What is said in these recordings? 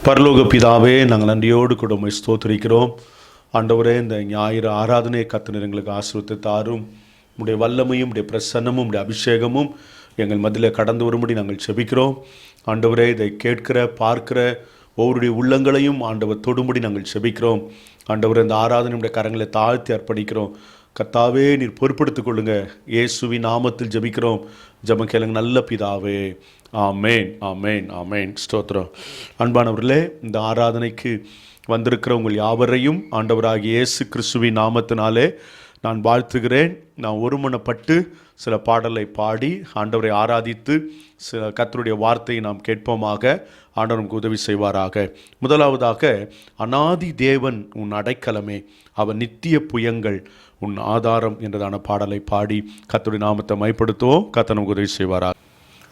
பரலோக பிதாவே, நாங்கள் நன்றியோடு கூட உம்மை ஸ்தோத்திரிக்கிறோம். ஆண்டவரே, இந்த ஞாயிறு ஆராதனை கர்த்தர் எங்களுக்கு ஆசீர்வதித்து தாரும். உடைய வல்லமையும் உடைய பிரசன்னமும் உடைய அபிஷேகமும் எங்கள் மத்தியில் கடந்து வரும்படி நாங்கள் செபிக்கிறோம். ஆண்டவரே, இதை கேட்கிற பார்க்கிற ஒவ்வொருடைய உள்ளங்களையும் ஆண்டவர் தொடும்படி நாங்கள் செபிக்கிறோம். ஆண்டவரே, இந்த ஆராதனையுடைய கரங்களை தாழ்த்தி அர்ப்பணிக்கிறோம். கர்த்தாவே, நீர் பொறுப்படுத்திக் கொள்ளுங்க. இயேசுவின் நாமத்தில் ஜெபிக்கிறோம். ஜெபம் கேளுங்க நல்ல பிதாவே. ஆமேன், ஆமேன், ஆமேன். ஸ்தோத்திரம். அன்பானவர்களே, இந்த ஆராதனைக்கு வந்திருக்கிற உங்கள் யாவரையும் ஆண்டவராகிய இயேசு கிறிஸ்துவின் நாமத்தினாலே நான் வாழ்த்துகிறேன். நான் ஒருமனப்பட்டு சில பாடலை பாடி ஆண்டவரை ஆராதித்து சில கர்த்தருடைய வார்த்தையை நாம் கேட்போமாக. ஆண்டவர் நமக்கு உதவி செய்வாராக. முதலாவதாக, அநாதி தேவன் உன் அடைக்கலமே, அவன் நித்திய புயங்கள் உன் ஆதாரம் என்றதான பாடலை பாடி கர்த்தருடைய நாமத்தை மைப்படுத்துவோம். கர்த்தர் நமக்கு உதவி செய்வாராக.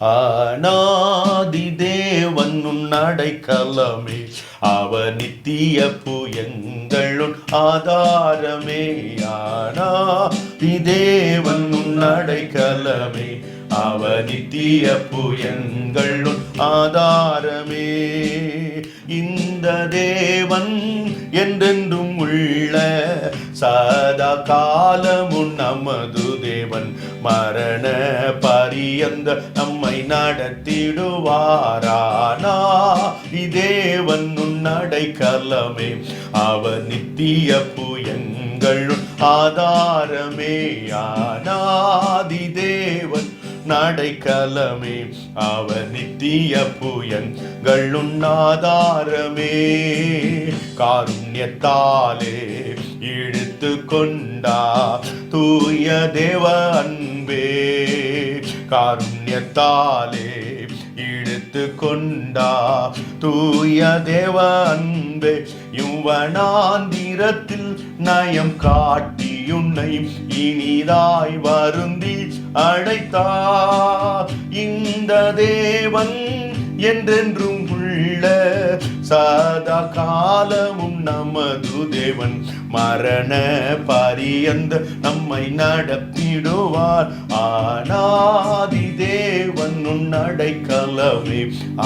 ஆனாதி தேவன் உன் அடைக்கலமே, அவர் நித்திய புயங்களுள் ஆதாரமே. ஆனாதி தேவன் உன் அடைக்கலமே, அவர் நித்திய புயங்களுள் ஆதாரமே. இந்த தேவன் என்றென்றும் உள்ள சதா காலமுன் நமது தேவன், மரண பரியந்த நம்மை நடத்திடுவாரானா. தேவன் உன் அடைக்கலமே, அவர் நித்திய புயங்களுள் ஆதாரமே. ஆனாதி தேவன் நடைக்கலமே, அவர் நித்திய புயங்களுள் ஆதாரமே. காருண்யத்தாலே இழுத்து கொண்டா தூய தேவ அன்பே, காருண்யத்தாலே இழுத்து கொண்டா தூய தேவ அன்பே. யுவனாந்திரத்தில் நயம் காட்டி உன்னை இனிதாய் வருந்தி அழைத்தார். இந்த தேவன் என்றென்றும் உள்ள சதா காலமும் நமது தேவன், மரண பரியந்த நம்மை நடத்திடுவார். ஆனாதி தேவன் உன் அடைக்கலமே,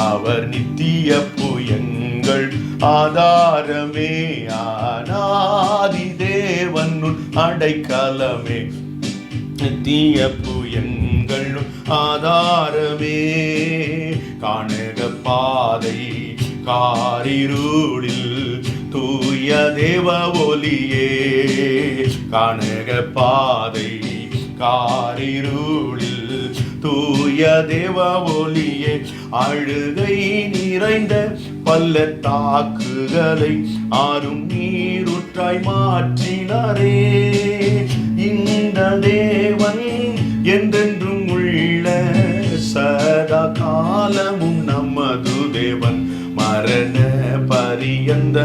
அவர் நித்திய புயங்கள் ஆதாரமே. ஆனாதி தேவன் உன் அடைக்கலமே, நித்திய புயங்கள் ஆதாரமே. காணக பாதை காரிருளில் தூய தேவ ஒளியே, காணக பாதை காரிருளில் தூய தேவ ஒளியே. அழுகை நிறைந்த பள்ளத்தாக்குகளை ஆறும் நீருற்றாய் மாற்றினாரே. இந்த தேவன் என்றென்றும் உள்ள சதா காலமும் நமது தேவன், மரண பரியந்த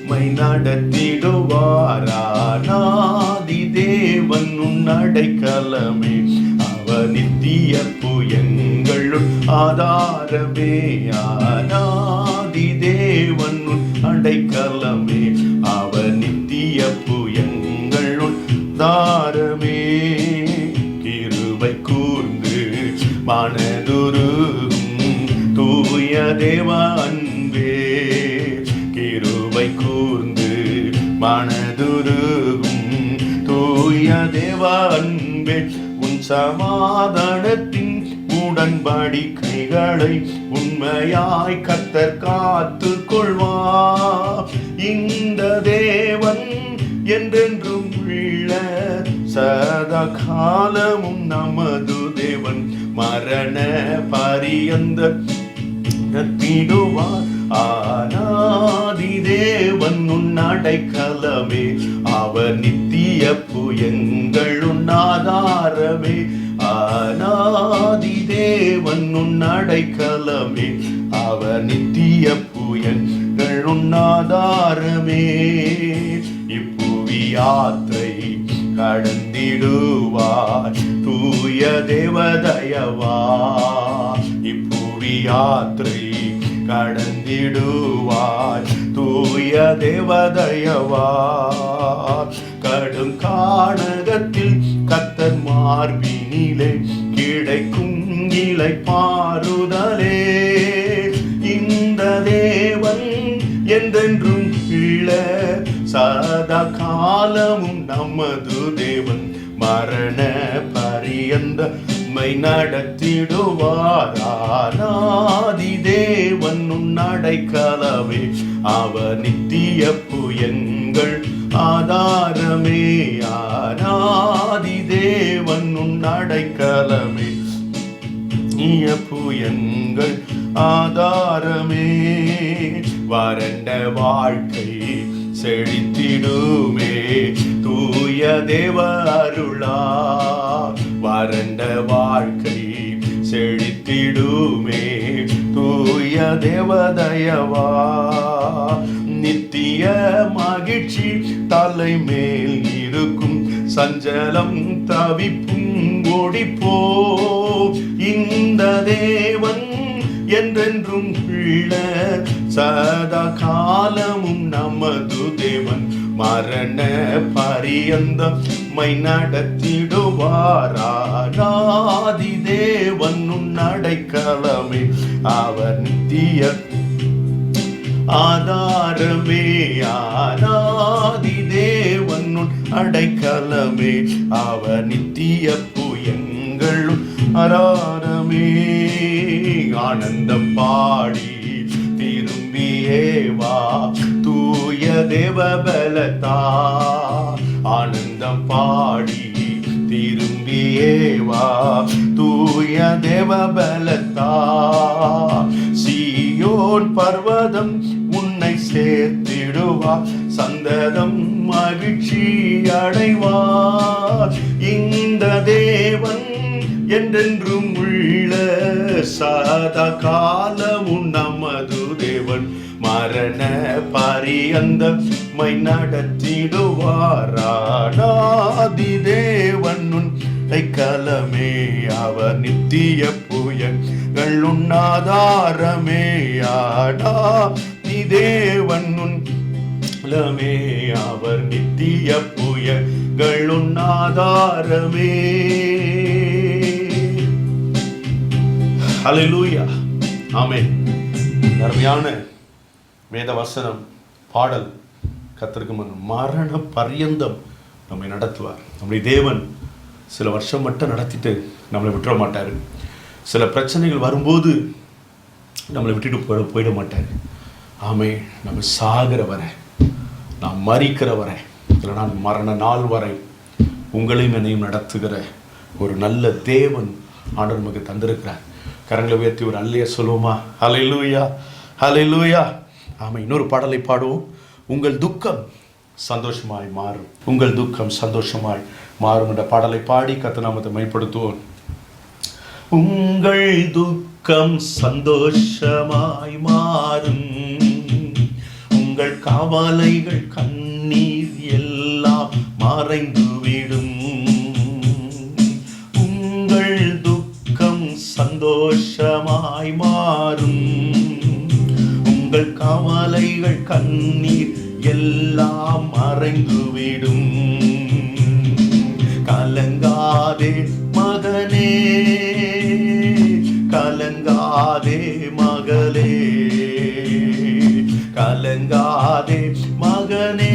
மை நடத்திடுவாரானாதி தேவன் உன் அடைக்கலமே, அவர் நித்திய புயங்களுள் ஆதாரமே. ஆனாதி தேவன் உன் அடைக்கலமே, அவர் நித்திய புயங்களுள் ஆதாரமே. கிருபை கூர்ந்து மனதுருகும் தூய தேவ அன்பே, கிருபை கூர்ந்து மனதுருகும் தூய தேவ அன்பே. உன் சமாதானத்தின் உடன்படிக்கைகளை உண்மையாய் கர்த்தர் காத்து கொள்வார். இந்த தேவன் என்றென்றும் உள்ள சதா காலமும் நமது தேவன், மரண பரியந்த நடத்திடுவார். ஆனாதி தேவன் உன் அடைக்கலமே, அவர் நித்திய புயங்களுள் ஆதாரமே. ஆனாதி தேவன் உன் அடைக்கலமே, அவர் நித்திய புயங்களுள் ஆதாரமே. இப்புவி யாத்திரை கடந்திடுவார் தூய தேவதயவா, இப்புவி யாத்திரை கடந்திடுவார் தூய தேவதயவா. கடும் கானகத்தில் கர்த்தர் மார்பினிலே கிடைக்கும் இலை பாருதலே. இந்த தேவன் என்றென்றும் உள்ள சதா காலமும் நமது தேவன் மரண பரியந்த மை நடத்திடுவார். ஆதி தேவன் அடைக்கலமே, அவர் நித்திய புயங்கள் ஆதாரமே. ஆதி தேவன் அடைக்கலமே, புயங்கள் ஆதாரமே. வறண்ட வாழ்க்கை செழித்திடுமே தூய தேவ அருளா. வறண்ட வாழ்க்கை செழித்திடுமே தூய தேவ தயவா. நித்திய மகிழ்ச்சி தலைமேல் இருக்கும், சஞ்சலம் தவிப்பும் ஓடிப்போ. இந்த தேவன் என்றென்றும் உள்ள சதா காலமும் நமது தேவன் மரண பரியந்தம் மை நடத்திடுவார். ஆதி தேவன் அடைக்கலமே, அவர் நித்திய ஆதாரமே. ஆதி தேவன் அடைக்கலமே, அவர் நித்திய புயங்களும் ஆதாரமே. ஆனந்தம் பாடி திரும்பியே வா தூய தேவ பலத்தா. ஆனந்தம் பாடி திரும்பியே வா தூய தேவ பலத்தா. சீயோன் பர்வதம் உன்னை சேர்த்திடுவார், சந்ததம் மகிழ்ச்சி அடைவார். இந்த தேவன் என்றென்றும் உள்ள சதா காலமும் நமது தேவன் மரண பரியந்த மை நடத்திடுவார். ஆதி தேவன் அடைக்கலமே, அவர் நித்திய புயங்கள் ஆதாரமே. ஆதி தேவன் அடைக்கலமே, அவர் நித்திய புயங்கள் ஆதாரமே. ஹல்லேலூயா, ஆமென். அருமையான வேத வசனம் பாடல். கர்த்தருக்கு மரண பரியந்தம் நம்மை நடத்துவார். நம்முடைய தேவன் சில வருஷம் மட்டும் நடத்திட்டு நம்மளை விட்டுற மாட்டார். சில பிரச்சனைகள் வரும்போது நம்மளை விட்டுட்டு போயிட மாட்டார். ஆமே, நம்ம சாகிற வரை, நாம் மரிக்கிற வரை, இல்லை நான் மரண நாள் வரை உங்களையும் என்னையும் நடத்துகிற ஒரு நல்ல தேவன் ஆண்டவர் நமக்கு தந்திருக்கிறார். கரங்களை உயர்த்தி ஒரு அல்லையா சொல்லுவோமா? ஹல்லேலூயா, ஹல்லேலூயா. ஆமாம், இன்னொரு பாடலை பாடுவோம். உங்கள் துக்கம் சந்தோஷமாய் மாறும், உங்கள் துக்கம் சந்தோஷமாய் மாறும் என்ற பாடலை பாடி கர்த்தர் நாமத்தை மைப்படுத்துவோம். உங்கள் துக்கம் சந்தோஷமாய் மாறும், உங்கள் கவலைகள் கண்ணீர் எல்லாம் மறைந்துவிடும். உங்கள் துக்கம் சந்தோஷமாய் மாறும், உங்கள் கவலைகள் கண்ணீர் எல்லாம் மறைந்துவிடும். கலங்காதே மகனே, கலங்காதே மகளே, கலங்காதே மகனே,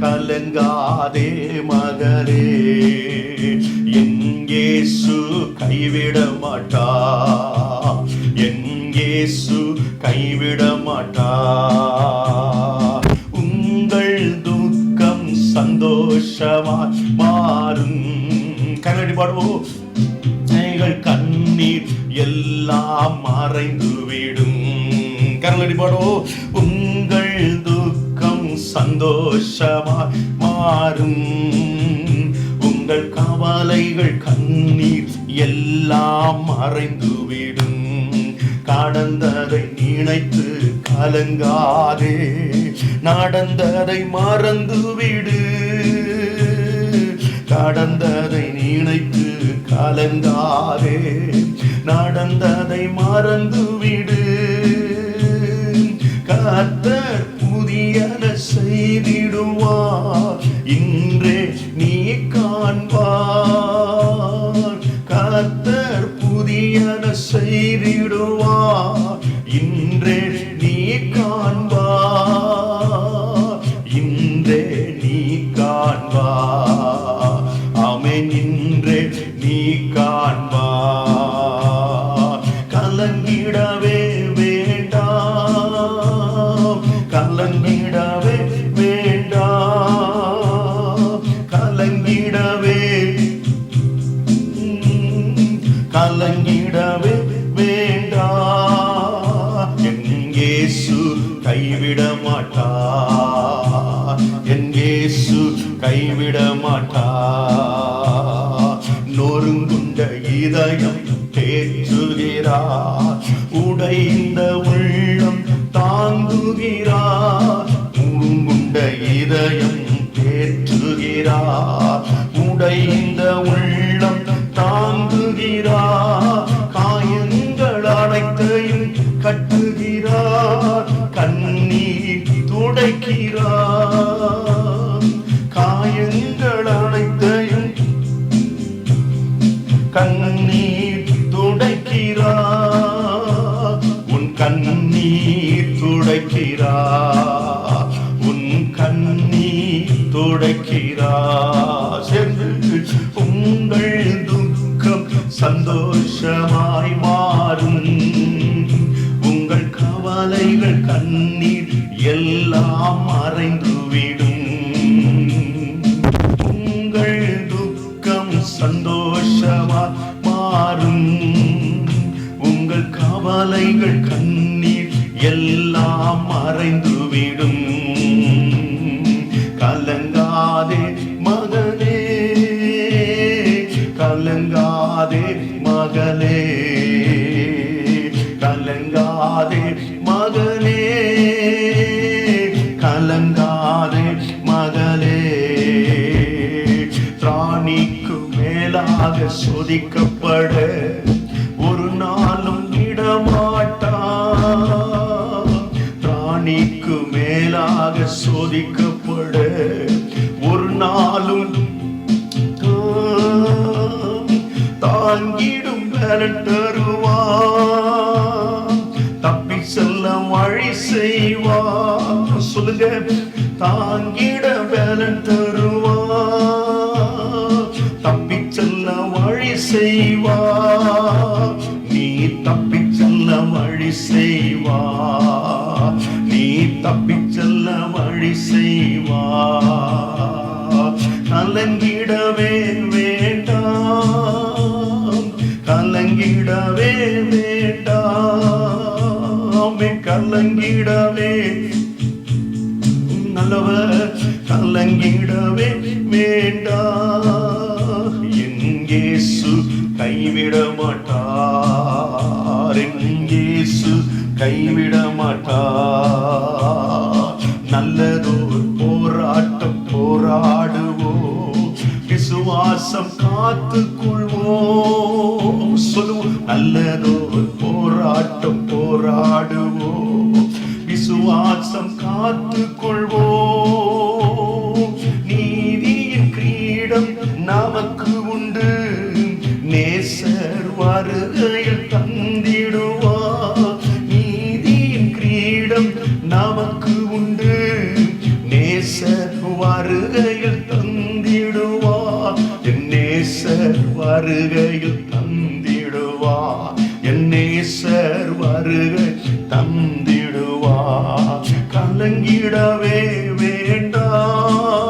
கலங்காதே மகளே. என் இயேசு கைவிட மாட்டா, என் இயேசு கைவிட மாட்டா. உங்கள் துக்கம் சந்தோஷமாய் மாறும். கண்ணாடி பாடுவோம். கண்ணீர் எல்லாம் மறைந்துவிடும். கரலடி பாடுவோம். உங்கள் துக்கம் சந்தோஷமாய் மாறும், உங்கள் கவலைகள் கண்ணீர் எல்லாம் மறைந்துவிடும். கடந்ததை நினைத்து கலங்காதே, நடந்ததை மறந்துவிடு. கடந்ததை நினைத்து கலங்காதே, நடந்ததை மறந்துவிடு. கர்த்தர் புதியன செய்திடுவார், இன்றே நீ காண்பார். கர்த்தர் புதியன செய்திடுவார், இன்றே நீ இயேசு கைவிட மாட்டார், என் இயேசு கைவிட மாட்டார். நொறுங்குண்ட இதயம் தேற்றுகிறார், உடைந்த உள்ளம் தாங்குகிறார். நொறுங்குண்ட இதயம் தேற்றுகிறார், உடைந்த உள்ளம் தாங்குகிறார். காயங்கள் அனைத்தையும் கட்டுகிறார், கண்ணீர் துடைக்கிறார். காயங்கள் அனைத்தையும் கண்ணீர் துடைக்கிறார், உன் கண்ணீர் துடைக்கிறார், உன் கண்ணீர் துடைக்கிறார். சேர்ந்து உங்கள் துக்கம் சந்தோஷமாய் மாறும், உங்கள் கவலைகள் கண்ணீர் எல்லாம் மறைந்துவிடும். உங்கள் துக்கம் சந்தோஷமாய் மாறும், உங்கள் கவலைகள் கண்ணீர் எல்லாம் மறைந்துவிடும். கலங்காதே மகனே, கலங்காதே மகளே, கலங்காதே மகனே, கலங்காதே மகளே. திராணிக்கு மேலாக சோதிக்கப்பட ஒரு நாளும் விடமாட்டார். திராணிக்கு மேலாக சோதிக்கப்பட ஒரு நாளும் தாங்கிடும் பலன் தருவார், தப்பி செல்ல வழி செய்வார். சொல்லுங்க, தாங்கிட பலன் தருவார், தப்பி செல்ல வழி செய்வார். நீ தப்பி செல்ல வழி செய்வார், நீ தப்பி செல்ல வழி செய்வார். கலங்கிடவே வேண்டாம், கலங்கிடவே வேண்டாம், கலங்கிடவே நல்லவர், கலங்கிடவே வேண்டாம். என் இயேசு கைவிட மாட்டார், என் இயேசு கைவிட மாட்டார். நல்லதோர் போராட்டம் போராடுவோம், விசுவாசம் காத்துக் கொள்வோம். சொல்லுவோம், நல்லதோர் போராட்டம் போராடுவோம், விசுவாசம் காத்துக் கொள்வோம். நீதியின் கிரீடம் நமக்கு உண்டு, நேசர் வருகையில் தந்திடுவார். நீதியின் கிரீடம் நமக்கு உண்டு, நேசர் வருகையில் தந்திடுவார். என் நேசர் வருகையில் தந்திடுவார், என் நேசர் வருகை தந்திடுவார். கலங்கிடவே வேண்டாம்,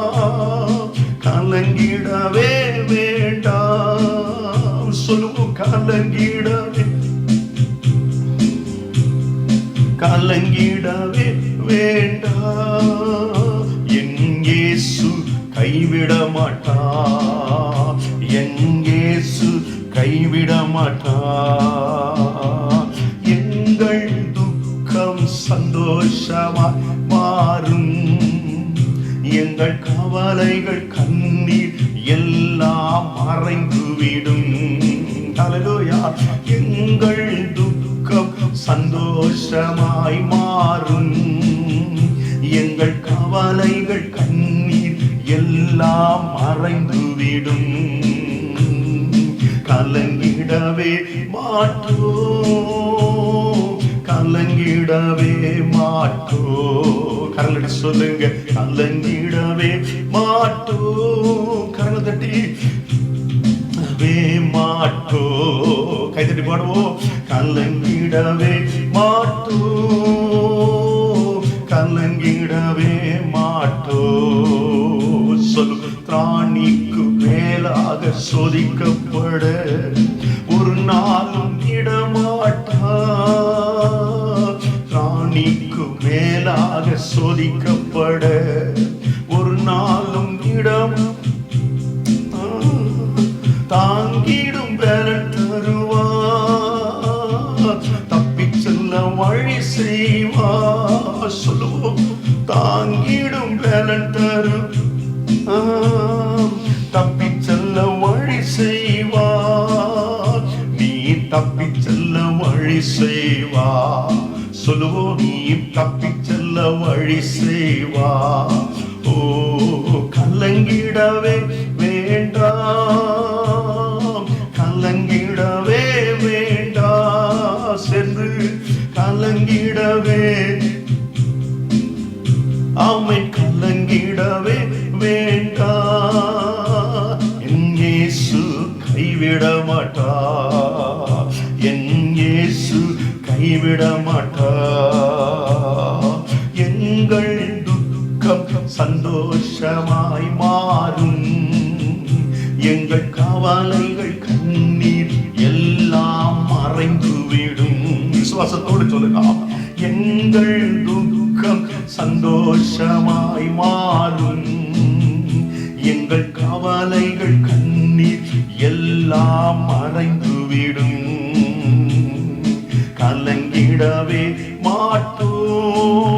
கலங்கிடவே வேண்டாம். சொல்லுவோம், கலங்கிடவே கலங்கிடவே வேண்டாம். என் இயேசு கைவிட மாட்டார், என் இயேசு கைவிட மாட்டார். எங்கள் துக்கம் சந்தோஷமாய் மாறும், எங்கள் கவலைகள் கண்ணீர் எல்லாம் மறைந்துவிடும். ஹல்லேலூயா. எங்கள் துக்கம் சந்தோஷமாய் மாறும், எங்கள் கவலைகள் கண்ணீர் எல்லாம் மறைந்துவிடும். கலங்கிடவே மாட்டோம், கலங்கிடவே மாட்டோம். கரலடி சொல்லுங்க, கலங்கிடவே மாட்டோம். கரலை தட்டி மாட்டோம், கைதட்டி பாடுவோம். கலங்கிடவே மாட்டோம், கலங்கிடவே மாட்டோம். சொல்லு, திராணிக்கு மேலாக சோதிக்கப்பட ஒரு நாளும் இடமாட்டார். மேலாக சோதிக்கப்பட ஒரு நாளும் இடம் தாங்கிடும் பலன் தருவார். தப்பிச் செல்ல வழி செய்வார். சொல்லுவோம், தாங்கிடும் பலன் தரும். தப்பிச் செல்ல வழி செய்வார். நீ தப்பிச் செல்ல வழி செய்வார். சொல்லுவோம், நீ தப்பிச் செல்ல வழி செய்வார். ஓ, கலங்கிடவே வேண்டாம், கலங்கிடவே வேண்டாம், சென்று கலங்கிடவே ஆமென், கலங்கிடவே வேண்டாம். என் இயேசு கைவிட மாட்டார், என் இயேசு கைவிட மாட்டார். எங்கள் துக்கம் சந்தோஷமாய் மாறும், எங்கள் கவலைகள் கண்ணீர் எல்லாம் மறைந்துவிடும். விசுவாசத்தோடு சொல்லுங்க, எங்கள் துக்கம் சந்தோஷமாய் மாறும், எங்கள் கவலைகள் கண்ணீர் எல்லாம் மறைந்துவிடும். கலங்கிடவே மாட்டோம்,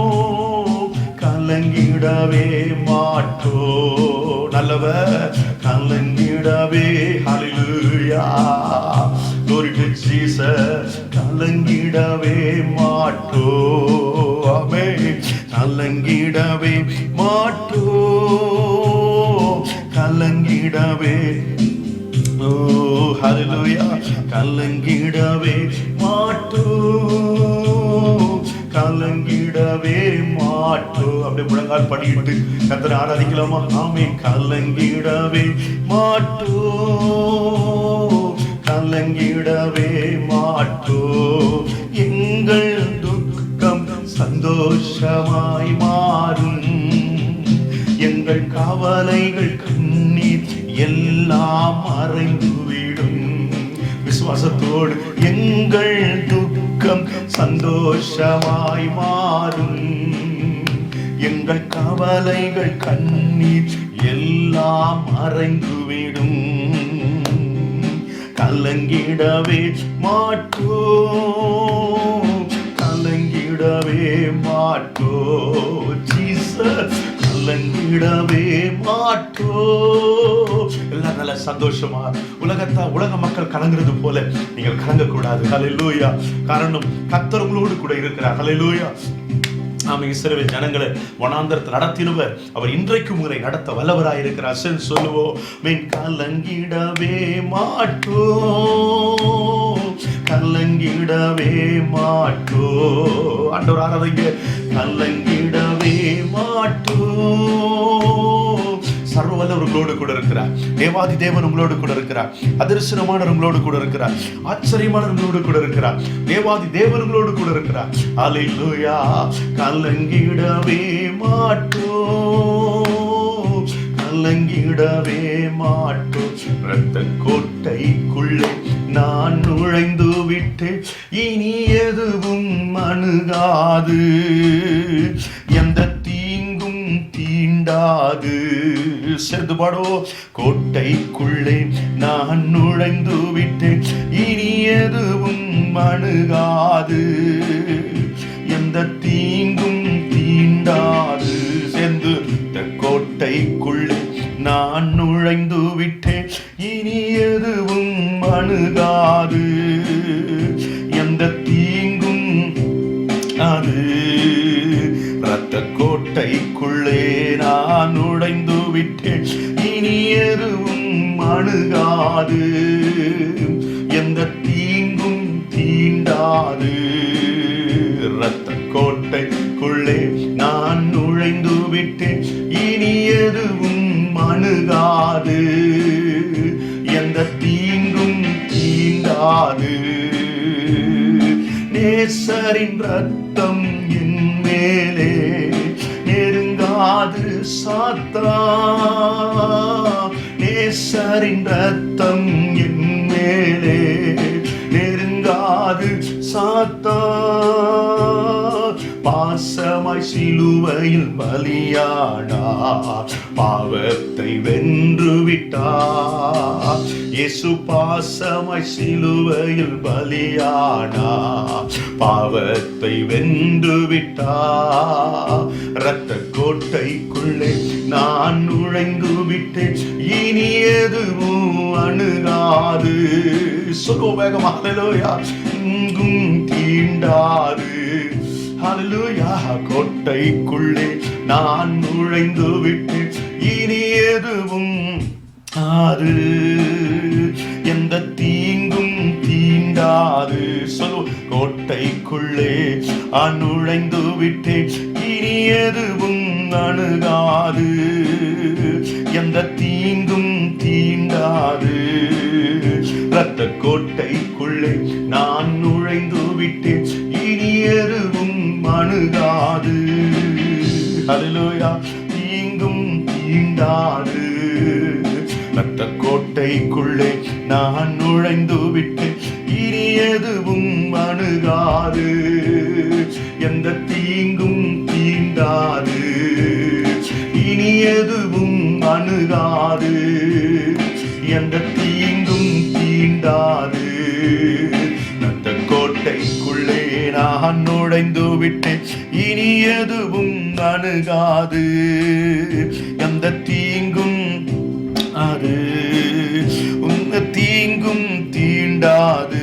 கலங்கிடவே மாட்டோம். நல்லவர், கலங்கிடவே. ஹல்லேலூயா, glory to Jesus. கலங்கிடவே மாட்டோம். ஆமென், கலங்கிடவே மாட்டோம், கலங்கிடவே. ஓ ஹல்லேலூயா, கலங்கிடவே மாட்டோம், கலங்கிடவே மாட்டோம். அப்படியே முழங்கால் படியிட்டு கர்த்தரை ஆராதிக்கலாமா? ஆமென். கலங்கிடவே மாட்டோம், கலங்கிடவே மாட்டோம். எங்கள் துக்கம் சந்தோஷமாய் மாறும், எங்கள் கவலைகள் கண்ணீர் எல்லாம் மறைந்துவிடும். விசுவாசத்தோடு, எங்கள் துக்கம் சந்தோஷமாய் மாறும், எங்கள் கவலைகள் கண்ணீர் எல்லாம் மறைந்துவிடும். கலங்கிடவே மாட்டோம், கலங்கிடவே மாட்டோம். ஜீசஸ், கலங்கிடவே மாட்டோம். எல்லாம் நல்ல சந்தோஷமா உலக மக்கள் கலங்குறது போல நீங்கள் கலங்க கூடாது. ஹல்லேலூயா. காரணம், கர்த்தர் உங்களோடு கூட இருக்கிறார். ஹல்லேலூயா. நாம இஸ்ரவேல் ஜனங்களை வனாந்தரத்தில் நடத்தினவர், அவர் இன்றைக்கும் உங்களை நடத்த வல்லவராயிருக்கிறார். சொல்லுவோம், மென் கலங்கிடவே மாட்டோம், கலங்கிடவே மாட்டோம். ஆண்டவர் ஆராதிங்க. கலங்கிடவே மாட்டோம். சர்வவல்லவர் உங்களோடு கூட இருக்கிறார். தேவாதி தேவன் உங்களோடு கூட இருக்கிறார். அதிர்ஷ்டமானவர் உங்களோடு கூட இருக்கிறார். ஆச்சரியமானவர் உங்களோடு கூட இருக்கிறார். தேவாதி தேவன் உங்களோடு கூட இருக்கிறார். ஹல்லேலூயா. கலங்கிடவே மாட்டோம், கலங்கிடவே மாட்டோம். இரத்த கோட்டைக்குள்ளே நான் நுழைந்து விட்டு இனி எதுவும் அணுகாது, எந்த தீங்கும் தீண்டாது. சேர்ந்து பாடோ. கோட்டைக்குள்ளே நான் நுழைந்து விட்டேன், இனி எதுவும் அணுகாது, எந்த தீங்கும் தீண்டாது. சேர்ந்து, கோட்டைக்குள்ளே நான் நுழைந்து விட்டேன், இனி எதுவும் அணுகாது, எந்த தீங்கும் அது. இரத்த கோட்டைக்குள்ளே நான் நுழைந்து விட்டேன், இனி எதுவும் அணுகாது, எந்த தீங்கும் தீண்டாது. இரத்த கோட்டைக்குள்ளே நான் நுழைந்து விட்டேன், இனி எதுவும் அணுகாது, எந்த தீங்கும் தீண்டாது. நேசரின் ரத்தம் என் மேலே நெருங்காது சாத்தான், நேசரின் ரத்தம் என் மேலே நெருங்காது சாத்தான். பாசமாய் சிலுவையில் பலியானார், பாவத்தை வென்று விட்டார். இயேசு பாசமாய் சிலுவையில் பலியானார், பாவத்தை வென்று விட்டார். இரத்த கோட்டைக்குள்ளே நான் நுழைந்து விட்டேன், இனி எதுவும் அணுகாது. சொல்லுவோம் வேகமா, ஹல்லேலூயா. இங்கும் தீண்டாது, ஹல்லேலூயா. கோட்டைக்குள்ளே நான் நுழைந்து விட்டேன், இனி எதுவும் ஆறு, எந்த தீங்கும் தீண்டாது. சொல்லு, கோட்டைக்குள்ளே நுழைந்து விட்டேன், இனி எதுவும் அணுகாது, எந்த தீங்கும் தீண்டாது. இரத்த கோட்டைக்குள்ளே நான் நுழைந்து விட்டேன், இனி எதுவும் அணுகாது. ஹல்லேலூயா. தீங்கும் தீண்டாது. இரத்த கோட்டைக்குள்ளே நான் நுழைந்து விட்டேன், இனி எதுவும் அணுகாது, எந்த தீங்கும் தீண்டாது. இனி எதுவும் அணுகாது, எந்த தீங்கும் தீண்டாது. இரத்த கோட்டைக்குள்ளே நான் நுழைந்து விட்டேன், இனி எதுவும் அணுகாது, எந்த தீங்கும் அது உங்க தீங்கும் தீண்டாது.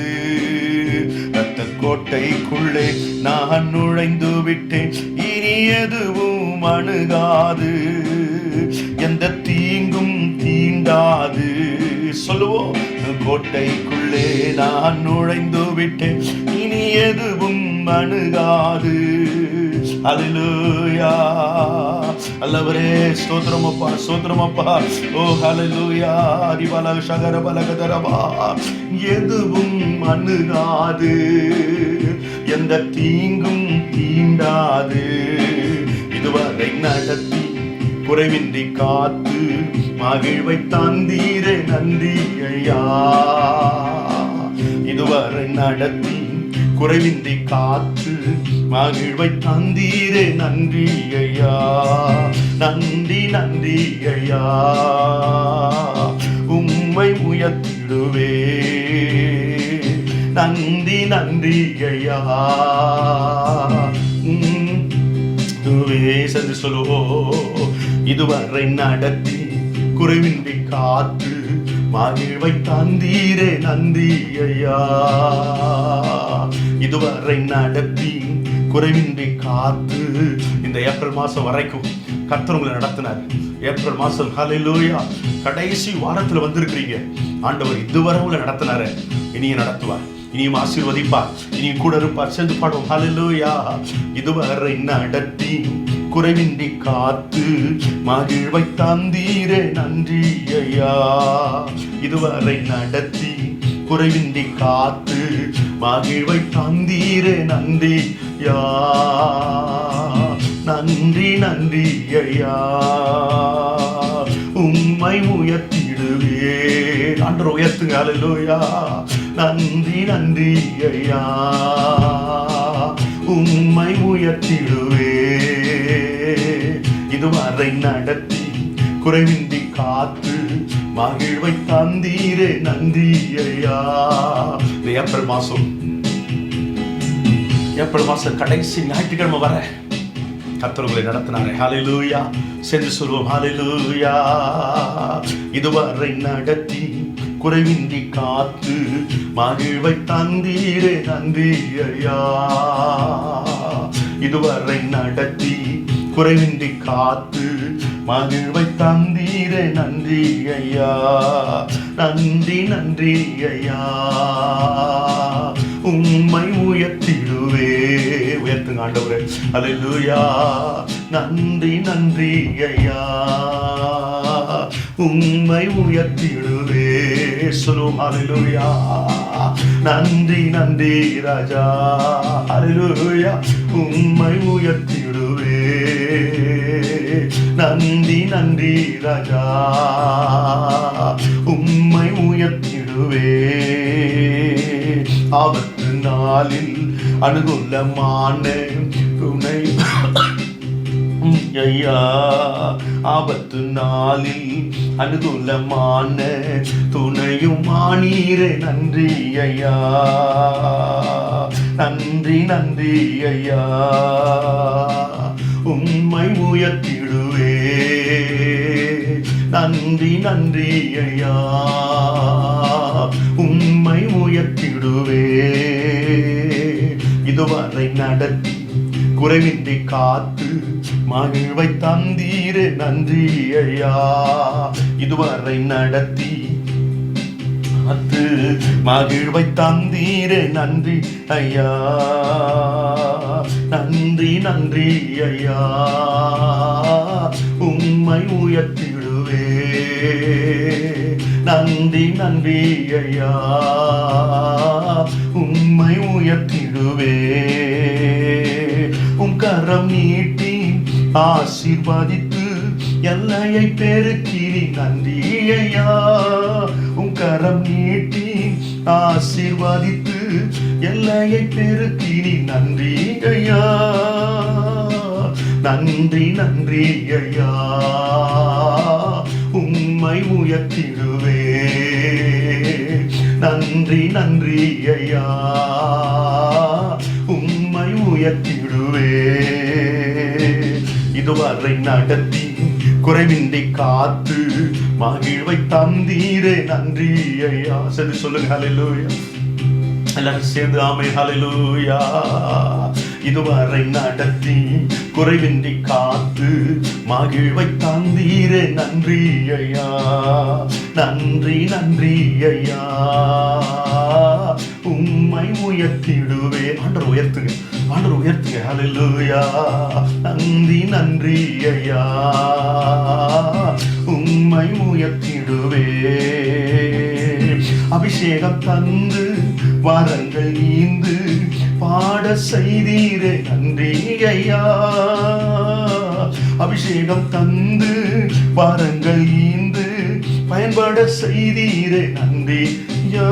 இரத்த கோட்டைக்குள்ளே நான் நுழைந்து விட்டேன், இனி எதுவும் அணுகாது, எந்த தீங்கும் தீண்டாது. சொல்லுவோம், கோட்டைக்குள்ளே நான் நுழைந்து விட்டேன், இனி எதுவும் அணுகாது. ஹல்லேலூயா. அல்லவரே ஸ்தோத்திரமப்பா, ஸ்தோத்திரமப்பா. ஓ ஹல்லேலூயா. அரிபல சகர பலகதரபா. எதுவும் அணுகாது, எந்த தீங்கும் தீண்டாது. இதுவரை நடத்தி குறைவின்றி காத்து மகிழ்வை தந்தீரே நன்றி ஐயா. இதுவரை நடத்தி குறைவின்றி காத்து மகிழ்வை தந்தீரே நன்றி ஐயா. நன்றி நன்றி ஐயா. உம்மை உயர்த்திடுவே. நன்றி நன்றி ஐயா. சென்று சொல்லுவோ. இதுவரை நடத்தி குறைவின்றி காத்து மகிழ்வை தந்தீரே நன்றி ஐயா. இதுவரை நடத்தி குறைவின்றி காத்து இந்த ஏப்ரல் மாசம் வரைக்கும் கர்த்தர் உங்களை நடத்தினார். ஏப்ரல் மாசம் ஹல்லேலூயா கடைசி வாரத்துல வந்திருக்கிறீங்க. ஆண்டவர் இதுவரை உங்களை நடத்தினாரு, இனியும் நடத்துவார், இனியும் ஆசீர்வதிப்பார், இனியும் கூட இருப்பார். சேர்ந்து பாடுவோம் ஹல்லேலூயா. இதுவரை நடத்தி குறைவின்றி காத்து மகிழ்வை தந்தீரே நன்றி ஐயா. இதுவரை நடத்தி குறைவின்றி காத்து மகிழ்வை தந்தீரே நன்றி யா. நன்றி நன்றி ஐயா. உம்மை உயர்த்திடுவே. ஆண்டவரை உயர்த்துங்க. ஹல்லேலூயா. நன்றி நன்றி ஐயா. உம்மை உயர்த்திடுவே. இதுவரை நடத்தி குறைவின்றி காத்து மகிழ்வை தந்தீரே நன்றி ஐயா. இந்த ஏப்ரல் மாசம் கடைசி ஞாயிற்றுக்கிழமை வர கர்த்தர் உங்களை நடத்தினாரே. ஹல்லேலூயா. சென்று சொல்வோம் ஹல்லேலூயா. இதுவரை நடத்தி குறைவின்றி காத்து மகிழ்வை தந்தீரே நன்றி ஐயா. இதுவரை நடத்தி குறைவின்றி காத்து மகிழ்வை தந்தீரே நன்றி ஐயா. நன்றி நன்றி ஐயா. உம்மை உயர்த்திடுவே. உயர்த்துங்க ஆண்டவரே. ஹல்லேலூயா. நன்றி நன்றி ஐயா. உம்மை உயர்த்திடுவே. சொல்லுவோம் ஹல்லேலூயா. நன்றி நன்றி ராஜா. ஹல்லேலூயா. உம்மை உயர்த்திடுவே. நன்றி நன்றி ராஜா. உம்மை உயர்த்திடுவே. ஆபத்து நாளில் அனுகூலமான துணை ஐயா, ஆபத்து நாளில் அனுகூலமான துணையும் ஆனீரே. நன்றி ஐயா, நன்றி நன்றி ஐயா. உம்மை உயர்த்திடுவே. நன்றி நன்றி ஐயா, உம்மை உயர்த்திடுவே. இதுவரை நடத்தி குறைவின்றி காத்து மகிழ்வை தந்தீரே. நன்றி ஐயா, இதுவரை நடத்தி காத்து மகிழ்வை தந்தீரே. நன்றி ஐயா, நன்றி நன்றி ஐயா. உம்மை உயர்த்திடுவே. நன்றி நன்றி ஐயா, உம்மை உயர்த்திடுவே. கரம் நீட்டி ஆசீர்வதித்து எல்லையை பெருக்கினி. நன்றி ஐயா, கரம் நீட்டி ஆசீர்வதித்து எல்லையை பெருக்கினி. நன்றி ஐயா, நன்றி நன்றி ஐயா. உம்மை உயர்த்திடுவே. நன்றி நன்றி ஐயா, உம்மை உயர்த்திடுவே. இதுவரை நடத்தி குறைவின்றி காத்து மகிழ்வை தந்தீரே. நன்றி ஐயா. சரி சொல்லுங்க, ஹல்லேலூயா. எல்லாரும் சேர்ந்து ஆமென், ஹல்லேலூயா. இதுவரை நடத்தி குறைவின்றி காத்து மகிழ்வை தந்தீரே. நன்றி ஐயா, நன்றி நன்றி ஐயா. உம்மை உயர்த்திடுவே. ஆண்டவர் உயர்த்துங்க, ஆண்டவர் உயர்த்துங்க, ஹல்லேலூயா. நன்றி நன்றி ஐயா, உம்மை உயர்த்திடுவே. அபிஷேகம் தந்து வரங்கள் ஈந்து பாட செய்தீரே. நன்றி ஐயா, அபிஷேகம் தந்து வரங்கள் ஈந்து பயன்பட செய்தீரே. நன்றி ஐயா,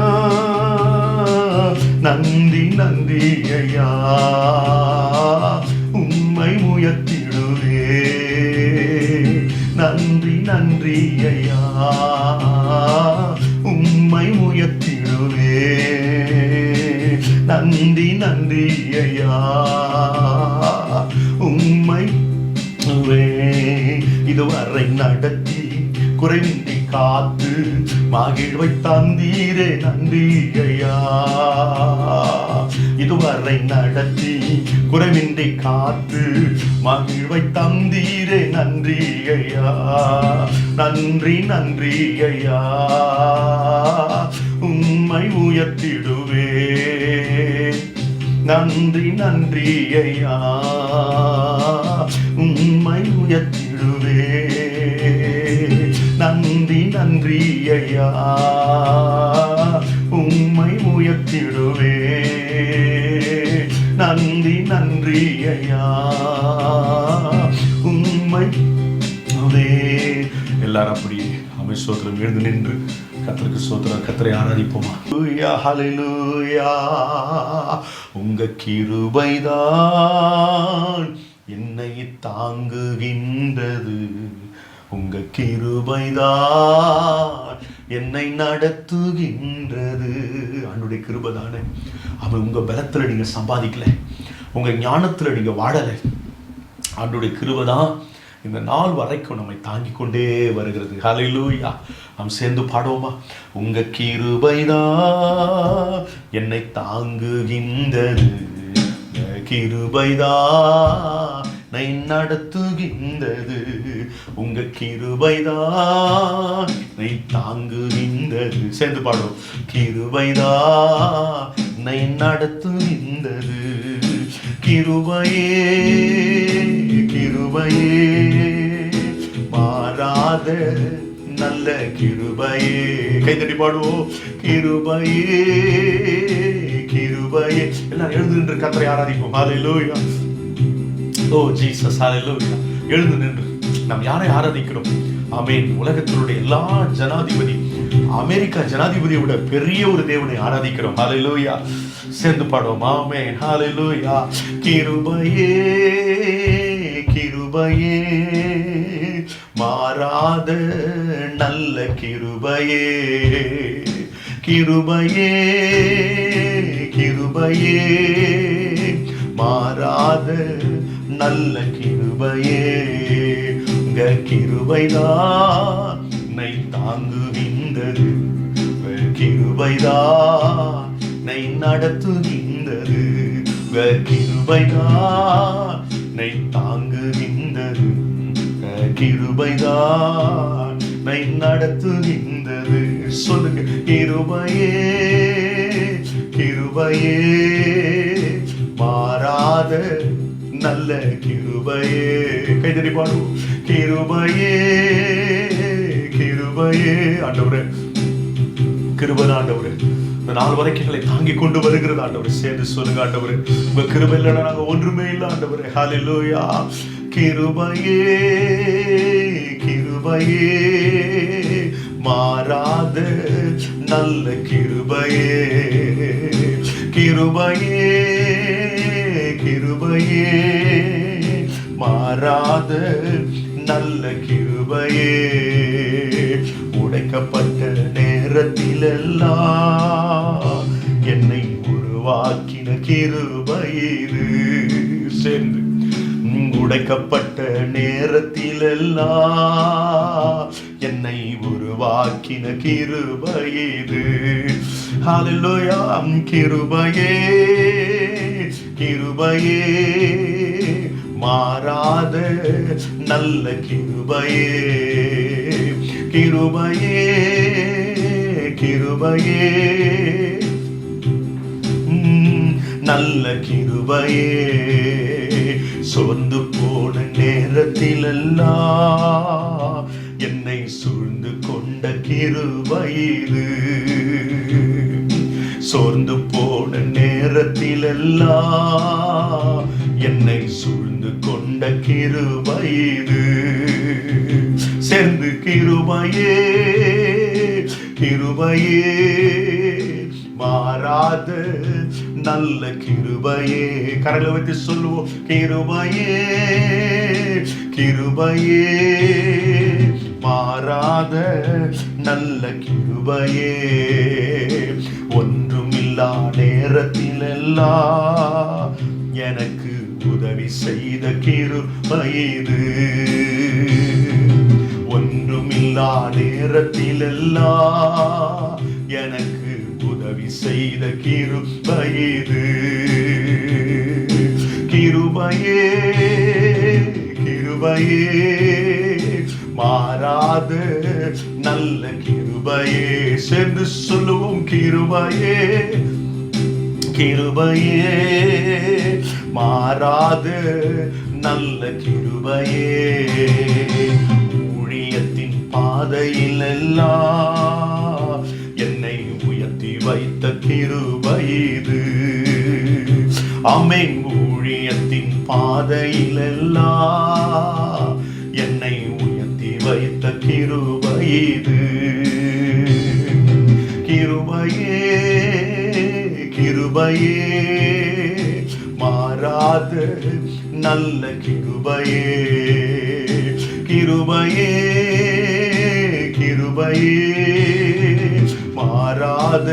நன்றி நன்றி ஐயா. உம்மை உயர்த்திடுவே. நன்றி நன்றி ஐயா, உம்மை உயர்த்திடுவே. நன்றி நன்றி ஐயா, உம்மை. இதுவரை நடத்தி குறைவின்றி காத்து மகிழ்வை தந்தீரே. நன்றி ஐயா, இதுவரை நடத்தி குறைவின்றி காத்து மகிழ்வை தந்தீரே. நன்றி ஐயா, நன்றி நன்றி ஐயா. உம்மை உயர்த்திடுவே. நன்றி நன்றி ஐயா, உம்மை உயர்த்திடுவே. நன்றி நன்றி ஐயா, உம்மை உயர்த்திடுவே. நன்றி நன்றி ஐயா, உம்மை. எல்லாரும் அப்படியே அமை சோத்திரம் எழுந்து நின்று கர்த்தருக்கு ஸ்தோத்திரம், கர்த்தரை ஆராதிப்போமா. ஹல்லேலூயா. உங்க கிருபைதான் என்னை தாங்குகின்றது. உங்க கிருபைதான் என்னை நடத்துகின்றது. ஆண்டவருடைய கிருபைதானே. அவன் உங்க பலத்துல நீங்க சம்பாதிக்கல, உங்க ஞானத்துல நீங்க வாழல. ஆண்டவருடைய கிருபைதான் இந்த நாள் வரைக்கும் நம்மை தாங்கிக் கொண்டே வருகிறது. ஹல்லேலூயா. நாம் சேர்ந்து பாடுவோமா. உங்க கிருபைதான் என்னை தாங்குகின்றது. கிருபைதான் என்னை நடத்துகின்றது. உங்க கிருபைதான் என்னை தாங்குகின்றது. சேர்ந்து பாடுவோம். கிருபைதான் என்னை நடத்துகின்றது. கிருபையே கிருபையே மாறாத நல்ல கிருபையே. கைதட்டி பாடுவோம். கிருபையே கிருபையே. எல்லாம் எழுந்து நின்று கர்த்தரை ஆராதிப்போம். ஹல்லேலூயா. ஓ ஜீசஸ், ஹல்லேலூயா. எழுந்து நின்று நாம் யாரை ஆராதிக்கிறோம்? ஆமென். உலகத்தினுடைய எல்லா ஜனாதிபதி, அமெரிக்கா ஜனாதிபதியை விட பெரிய ஒரு தேவனை ஆராதிக்கிறோம். ஹல்லேலூயா. சேர்ந்து பாடுவோம். ஆமென். ஹalleluya. கிருபையே கிருபையே மாறாத நல்ல கிருபையே, கிருபையே கிருபையே மாறாத நல்ல கிருபையே, உங்க கிருபைதான் என்னை தாங்குகின்றது, கிருபைதான் என்னை நடத்துகின்றது, உங்க கிருபைதான் என்னை தாங்குகின்றது, கிருபைதான் என்னை நடத்துகின்றது. சொல்லுங்க. கிருபையே கிருபையே மாறாத நல்ல கிருபையே. கைதடி பாடுவோம். கிருபையே கிருபையே. ஆண்டவரே கிருபை ஆண்டவரே, இந்த நாள் வரைக்கும் எங்களை தாங்கி கொண்டு வருகிறது ஆண்டவரே. சேர்ந்து சொல்லுங்க. ஆண்டவரே உங்க கிருபை இல்லைன்னா நாங்க ஒன்றுமே இல்லை ஆண்டவரே. ஹalleluya. கிருபையே கிருபையே மாறாத நல்ல கிருபையே, கிருபையே கிருபையே மாறாத நல்ல கிருபையே, உடைக்கப்பட்ட நேரத்திலெல்லாம் என்னை உருவாக்கின கிருபையே. சேர்ந்து. உடைக்கப்பட்ட நேரத்திலெல்லாம் என்னை உருவாக்கின கிருபையே. ஹalleluya. கிருபையே கிருபையே மாறாத நல்ல கிருபையே, கிருபையே கிருபையே நல்ல கிருபையே, சோர்ந்து போன நேரத்திலெல்லாம் என்னை சூழ்ந்து கொண்ட கிருபையே, சோர்ந்து போன நேரத்திலெல்லாம் என்னை சூழ்ந்து கொண்ட கிருபையே. சேர்ந்து. கிருபையே கிருபையே மாறாத நல்ல கிருபையே. கரங்களை வைத்து சொல்லுவோம். கிருபையே கிருபையே மாறாத நல்ல கிருபையே, ஒன்றுமில்லா நேரத்திலெல்லாம் எனக்கு உதவி செய்த கிருபையே, ஒன்றுமில்லா நேரத்திலெல்லாம் எனக்கு உதவி செய்த கிருபையே, கிருபையே கிருபையே மாறாத நல்ல கிருபையே. சேர்ந்து சொல்லுவோம். கிருபையே கிருபையே மாறாத நல்ல கிருபையே, ஊழியத்தின் பாதையிலெல்லாம் என்னை உயர்த்தி வைத்த கிருபையே. ஆமென். ஊழியத்தின் பாதையிலெல்லாம் என்னை உயர்த்தி வைத்த கிருபையே, கிருபையே கிருபையே மாறாத நல்ல கிருபையே, கிருபையே கிருபையே மாறாத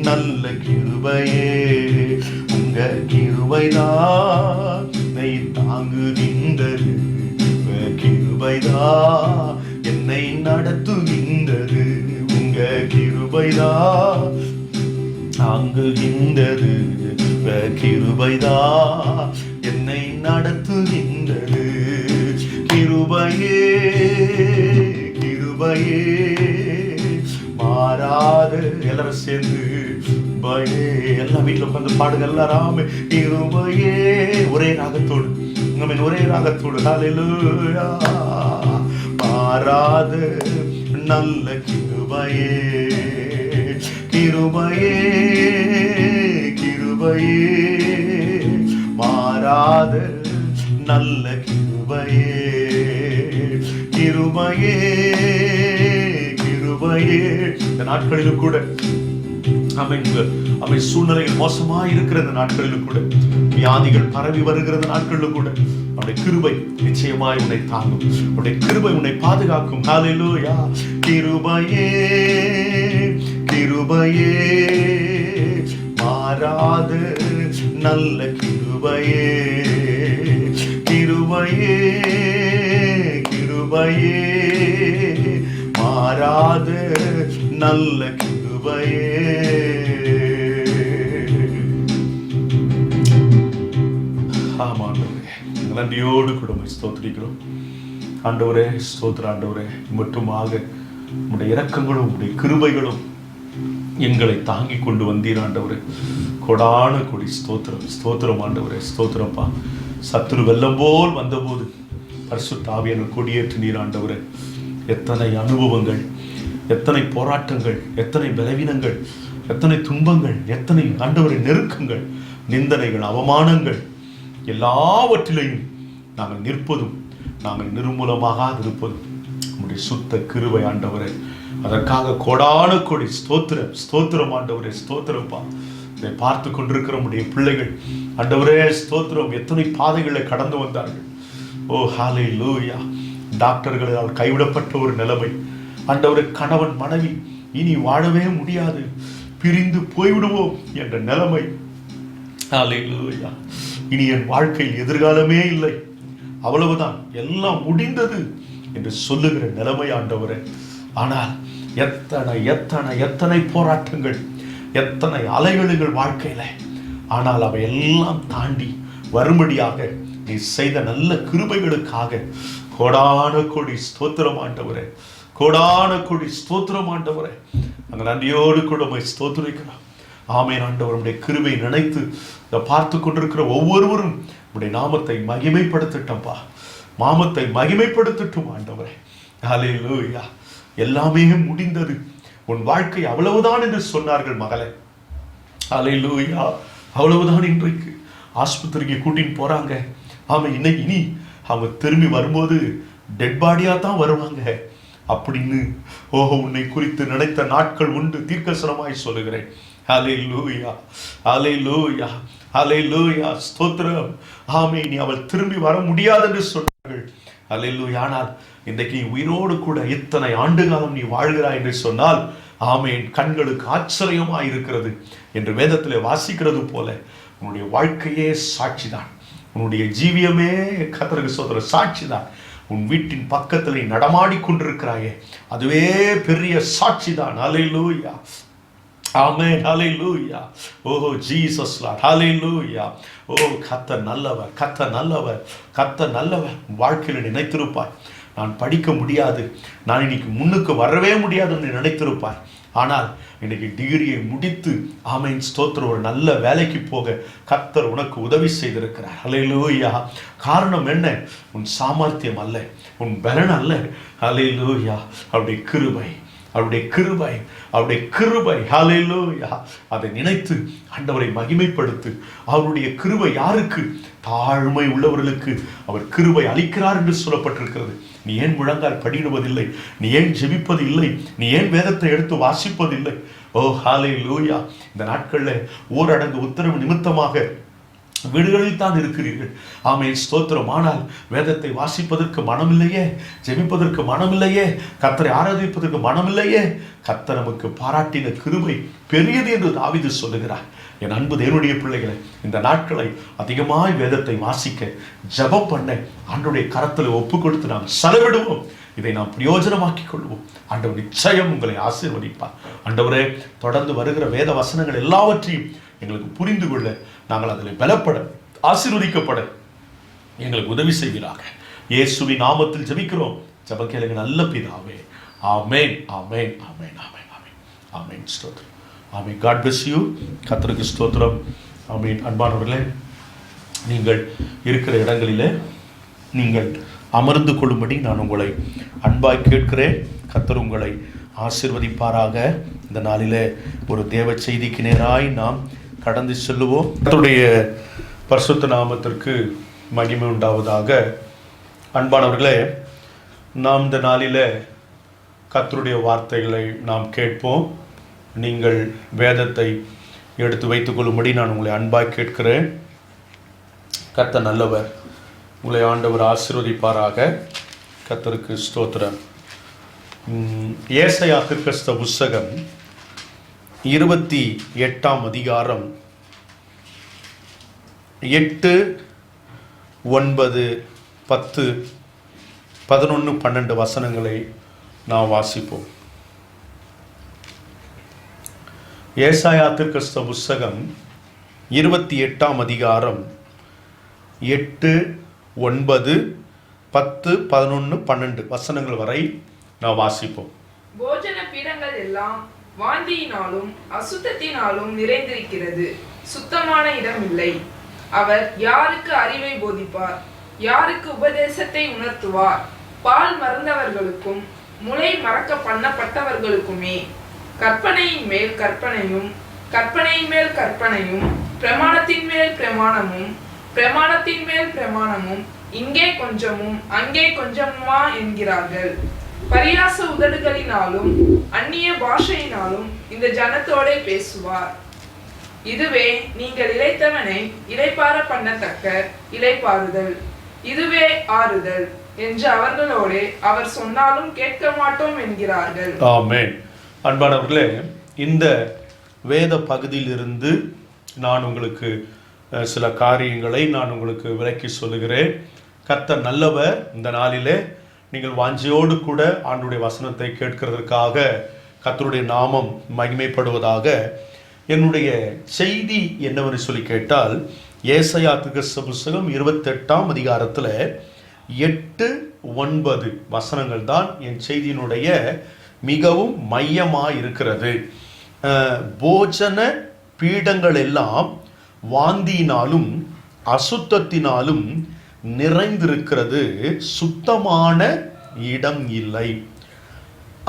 நல்ல கிருபையே, உங்க கிருபைதான் என்னை தாங்குகின்றது, கிருபைதான் என்னை நடத்துகின்றது, உங்க கிருபைதான் தாங்குகின்றது, கிருபைதான் என்னை நடத்துகின்றது, கிருபையே கிருபையே மாறாத. எல்லாரும் சேர்ந்து பயே எல்லா வீட்டில் உட்காந்து பாடுங்க. எல்லாராமே கிருபையே ஒரே ராகத்தோடு, ஒரே ராகத்தோடு. ஹல்லேலூயா. மாறாத நல்ல கிருபையே, கிருபையே கிருபையே மாறாத நல்ல கிருபையே, கிருபையே கிருபையே. இந்த நாட்களிலும் கூட அவை சூழ்நிலைகள் மோசமா இருக்கிற நாட்களிலும் கூட, வியாதிகள் பரவி வருகிற நாட்களிலும் கூட அவருடைய கிருபை நிச்சயமாய் உன்னை தாங்கும். அவருடைய கிருபை உன்னை பாதுகாக்கும். ஹல்லேலூயா. கிருபையே கிருபையே மாறாத நல்ல கிருபையே, கிருபையே கிருபையே மாறாத நல்ல கிருபையே. நன்றியோடு கூட ஸ்தோத்திரிக்கிறோம் ஆண்டவரே. ஸ்தோத்திர ஆண்டவரே, மட்டுமாக உம்முடைய இரக்கங்களும் உம்முடைய கிருபைகளும் எங்களை தாங்கி கொண்டு வந்தீர் ஆண்டவரே. கொடான கொடி ஸ்தோத்திரம் ஸ்தோத்திரம் ஆண்டவரே. ஸ்தோத்திரப்பா. சத்துரு வெள்ளம் போல் வந்தபோது பரிசுத்த ஆவியானவர் கொடியேற்று நீர் ஆண்டவரே. எத்தனை அனுபவங்கள், எத்தனை போராட்டங்கள், எத்தனை பலவீனங்கள், எத்தனை துன்பங்கள், எத்தனை ஆண்டவரை நெருக்கங்கள், நிந்தனைகள், அவமானங்கள், எல்லாவற்றிலையும் நாங்கள் நிற்பதும், நாங்கள் நிர்மூலமாக இருப்பதும் உம்முடைய சுத்த கிருபை ஆண்டவரே. அதற்காக கோடான கோடி ஸ்தோத்திரம் ஸ்தோத்திரம் ஆண்டவரே. ஸ்தோத்திரப்பா. இதை பார்த்து கொண்டிருக்கிற உம்முடைய பிள்ளைகள் ஆண்டவரே ஸ்தோத்திரம், எத்தனை பாதைகளை கடந்து வந்தார்கள். ஓ ஹல்லேலூயா. டாக்டர்களால் கைவிடப்பட்ட ஒரு நிலைமை ஆண்டவரே. கணவன் மனைவி இனி வாழவே முடியாது, பிரிந்து போய்விடுவோம் என்ற நிலைமை. ஹல்லேலூயா. இனி என் வாழ்க்கையில் எதிர்காலமே இல்லை, அவ்வளவுதான், எல்லாம் முடிந்தது என்று சொல்லுகிற நிலைமை ஆண்டவரே. ஆனால் எத்தனை எத்தனை எத்தனை போராட்டங்கள், எத்தனை அலைகளுங்கள் வாழ்க்கையில. ஆனால் அவை எல்லாம் தாண்டி வரும்படியாக நீ செய்த நல்ல கிருபைகளுக்காக கோடான கோடி ஸ்தோத்திரம் ஆண்டவரே. கோடான கோடி ஸ்தோத்திரம் ஆண்டவரே. நாங்கள் நன்றியோடு கூட ஸ்தோத்திரிக்கிறோம். ஆமென் ஆண்டவர். உம்முடைய கிருபை நினைத்து இதை பார்த்து கொண்டிருக்கிற ஒவ்வொருவரும் உம்முடைய நாமத்தை மகிமைப்படுத்தட்டப்பா. நாமத்தை மகிமைப்படுத்தட்டும் ஆண்டவரே. ஹல்லேலூயா. எல்லாமே முடிந்தது, உன் வாழ்க்கை அவ்வளவுதான் என்று சொன்னார்கள் மகளே. ஹல்லேலூயா. அவ்வளவுதான். இன்றைக்கு ஆஸ்பத்திரிக்கு கூட்டின்னு போறாங்க. ஆமா, இனி அவங்க திரும்பி வரும்போது டெட் பாடியா தான் வருவாங்க அப்படின்னு உன்னை குறித்து நினைத்த நாட்கள் உண்டு. தீர்க்கசனமாய் சொல்லுகிறேன். ஹல்லேலூயா ஹல்லேலூயா ஹல்லேலூயா. ஸ்தோத்திரம். ஆமென். நீ அவள் திரும்பி வர முடியாது என்று சொன்னார்கள். ஹல்லேலூயா. ஆனால் இன்றைக்கு நீ உயிரோடு கூட இத்தனை ஆண்டு காலம் நீ வாழ்கிறாய் என்று சொன்னால் ஆமென், கண்களுக்கு ஆச்சரியமாய் இருக்கிறது என்று வேதத்திலே வாசிக்கிறது போல உன்னுடைய வாழ்க்கையே சாட்சிதான். உன்னுடைய ஜீவியமே கர்த்தருக்கு ஸ்தோத்திர சாட்சிதான். உன் வீட்டின் பக்கத்தில் நடமாடி கொண்டிருக்கிறாயே, அதுவே பெரிய சாட்சிதான். ஹல்லேலூயா. ஆமென். ஹல்லேலூயா. ஓ ஜீசஸ் லார்ட். ஹல்லேலூயா. ஓ கர்த்தர் நல்லவர், கர்த்தர் நல்லவர், கர்த்தர் நல்லவர். வாழ்க்கையில் நினைத்திருப்பாய், நான் படிக்க முடியாது, நான் இன்னைக்கு முன்னுக்கு வரவே முடியாது என்று நினைத்திருப்பாய். ஆனால் இன்னைக்கு டிகிரியை முடித்து ஆமென் ஸ்தோத்திரம் ஒரு நல்ல வேலைக்கு போக கர்த்தர் உனக்கு உதவி செய்திருக்கிறார். ஹல்லேலூயா. காரணம் என்ன? உன் சாமர்த்தியம் அல்ல, உன் பலன் அல்ல. ஹல்லேலூயா. அவருடைய கிருபை, அவருடைய கிருபை, அவருடைய கிருபை. ஹல்லேலூயா. அதை நினைத்து ஆண்டவரை மகிமைப்படுத்து. அவருடைய கிருபை யாருக்கு? தாழ்மை உள்ளவர்களுக்கு அவர் கிருபை அளிக்கிறார் என்று சொல்லப்பட்டிருக்கிறது. நீ ஏன் முழங்கால் படியிடுவதில்லை? நீ ஏன் ஜெபிப்பது இல்லை? நீ ஏன் வேதத்தை எடுத்து வாசிப்பதில்லை? ஓ ஹல்லேலூயா. இந்த நாட்களில் ஊரடங்கு உத்தரவு நிமித்தமாக வீடுகளில் தான் இருக்கிறீர்கள். ஆமென் ஸ்தோத்திரம். ஆனால் வேதத்தை வாசிப்பதற்கு மனமில்லையே, ஜெபிப்பதற்கு மனமில்லையே, கர்த்தரை ஆராதிப்பதற்கு மனமில்லையே. கர்த்தர் நமக்கு பாராட்டின கிருபை பெரியது என்று தாவீது சொல்லுகிறார். என் அன்பு தேவனுடைய பிள்ளைகளை, இந்த நாட்களை அதிகமாய் வேதத்தை வாசிக்க, ஜெபம் பண்ண ஆண்டவருடைய கரத்தில் ஒப்பு கொடுத்து நாம் செலவிடுவோம். இதை நாம் பிரயோஜனமாக்கிக் கொள்வோம். ஆண்டவர் நிச்சயம் உங்களை ஆசீர்வதிப்பார். ஆண்டவரே, தொடர்ந்து வருகிற வேத வசனங்கள் எல்லாவற்றையும் எங்களுக்கு புரிந்து கொள்ள, நாங்கள் அதில் பலப்பட, ஆசீர்வதிக்கப்பட எங்களுக்கு உதவி செய்வீராக. இயேசுவின் நாமத்தில் ஜெபிக்கிறோம். ஜெபம் கேளுங்க நல்ல பிதாவே. ஆமென் ஆமென் ஆமென் ஆமென் ஆமென் ஆமென். ஸ்தோத்திரம். ஆமென். God bless you. கர்த்தருக்கு ஸ்தோத்திரம். ஆமென். அன்பானவர்களே, நீங்கள் இருக்கிற இடங்களிலே நீங்கள் அமர்ந்து கொள்ளும்படி நான் உங்களை அன்பாய் கேட்கிறேன். கர்த்தர் உங்களை ஆசீர்வதிப்பாராக. இந்த நாளிலே ஒரு தேவ செய்திக்கு நேராய் நாம் கடந்து செல்லுவோம். கர்த்தருடைய பரிசுத்த நாமத்திற்கு மகிமை உண்டாவதாக. அன்பானவர்களே, நாம் இந்த நாளிலே கர்த்தருடைய வார்த்தைகளை நாம் கேட்போம். நீங்கள் வேதத்தை எடுத்து வைத்துக்கொள்ளும்படி நான் உங்களை அன்பாய் கேட்கிறேன். கர்த்தர் நல்லவர். உங்களை ஆண்டவர் ஆசீர்வதிப்பாராக. கர்த்தருக்கு ஸ்தோத்திரம். ஏசாயா தீர்க்கதரிசி புத்தகம் 28ஆம் அதிகாரம் 8, 9, 10, 11, 12 வசனங்களை நாம் வாசிப்போம். ஏசாயா தீர்க்கதரிசி புத்தகம் 28ஆம் அதிகாரம் 8, 9, 10, 11, 12 வசனங்கள் வரை நாம் வாசிப்போம். போஜன பீடங்கள் எல்லாம் வாந்தியினாலும் அசுத்தத்தினாலும் நிறைந்திருக்கிறது, சுத்தமான இடம் இல்லை. அவர் யாருக்கு அறிவை போதிப்பார்? யாருக்கு உபதேசத்தை உணர்த்துவார்? பால் மறந்தவர்களுக்கும் முளை மறக்க பண்ணப்பட்டவர்களுக்குமே. கற்பனையின் மேல் கற்பனையும், கற்பனையின் மேல் கற்பனையும், பிரமாணத்தின் மேல் பிரமாணமும், பிரமாணத்தின் மேல் பிரமாணமும், இங்கே கொஞ்சமும் அங்கே கொஞ்சமுமா என்கிறார்கள். பரியாச உதடுகளினாலும் அந்நிய பாஷையினாலும் இந்த ஜனத்தோடே பேசுவார். இதுவே நீங்கள் இளைத்தவனை இளைப்பாற பண்ணத்தக்க இளைப்பாறுதல், இதுவே ஆறுதல் என்று அவர்களோடே அவர் சொன்னாலும் கேட்க மாட்டோம் என்கிறார்கள். ஆமென். அன்பானவர்களே, இந்த வேத பகுதியிலிருந்து நான் உங்களுக்கு சில காரியங்களை நான் உங்களுக்கு விளக்கி சொல்லுகிறேன். கர்த்தர் நல்லவர். இந்த நாளிலே நீங்கள் வாஞ்சையோடு கூட ஆண்டவருடைய வசனத்தை கேட்கிறதற்காக கர்த்தருடைய நாமம் மகிமைப்படுவதாக. என்னுடைய செய்தி என்னவென்று சொல்லி கேட்டால், ஏசாயா தீர்க்கதரிசி புத்தகம் 28ஆம் அதிகாரத்தில் 8, 9 வசனங்கள் தான் என் செய்தியினுடைய மிகவும் மையமாக இருக்கிறது. போஜன பீடங்கள் எல்லாம் வாந்தியினாலும் அசுத்தத்தினாலும் நிறைந்திருக்கிறது, சுத்தமான இடம் இல்லை.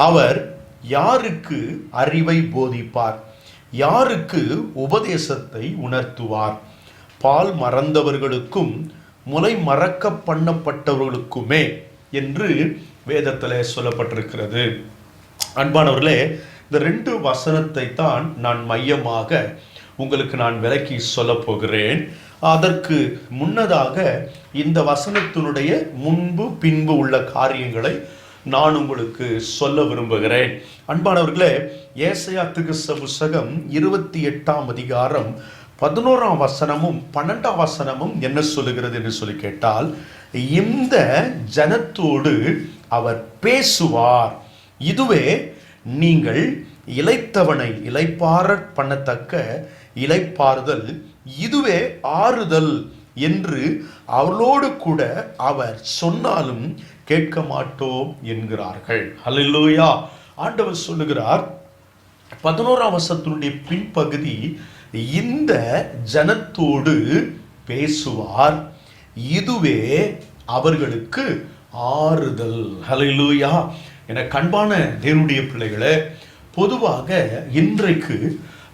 அவர் யாருக்கு அறிவை போதிப்பார்? யாருக்கு உபதேசத்தை உணர்த்துவார்? பால் மறந்தவர்களுக்கும் முளை மறக்க பண்ணப்பட்டவர்களுக்குமே என்று வேதத்தில் சொல்லப்பட்டிருக்கிறது. அன்பானவர்களே, இந்த 2 வசனத்தை தான் நான் மையமாக உங்களுக்கு நான் விளக்கி சொல்ல போகிறேன். அதற்கு முன்னதாக இந்த வசனத்தினுடைய முன்பு பின்பு உள்ள காரியங்களை நான் உங்களுக்கு சொல்ல விரும்புகிறேன். அன்பானவர்களே, ஏசாயா தீர்க்கதரிசி புத்தகம் 28ஆம் அதிகாரம் 11ஆம் வசனமும் 12ஆம் வசனமும் என்ன சொல்லுகிறது என்று சொல்லி கேட்டால், இந்த ஜனத்தோடு அவர் பேசுவார், இதுவே நீங்கள் இளைத்தவனை இளைப்பாற பண்ணத்தக்க இளைப்பாறுதல், இதுவே ஆறுதல் என்று அவளோடு கூட அவர் சொன்னாலும் கேட்க மாட்டோம் என்கிறார்கள். ஹல்லேலூயா. ஆண்டவர் சொல்லுகிறார் 11ஆம் வசனத்தினுடைய பின்பகுதி, இந்த ஜனத்தோடு பேசுவார், இதுவே அவர்களுக்கு ஆறுதல். ஹல்லேலூயா. என கண்பான தேவனுடைய பிள்ளைகளே, பொதுவாக இன்றைக்கு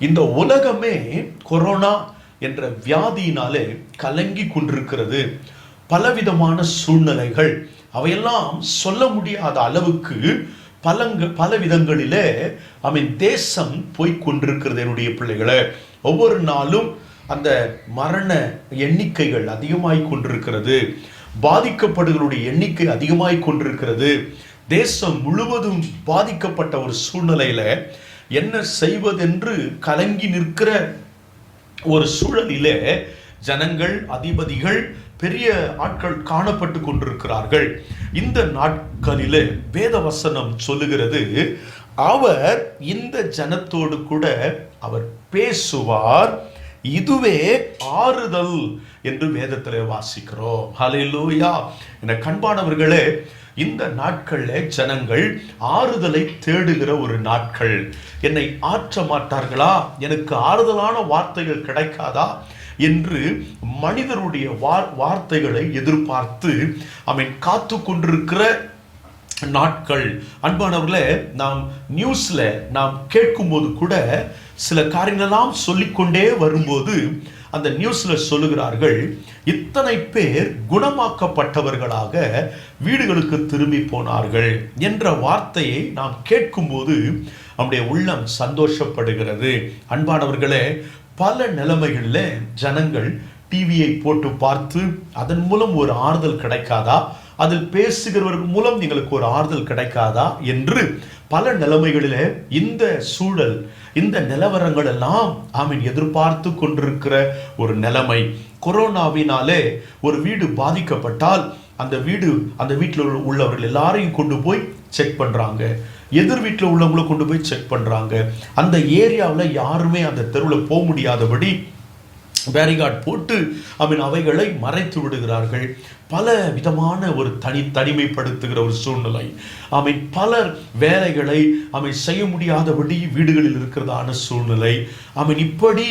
இந்த உலகமே கொரோனா என்ற வியாதியினாலே கலங்கி கொண்டிருக்கிறது. பலவிதமான சூழ்நிலைகள், அவையெல்லாம் சொல்ல முடியாத அளவுக்கு பல விதங்களிலே தேசம் போய்கொண்டிருக்கிறது. என்னுடைய பிள்ளைகளே, ஒவ்வொரு நாளும் அந்த மரண எண்ணிக்கைகள் அதிகமாய் கொண்டிருக்கிறது. பாதிக்கப்படுகளுடைய எண்ணிக்கை அதிகமாய் கொண்டிருக்கிறது. தேசம் முழுவதும் பாதிக்கப்பட்ட ஒரு சூழ்நிலையில என்ன செய்வதென்று கலங்கி நிற்கிற ஒரு சூழலிலே ஜனங்கள், அதிபதிகள், பெரிய ஆட்கள் காணப்பட்டு கொண்டிருக்கிறார்கள். இந்த நாட்களிலே வேதவசனம் சொல்லுகிறது, அவர் இந்த ஜனத்தோடு கூட அவர் பேசுவார், இதுவே ஆறுதல் என்று வேதத்திலே வாசிக்கிறோம். ஹல்லேலூயா. என கண்பானவர்களே, இந்த நாட்களில் ஜனங்கள் ஆறுதலை தேடுகிற ஒரு நாட்கள். என்னை ஆற்ற மாட்டார்களா, எனக்கு ஆறுதலான வார்த்தைகள் கிடைக்காதா என்று மனிதருடைய வார்த்தைகளை எதிர்பார்த்து காத்து கொண்டிருக்கிற நாட்கள். அன்பானவர்களே, நாம் நியூஸ்ல நாம் கேட்கும்போது கூட சில காரியங்களெல்லாம் சொல்லிக்கொண்டே வரும்போது அந்த நியூஸ்ல சொல்லுகிறார்கள், இத்தனை பேர் குணமாக்கப்பட்டவர்களாக வீடுகளுக்கு திரும்பி போனார்கள் என்ற வார்த்தையை நாம் கேட்கும்போது நம்முடைய உள்ளம் சந்தோஷப்படுகிறது. அன்பானவர்களே, பல நிலைமைகளில் ஜனங்கள் டிவியை போட்டு பார்த்து அதன் மூலம் ஒரு ஆறுதல் கிடைக்காதா, அதில் பேசுகிறவர்கள் மூலம் எங்களுக்கு ஒரு ஆறுதல் கிடைக்காதா என்று பல நிலைமைகளில் இந்த சூழல், இந்த நிலவரங்கள் எல்லாம் எதிர்பார்த்து கொண்டிருக்கிற ஒரு நிலைமை. கொரோனாவினாலே ஒரு வீடு பாதிக்கப்பட்டால் அந்த வீட்டில் உள்ளவர்கள் எல்லாரையும் கொண்டு போய் செக் பண்றாங்க. எதிர் வீட்டில் உள்ளவங்களை கொண்டு போய் செக் பண்றாங்க. அந்த ஏரியாவில் யாருமே அந்த தெருவில் போக முடியாதபடி பேரிகார்ட் போட்டு அவைகளை மறைத்து விடுகிறார்கள். பல விதமான ஒரு தனிமைப்படுத்துகிற ஒரு சூழ்நிலை. பலர் வேலைகளை செய்ய முடியாதபடி வீடுகளில் இருக்கிறதான சூழ்நிலை. இப்படி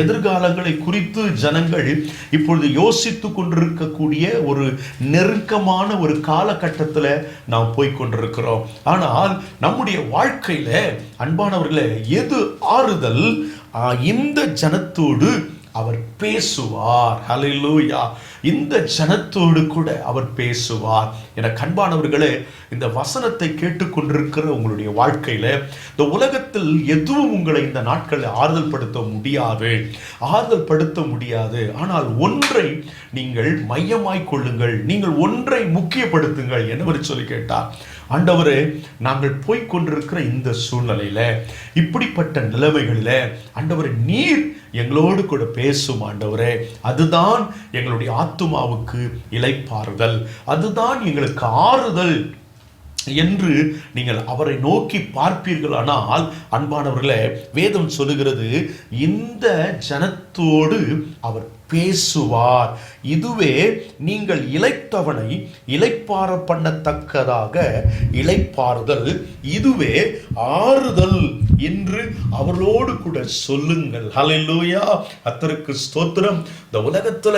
எதிர்காலங்களை குறித்து ஜனங்கள் இப்பொழுது யோசித்து கொண்டிருக்கக்கூடிய ஒரு நெருக்கமான ஒரு காலகட்டத்தில் நாம் போய்கொண்டிருக்கிறோம். ஆனால் நம்முடைய வாழ்க்கையில அன்பானவர்களே, எது ஆறுதல்? இந்த ஜனத்தோடு அவர் பேசுவார். ஹல்லேலூயா! இந்த ஜனத்தோடு கூட அவர் பேசுவார். என அன்பானவர்களே, இந்த வசனத்தை கேட்டுக்கொண்டிருக்கிற உங்களுடைய வாழ்க்கையில இந்த உலகத்தில் எதுவும் உங்களை இந்த நாட்களில் ஆறுதல் படுத்த முடியாது. ஆனால் ஒன்றை நீங்கள் மையமாய் கொள்ளுங்கள், நீங்கள் ஒன்றை முக்கியப்படுத்துங்கள். என்னவர் சொல்லி கேட்டார், ஆண்டவரே, நாங்கள் போய்கொண்டிருக்கிற இந்த சூழ்நிலையில, இப்படிப்பட்ட நிலைமைகளில ஆண்டவரே, நீர் எங்களோடு கூட பேசும் ஆண்டவரே. அதுதான் எங்களுடைய ஆத்துமாவுக்கு இளைப்பாறுதல், அதுதான் எங்களுக்கு ஆறுதல் என்று நீங்கள் அவரை நோக்கி பார்ப்பீர்களானால், அன்பானவர்களே, வேதம் சொல்லுகிறது, இந்த ஜனத்தோடு அவர் பேசுவார். இதுவே நீங்கள் இளைத்தவனை இளைப்பாற பண்ணத்தக்கதாக இளைப்பாறுதல், இதுவே ஆறுதல் என்று அவர்களோடு கூட சொல்லுங்கள். ஹல்லேலூயா! கர்த்தருக்கு ஸ்தோத்திரம். இந்த உலகத்துல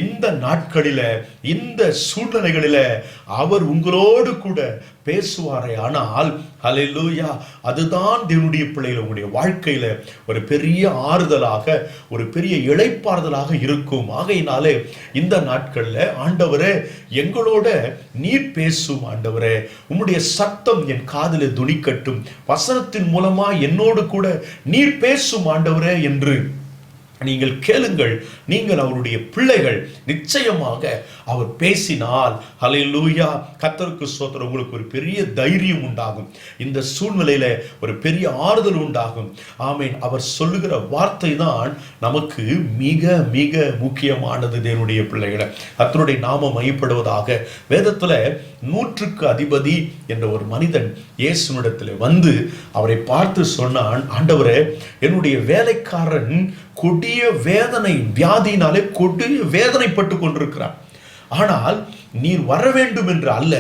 இந்த நாட்களில, இந்த சூழ்நிலைகளில அவர் உங்களோடு கூட பேசுவாரே ஆனால், ஹல்லேலூயா, அதுதான் தேவனுடைய பிள்ளைகள் உங்களுடைய வாழ்க்கையில ஒரு பெரிய ஆறுதலாக, ஒரு பெரிய இளைப்பாறுதலாக இருக்கும். ஆகையினாலே இந்த நாட்கள்ல, ஆண்டவரே, எங்களோட நீர் பேசும் ஆண்டவரே, உம்முடைய சத்தம் என் காதிலே துணிக்கட்டும், வசனத்தின் மூலமா என்னோடு கூட நீர் பேசும் ஆண்டவரே என்று நீங்கள் கேளுங்கள். நீங்கள் அவருடைய பிள்ளைகள். நிச்சயமாக அவர் பேசினால், ஹல்லேலூயா, கர்த்தருக்கு ஸ்தோத்திரம், உங்களுக்கு ஒரு பெரிய தைரியம் உண்டாகும். இந்த சூழ்நிலையில ஒரு பெரிய ஆறுதல் உண்டாகும். ஆமென். அவர் சொல்லுகிற வார்த்தை தான் நமக்கு மிக மிக முக்கியமானது. தேவனுடைய பிள்ளைகளை, கர்த்தருடைய நாமம் மையப்படுவதாக. வேதத்துல 100க்கு அதிபதி என்ற ஒரு மனிதன் இயேசுவிடத்தில் வந்து அவரை பார்த்து சொன்னான், ஆண்டவரே, என்னுடைய வேலைக்காரன் கொடிய வேதனை, வியாதியினாலே கொடிய வேதனைப்பட்டு கொண்டிருக்கிறார். ஆனால் நீர் வர வேண்டும் என்று அல்ல,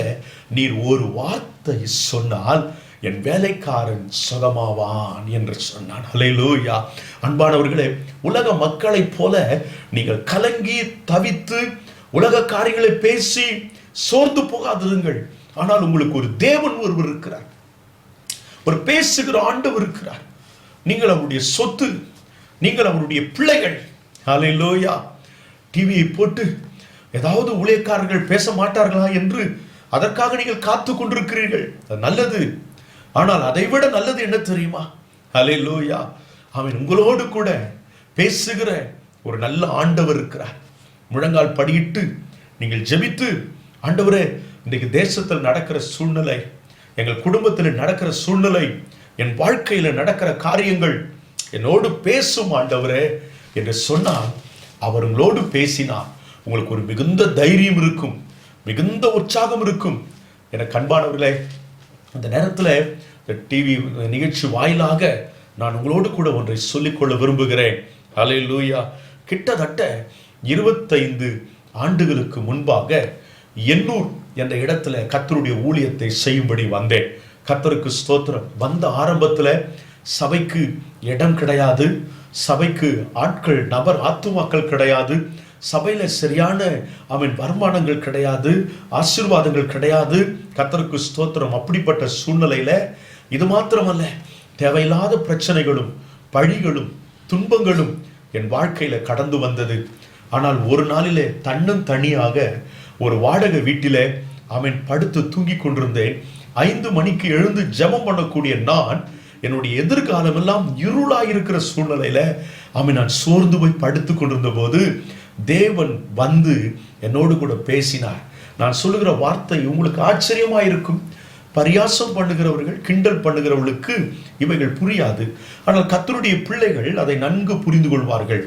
நீர் ஒரு வார்த்தை சொன்னால் என் வேலைக்காரன் சுகமாவான் என்று சொன்னான். ஹல்லேலூயா! அன்பானவர்களே, உலக மக்களைப் போல நீங்கள் கலங்கி தவித்து உலக காரியங்களை பேசி சோர்ந்து போகாதிருங்கள். ஆனால் உங்களுக்கு ஒரு தேவன் ஒருவர் இருக்கிறார், ஒரு பேசுகிற ஆண்டவர் இருக்கிறார். நீங்கள் அவருடைய சொத்து, நீங்கள் அவருடைய பிள்ளைகள். ஹல்லேலூயா! டிவியை போட்டு ஏதாவது ஊழியக்காரர்கள் பேச மாட்டார்களா என்று அதற்காக நீங்கள் காத்து கொண்டிருக்கிறீர்கள். அது நல்லது. ஆனால் அதைவிட நல்லது என்ன தெரியுமா? ஹல்லேலூயா! அவன் உங்களோடு கூட பேசுகிற ஒரு நல்ல ஆண்டவர் இருக்கிறார். முழங்கால் படியிட்டு நீங்கள் ஜெபித்து, ஆண்டவரே, இன்றைக்கு தேசத்தில் நடக்கிற சூழ்நிலை, எங்கள் குடும்பத்தில் நடக்கிற சூழ்நிலை, என் வாழ்க்கையில் நடக்கிற காரியங்கள் என்னோடு பேசும் ஆண்டவரே என்று சொன்னால், அவர் உங்களோடு பேசினார், உங்களுக்கு ஒரு மிகுந்த தைரியம் இருக்கும், மிகுந்த உற்சாகம் இருக்கும். எனக்கு அன்பானவர்களே, இந்த நேரத்தில் இந்த டிவி நிகழ்ச்சி வாயிலாக நான் உங்களோடு கூட ஒன்றை சொல்லிக்கொள்ள விரும்புகிறேன். ஹல்லேலூயா! கிட்டத்தட்ட 25 ஆண்டுகளுக்கு முன்பாக எண்ணூர் என்ற இடத்துல கர்த்தருடைய ஊழியத்தை செய்யும்படி வந்தேன். கர்த்தருக்கு ஸ்தோத்திரம். வந்த ஆரம்பத்தில் சபைக்கு இடம் கிடையாது, சபைக்கு ஆட்கள், நபர் ஆத்துமாக்கள் கிடையாது, சபையில சரியான வருமானங்கள் கிடையாது, ஆசீர்வாதங்கள் கிடையாது. கர்த்தருக்கு ஸ்தோத்திரம். அப்படிப்பட்ட சூழ்நிலையில இது மாத்திரமல்ல, தேவையில்லாத பிரச்சனைகளும் பழிகளும் துன்பங்களும் என் வாழ்க்கையில கடந்து வந்தது. ஆனால் ஒரு நாளிலே தன்னும் தனியாக ஒரு வாடகை வீட்டிலே படுத்து தூங்கி கொண்டிருந்தேன். 5 மணிக்கு எழுந்து ஜெபம் பண்ணக்கூடிய நான் என்னுடைய எதிர்காலம் எல்லாம் இருளாயிருக்கிற சூழ்நிலையில நான் சோர்ந்து போய் படுத்து கொண்டிருந்த போது தேவன் வந்து என்னோடு கூட பேசினார். நான் சொல்லுகிற வார்த்தை உங்களுக்கு ஆச்சரியமா இருக்கும். பரியாசம் பண்ணுகிறவர்கள், கிண்டல் பண்ணுகிறவர்களுக்கு இவைகள் புரியாது. ஆனால் கர்த்தருடைய பிள்ளைகள் அதை நன்கு புரிந்து கொள்வார்கள்.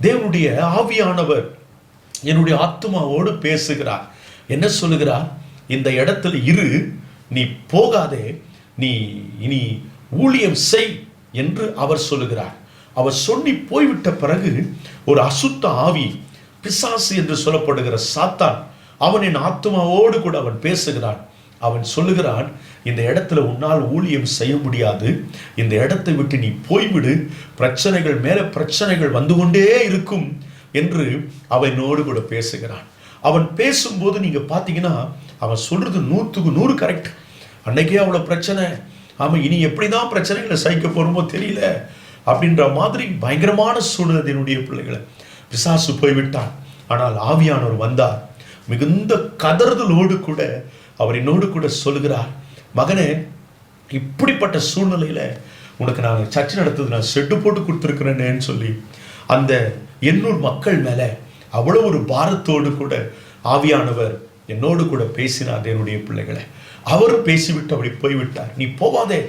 தேவனுடைய ஆவியானவர் என்னுடைய ஆத்துமாவோடு பேசுகிறார். என்ன சொல்லுகிறார்? இந்த இடத்துல இரு, நீ போகாதே, நீ இனி ஊழியம் செய் என்று அவர் சொல்லுகிறார். அவர் சொல்லி போய்விட்ட பிறகு ஒரு அசுத்த ஆவி, பிசாசு என்று சொல்லப்படுகிற சாத்தான், அவன் என் ஆத்துமாவோடு கூட அவன் பேசுகிறான். அவன் சொல்லுகிறான், இந்த இடத்துல உன்னால் ஊழியம் செய்ய முடியாது, இந்த இடத்தை விட்டு நீ போய்விடு, பிரச்சனைகள் மேல பிரச்சனைகள் வந்து கொண்டே இருக்கும் என்று அவனோடு கூட பேசுகிறான். அவன் பேசும்போது நீங்க பாத்தீங்கன்னா அவன் சொல்றது 100க்கு 100 கரெக்ட். அன்னைக்கே அவ்வளவு பிரச்சனை, இனி எப்படிதான் பிரச்சனைகளை சகிக்க போறோமோ தெரியல அப்படின்ற மாதிரி பயங்கரமான சூழ்நிலையினுடைய பிள்ளைகளை பிசாசு போய்விட்டான். ஆனால் ஆவியானவர் வந்தார். மிகுந்த கதறுதலோடு கூட அவர் என்னோடு கூட சொல்லுகிறார், மகனே, இப்படிப்பட்ட சூழ்நிலையில உனக்கு நான் சர்ச்சை நடத்துது, நான் செட்டு போட்டு கொடுத்துருக்கிறேன்னு சொல்லி அந்த 800 மக்கள் மேல அவ்வளவு ஒரு பாரத்தோடு கூட ஆவியானவர் என்னோடு கூட பேசினார். என்னுடைய பிள்ளைகளை அவரும் பேசிவிட்டு அப்படி போய்விட்டார். நீ போவாதே,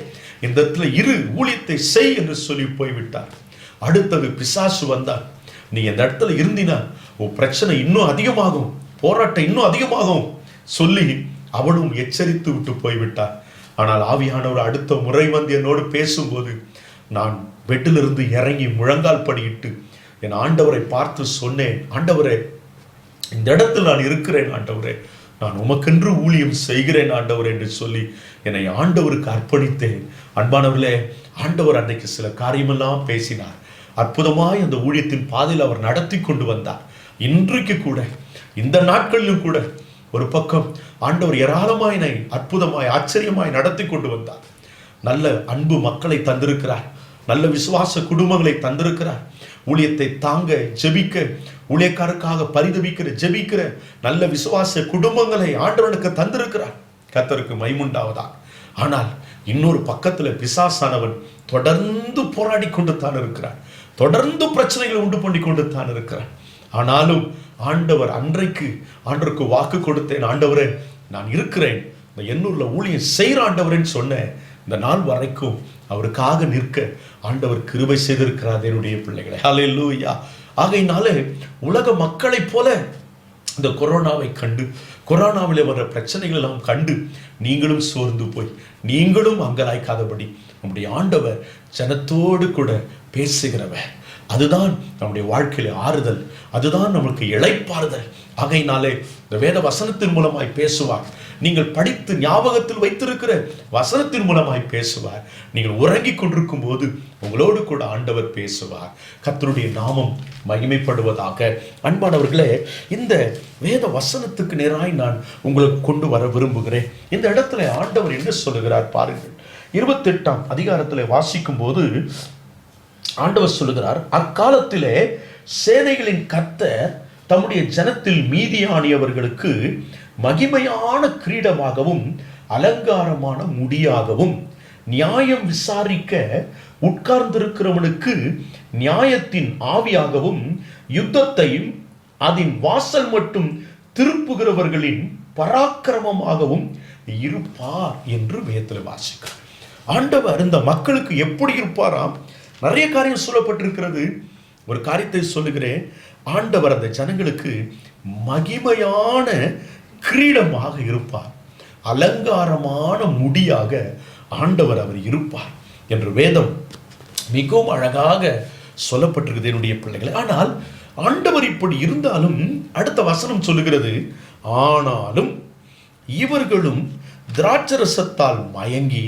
இந்த இடத்துல இரு, ஊழியத்தை செய் என்று சொல்லி போய்விட்டார். அடுத்தது பிசாசு வந்தார். நீ இந்த இடத்துல இருந்தினா உன் பிரச்சனை இன்னும் அதிகமாகும், போராட்டம் இன்னும் அதிகமாகும் சொல்லி அவனும் எச்சரித்து விட்டு போய்விட்டார். ஆனால் ஆவியானவர் அடுத்த முறை வந்து என்னோடு பேசும்போது நான் பெட்டிலிருந்து இறங்கி முழங்கால் படியிட்டு என் ஆண்டவரை பார்த்து சொன்னேன், ஆண்டவரே, இந்த இடத்தில் நான் இருக்கிறேன் ஆண்டவரே, நான் உமக்கென்று ஊழியம் செய்கிறேன் ஆண்டவர் என்று சொல்லி என்னை ஆண்டவருக்கு அர்ப்பணித்தேன். அன்பானவர்களே, ஆண்டவர் அன்றைக்கு சில காரியமெல்லாம் பேசினார். அற்புதமாய் அந்த ஊழியத்தின் பாதையில் அவர் நடத்தி கொண்டு வந்தார். இன்றைக்கு கூட, இந்த நாட்களிலும் கூட ஒரு பக்கம் ஆண்டவர் ஏராளமாய் என்னை அற்புதமாய் ஆச்சரியமாய் நடத்தி கொண்டு வந்தார். நல்ல அன்பு மக்களை தந்திருக்கிறார், நல்ல விசுவாச குடும்பங்களை தந்திருக்கிறார். ஊழியத்தை தாங்க ஜெபிக்க, ஊழியக்காரருக்காக பரிதபிக்கிற ஜெபிக்கிற நல்ல விசுவாச குடும்பங்களை ஆண்டவனுக்கு தந்திருக்கிறார். கர்த்தருக்கு மகிமையுண்டாவதாக. ஆனால் இன்னொரு பக்கத்துல பிசாசானவன் தொடர்ந்து போராடி கொண்டு தான் இருக்கிறார், தொடர்ந்து பிரச்சனைகளை உண்டு பண்ணி கொண்டு தான் இருக்கிறார். ஆனாலும் ஆண்டவர் அன்றைக்கு ஆண்டவருக்கு வாக்கு கொடுத்தேன், ஆண்டவரே நான் இருக்கிறேன், இந்த 800 ஊழியம் செய்கிற ஆண்டவரேன்னு சொன்னேன். இந்த நாள் வரைக்கும் அவருக்காக நிற்க ஆண்டவர் கிருபை செய்திருக்கிறார் என்னுடைய பிள்ளைகளை. ஹல்லேலூயா. ஆகையினாலே உலக மக்களைப் போல இந்த கொரோனாவை கண்டு, கொரோனாவில் வர்ற பிரச்சனைகள் எல்லாம் கண்டு நீங்களும் சோர்ந்து போய் நீங்களும் அங்கலாய்க்காதபடி நம்முடைய ஆண்டவர் ஜனத்தோடு கூட பேசுகிறவர். அதுதான் நம்முடைய வாழ்க்கையில ஆறுதல், அதுதான் நமக்கு இளைப்பாறுதல். ஆகையினாலே இந்த வேத வசனத்தின் மூலமாய் பேசுவார். நீங்கள் படித்து ஞாபகத்தில் வைத்திருக்கிற வசனத்தின் மூலமாய் பேசுவார். நீங்கள் உறங்கிக் கொண்டிருக்கும் போது உங்களோடு கூட ஆண்டவர் பேசுவார். கர்த்தருடைய நாமம் மகிமைப்படுவதாக. அன்பானவர்களே, இந்த வேத வசனத்துக்கு நேராய் நான் உங்களுக்கு கொண்டு வர விரும்புகிறேன். இந்த இடத்துல ஆண்டவர் என்ன சொல்லுகிறார் பாருங்கள். 28ஆம் அதிகாரத்தில் வாசிக்கும் போது ஆண்டவர் சொல்லுகிறார், அக்காலத்திலே சேனைகளின் கர்த்தர் தம்முடைய ஜனத்தில் மீதியானியவர்களுக்கு மகிமையான கிரீடமாகவும் அலங்காரமான முடியாகவும், நியாயம் விசாரிக்க உட்கார்ந்திருக்கிறவனுக்கு நியாயத்தின் ஆவியாகவும், யுத்தத்தையும் அதன் வாசல் மட்டும் திருப்புகிறவர்களின் பராக்கிரமமாகவும் இருப்பார் என்று வேதத்தில் வாசிக்கிறார். ஆண்டவர் இந்த மக்களுக்கு எப்படி இருப்பாராம்? நிறைய காரியம் சொல்லப்பட்டிருக்கிறது. ஒரு காரியத்தை சொல்லுகிறேன். ஆண்டவர் அந்த ஜனங்களுக்கு மகிமையான கிரீடமாக இருப்பார், அலங்காரமான முடியாக ஆண்டவர் அவர் இருப்பார் என்று வேதம் மிகவும் அழகாக சொல்லப்பட்டிருக்கிறது என்னுடைய பிள்ளைகளை. ஆனால் ஆண்டவர் இப்படி இருந்தாலும் அடுத்த வசனம் சொல்லுகிறது, ஆனாலும் இவர்களும் திராட்சரசத்தால் மயங்கி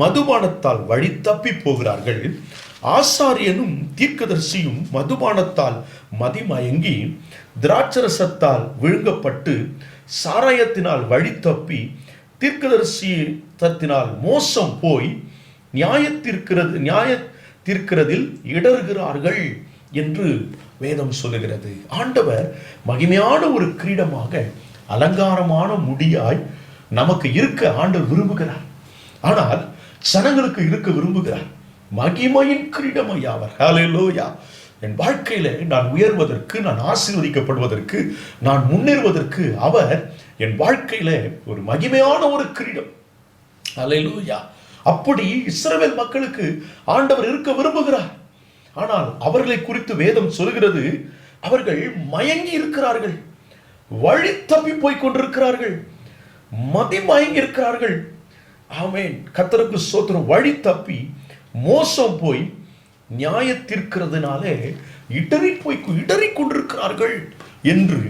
மதுபானத்தால் வழி தப்பி போகிறார்கள். ஆசாரியனும் தீர்க்கதரிசியும் மதுபானத்தால் மதிமயங்கி திராட்சரசத்தால் விழுங்கப்பட்டு சாராயத்தினால் வழி தப்பி தீர்க்கதரிசியினால் மோசம் போய் நியாயத்தீர்க்கிறதில் இடறுகிறார்கள் என்று வேதம் சொல்லுகிறது. ஆண்டவர் மகிமையான ஒரு கிரீடமாக அலங்காரமான முடியாய் நமக்கு இருக்க ஆண்டவர் விரும்புகிறார். ஆனால் ஜனங்களுக்கு இருக்க விரும்புகிறார். மகிமையின் கிரீடம் ஐயா அவர். ஹல்லேலூயா. என் வாழ்க்கையில நான் உயர்வதற்கு, நான் ஆசீர்வதிக்கப்படுவதற்கு, நான் முன்னேறுவதற்கு அவர் என் வாழ்க்கையில ஒரு மகிமையான ஒரு கிரீடம். ஹல்லேலூயா. அப்படி இஸ்ரவேல் மக்களுக்கு ஆண்டவர் இருக்க விரும்புகிறார். ஆனால் அவர்களை குறித்து வேதம் சொல்கிறது, அவர்கள் மயங்கி இருக்கிறார்கள், வழி தப்பி போய் கொண்டிருக்கிறார்கள், மதிமயங்கி இருக்கிறார்கள். ஆமென். கர்த்தருக்கு ஸ்தோத்திரம். வழி தப்பி மோசம் போய் நியாயத்திற்கிறதுனாலே இடறி கொண்டிருக்கிறார்கள் என்று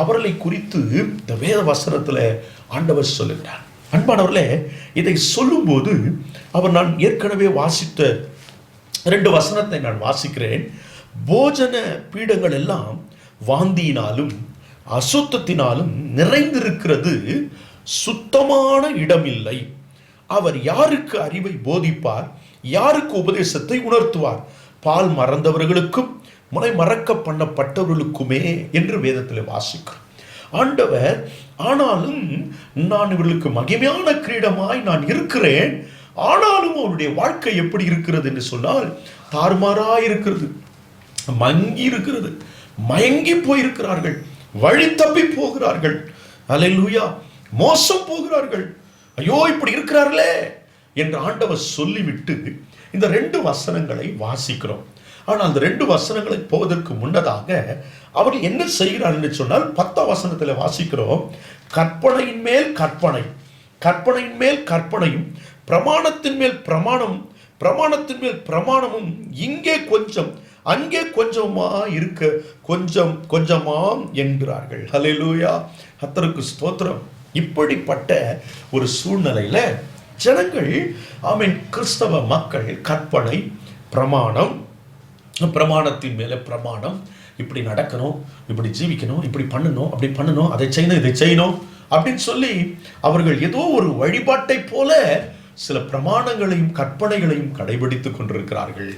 அவர்களை குறித்து இந்த வேத வசனத்துல ஆண்டவர் சொல்லுகிறார். அன்பானவர்களே, இதை சொல்லும்போது நான் ஏற்கனவே வாசித்த 2 வசனத்தை நான் வாசிக்கிறேன். போஜன பீடங்கள் எல்லாம் வாந்தியினாலும் அசுத்தத்தினாலும் நிறைந்திருக்கிறது, சுத்தமான இடமில்லை. அவர் யாருக்கு அறிவை போதிப்பார், யாருக்கு உபதேசத்தை உணர்த்துவார்? பால் மறந்தவர்களுக்கும் முளை மறக்க பண்ணப்பட்டவர்களுக்குமே என்று வேதத்தில் வாசிக்கிறோம். ஆண்டவர், ஆனாலும் நான் இவர்களுக்கு மகிமையான கிரீடமாய் நான் இருக்கிறேன். ஆனாலும் அவருடைய வாழ்க்கை எப்படி இருக்கிறது என்று சொன்னால், தாறுமாறாய் இருக்கிறது, மங்கி இருக்கிறது, மயங்கி போயிருக்கிறார்கள், வழி தப்பி போகிறார்கள். அல்லேலூயா. மோசம் போகிறார்கள். ஐயோ, இப்படி இருக்கிறார்களே என்று ஆண்டவர் சொல்லிவிட்டு இந்த 2 வசனங்களை வாசிக்கிறோம். ஆனால் அந்த 2 வசனங்களை போவதற்கு முன்னதாக அவர் என்ன செய்கிறார் என்று சொன்னால், 10ஆம் வசனத்தில் வாசிக்கிறோம், கற்பனையின் மேல் கற்பனை, கற்பனையின் மேல் கற்பனையும், பிரமாணத்தின் மேல் பிரமாணம், பிரமாணத்தின் மேல் பிரமாணமும், இங்கே கொஞ்சம் அங்கே கொஞ்சமா இருக்க கொஞ்சம் கொஞ்சமாம் என்கிறார்கள். ஹல்லேலூயா. கர்த்தருக்கு ஸ்தோத்திரம். இப்படிப்பட்ட ஒரு சூழ்நிலையில ஜனங்கள், ஆமென், கிறிஸ்தவ மக்கள் கற்பனை, பிரமாணம், பிரமாணத்தின் மேல பிரமாணம், இப்படி நடக்கணும், இப்படி ஜீவிக்கணும், இப்படி பண்ணணும், அப்படி பண்ணணும், அதை செய்யணும், இதை செய்யணும் அப்படின்னு சொல்லி அவர்கள் ஏதோ ஒரு வழிபாட்டை போல சில பிரமாணங்களையும் கற்பனைகளையும் கடைபிடித்துக் கொண்டிருக்கிறார்கள்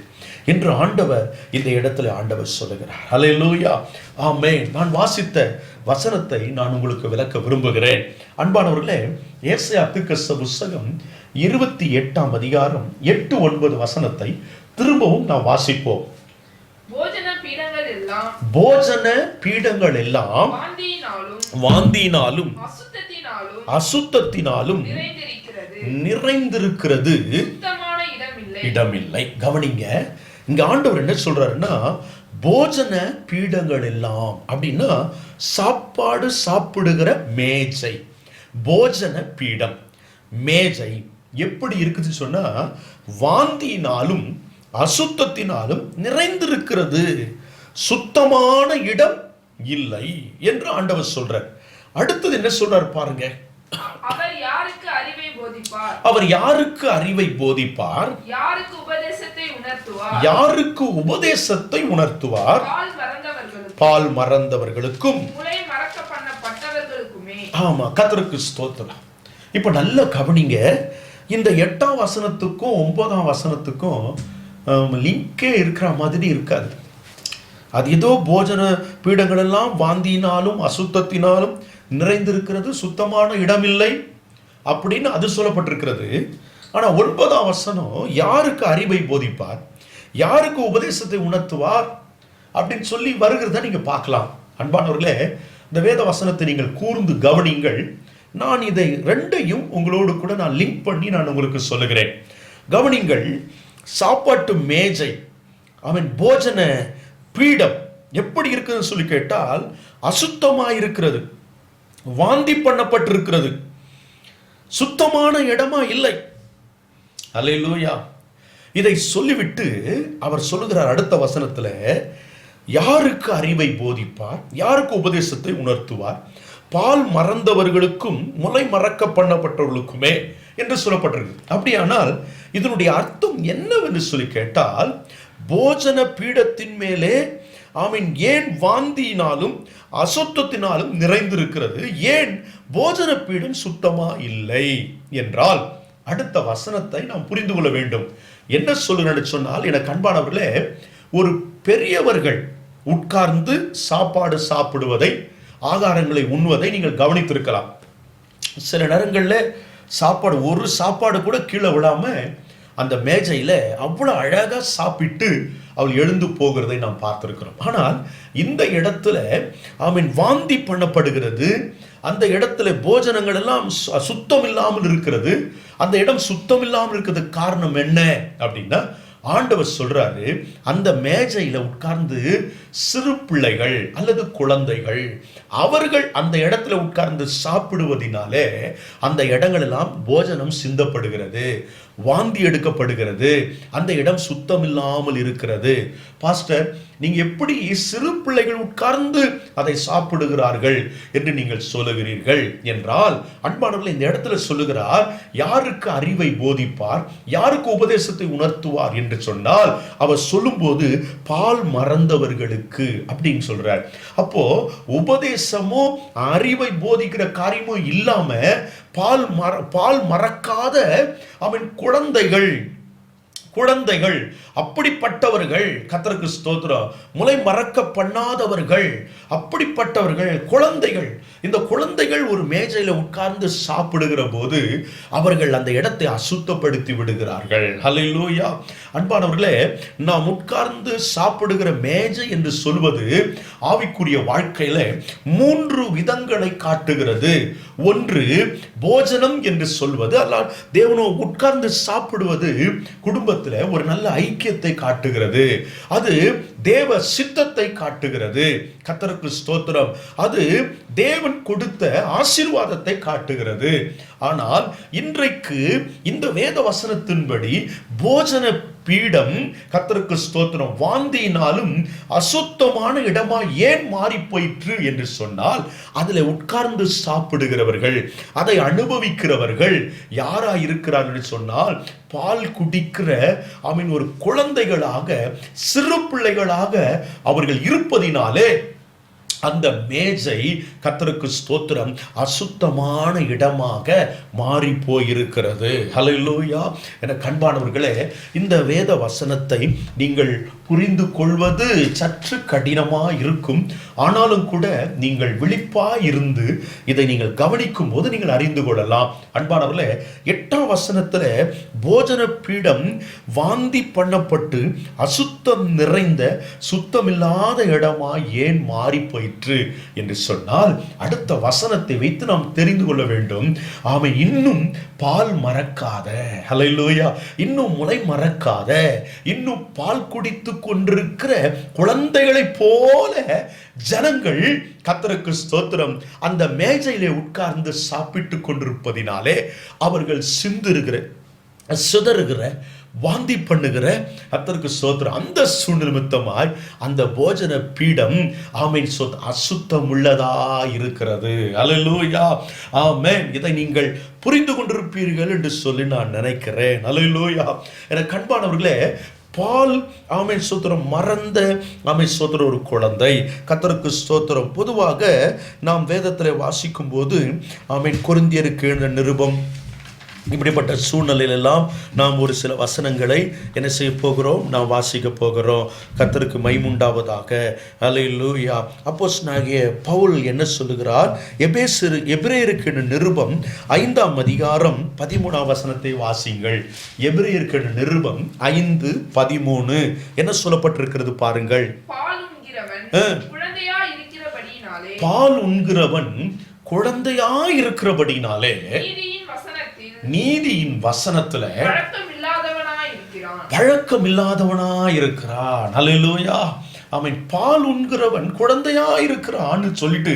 என்று ஆண்டவர் இந்த இடத்துல ஆண்டவர் சொல்லுகிறார். ஹல்லேலூயா. ஆமென். நான் வாசித்த வசனத்தை நான் உங்களுக்கு விளக்க விரும்புகிறேன். அன்பானவர்களே, ஏசாயா தீர்க்கதரிசி புத்தகம் 28ஆம் அதிகாரம் 8-9 வசனத்தை திரும்பவும் நாம் வாசிப்போம். போஜன பீடங்கள் எல்லாம் வாந்தியினாலும் அசுத்தத்தினாலும் நிறைந்திருக்கிறது, இடமில்லை. கவனிங்க, இங்க ஆண்டவர் என்ன சொல்றாருன்னா, போஜன பீடங்கள் எல்லாம் அப்படின்னா சாப்பாடு சாப்பிடுகிற மேஜை. போஜன பீடம், மேஜை எப்படி இருக்குதுன்னு சொன்னா, வாந்தியினாலும் அசுத்தத்தினாலும் நிறைந்திருக்கிறது, சுத்தமான இடம் இல்லை என்று ஆண்டவர் சொல்றார். அடுத்தது என்ன சொல்றார் பாருங்க. அவர் யாருக்கு அறிவை போதிப்பார், அவர் யாருக்கு அறிவை போதிப்பார், யாருக்கு உபதேசத்தை உணர்த்துவார், யாருக்கு உபதேசத்தை உணர்த்துவார், பால் மறந்தவர்களுக்கும் முளை மறக்க பண்ணப்பட்டவர்களுக்குமே. ஆமா, கர்த்தருக்கு ஸ்தோத்திரம். இப்ப நல்ல கவனிங்க, இந்த 8ஆம் வசனத்துக்கும் 9ஆம் வசனத்துக்கும் லிங்கே இருக்கிற மாதிரி இருக்காது. அது ஏதோ போஜன பீடங்கள் எல்லாம் வாந்தியினாலும் அசுத்தத்தினாலும் நிறைந்திருக்கிறது, சுத்தமான இடமில்லை அப்படின்னு அது சொல்லப்பட்டிருக்கிறது. ஆனா 9ஆம் வசனம் யாருக்கு அறிவை போதிப்பார், யாருக்கு உபதேசத்தை உணர்த்துவார் அப்படின்னு சொல்லி வருகிறத நீங்க பார்க்கலாம். அன்பானவர்களே, இந்த வேத வசனத்தை நீங்கள் கூர்ந்து கவனிங்கள். நான் இதை 2ஐயும் உங்களோடு கூட நான் லிங்க் பண்ணி நான் உங்களுக்கு சொல்லுகிறேன். கவனிங்கள். சாப்பாட்டு மேஜை, அவன் போஜன பீடம் எப்படி இருக்குதுன்னு சொல்லி கேட்டால், அசுத்தமாக இருக்கிறது, வாந்தி பண்ணப்பட்டிருக்கிறது, சுத்தமான இடமா இல்லை. அல்லேலூயா. இதை சொல்லிவிட்டு அவர் சொல்லுகிறார் அடுத்த வசனத்துல, யாருக்கு அறிவை போதிப்பார், யாருக்கு உபதேசத்தை உணர்த்துவார், பால் மறந்தவர்களுக்கும் முளை மறக்க பண்ணப்பட்டவர்களுக்குமே என்று சொல்லப்பட்டிருக்கு. அப்படியானால் இதனுடைய அர்த்தம் என்னவென்று சொல்லி கேட்டால், போஜன பீடத்தின் மேலே ஆமீன் ஏன் வாந்தியினாலும் அசுத்தத்தினாலும் நிறைந்திருக்கிறது, ஏன் போஜன பீடம் சுத்தமா இல்லை என்றால், அடுத்த வசனத்தை நாம் புரிந்து கொள்ள வேண்டும். என்ன சொல்லுன்னு சொன்னால், எனக்கு அன்பானவர்களே, ஒரு பெரியவர்கள் உட்கார்ந்து சாப்பாடு சாப்பிடுவதை, ஆகாரங்களை உண்ணுவதை நீங்கள் கவனித்திருக்கலாம். சில நேரங்களில் சாப்பாடு ஒரு சாப்பாடு கூட கீழே விழாம அந்த மேஜையில அவ்வளோ அழகா சாப்பிட்டு அவள் எழுந்து போகிறதை நாம் பார்த்திருக்கிறோம். ஆனால் இந்த இடத்துல வாந்தி பண்ணப்படுகிறது. அந்த இடத்துல போஜனங்கள் எல்லாம் சுத்தம் இல்லாமல் இருக்கிறது. அந்த இடம் சுத்தம் இல்லாமல் இருக்கிறதுக்கு காரணம் என்ன அப்படின்னா, ஆண்டவர் சொல்றாரு, அந்த மேஜையில உட்கார்ந்து சிறு பிள்ளைகள் அல்லது குழந்தைகள் அவர்கள் அந்த இடத்துல உட்கார்ந்து சாப்பிடுவதினாலே அந்த இடங்கள் எல்லாம் போஜனம் சிந்தப்படுகிறது, வாந்தி எடுக்கப்படுகிறது, அந்த இடம் சுத்தம் இல்லாமல் இருக்கிறது. பாஸ்டர், நீங்க எப்படி சிறு பிள்ளைகள் உட்கார்ந்து அதை சாப்பிடுகிறார்கள் என்று நீங்கள் சொல்லுகிறீர்கள் என்றால், அன்பானவர்கள், இந்த இடத்துல சொல்லுகிறார், யாருக்கு அறிவை போதிப்பார், யாருக்கு உபதேசத்தை உணர்த்துவார் என்று சொன்னால், அவர் சொல்லும்போது பால் மறந்தவர்களுக்கு அப்படின்னு சொல்றார். அப்போ உபதேசமோ அறிவை போதிக்கிற காரியமோ இல்லாம பால் மறக்காத அவன் குழந்தைகள் அப்படிப்பட்டவர்கள், கர்த்தருக்கு ஸ்தோத்திரம், முலை மறக்க பண்ணாதவர்கள், அப்படிப்பட்டவர்கள் குழந்தைகள். இந்த குழந்தைகள் ஒரு மேஜையில உட்கார்ந்து சாப்பிடுகிற போது அவர்கள் அந்த இடத்தை அசுத்தப்படுத்தி விடுகிறார்கள். ஹல்லேலூயா. அன்பானவர்களே, நாம் உட்கார்ந்து சாப்பிடுகிற மேஜை என்று சொல்வது ஆவிக்குரிய வாழ்க்கையில 3 விதங்களை காட்டுகிறது. ஒன்று போஜனம் என்று சொல்வது, அல்ல தேவனோ உட்கார்ந்து சாப்பிடுவது குடும்பத்தில் ஒரு நல்ல ஐக்கியத்தை காட்டுகிறது. அது தேவ சித்தத்தை காட்டுகிறது. கர்த்தருக்கு ஸ்தோத்திரம். அது தேவன் கொடுத்த ஆசீர்வாதத்தை காட்டுகிறது. ஆனால் இன்றைக்கு இந்த வேத வசனத்தின்படி போஜன பீடம், கர்த்தருக்கு ஸ்தோத்திரம், வாந்தியினாலும் அசுத்தமான இடமா ஏன் மாறி போயிற்று என்று சொன்னால், அதில் உட்கார்ந்து சாப்பிடுகிறவர்கள், அதை அனுபவிக்கிறவர்கள் யாரா இருக்கிறார்கள் சொன்னால், பால் குடிக்கிற ஒரு குழந்தைகளாக, சிறு பிள்ளைகளாக அவர்கள் இருப்பதினாலே அந்த மேஜை, கர்த்தருக்கு ஸ்தோத்திரம், அசுத்தமான இடமாக மாறி போயிருக்கிறது. ஹல்லேலூயா. என கண்பானவர்களே, இந்த வேத வசனத்தை நீங்கள் புரிந்து கொள்வது சற்று கடினமாக இருக்கும். ஆனாலும் கூட நீங்கள் விழிப்பாக இருந்து இதை நீங்கள் கவனிக்கும் போது நீங்கள் அறிந்து கொள்ளலாம். அன்பானவர்களே, 8ஆம் வசனத்தில் போஜன பீடம் வாந்தி பண்ணப்பட்டு அசுத்தம் நிறைந்த சுத்தமில்லாத இடமா ஏன் மாறி போயிற்று என்று சொன்னால், அடுத்த வசனத்தை வைத்து நாம் தெரிந்து கொள்ள வேண்டும். ஆமை இன்னும் பால் மறக்காத, ஹல்லேலூயா, இன்னும் முலை மறக்காத, இன்னும் பால் குடித்து கொண்டிருக்கிற குழந்தைகளை போல ஜனங்கள், கர்த்தருக்கு ஸ்தோத்திரம், அந்த மேஜையிலே உட்கார்ந்து சாப்பிட்டு கொண்டிருப்பதினாலே அவர்கள் சிதறுகிற வாந்தி பண்ணுகிற, கர்த்தருக்கு ஸ்தோத்திரம், அந்த சூழ்நிமித்தமாய் அந்த போஜன பீடம் அசுத்தம் உள்ளதா இருக்கிறது. அல்லேலூயா, ஆமென். இதை நீங்கள் புரிந்து கொண்டிருப்பீர்கள் என்று சொல்லி நான் நினைக்கிறேன். அல்லேலூயா. எனக்கு அன்பானவர்களே, பால் ஸ்தோத்திரம் மறந்த ஸ்தோத்திரம் ஒரு குழந்தை, கர்த்தருக்கு ஸ்தோத்திரம். பொதுவாக நாம் வேதத்தில் வாசிக்கும் போது கொரிந்தியருக்கு எழுதின நிருபம், இப்படிப்பட்ட சூழ்நிலையிலெல்லாம் நாம் ஒரு சில வசனங்களை என்ன செய்ய போகிறோம், நாம் வாசிக்க போகிறோம். கர்த்தருக்கு மகிமையுண்டாவதாக. அல்லேலூயா. அப்போஸ்தலனாகிய பவுல் என்ன சொல்லுகிறார்? எபிரேயருக்கு நிருபம் 5ஆம் அதிகாரம் 13ஆம் வசனத்தை வாசிங்கள். எபிரேயருக்கு நிருபம் 5:13 என்ன சொல்லப்பட்டிருக்கிறது பாருங்கள். பால் உண்கிறவன் குழந்தையா இருக்கிறபடினாலே நீதியின் வசனத்துல பழக்கம் இல்லாதவனா இருக்கிறான். அல்லேலூயா. பால் உண்கிறவன் குழந்தையா இருக்கிறான்னு சொல்லிட்டு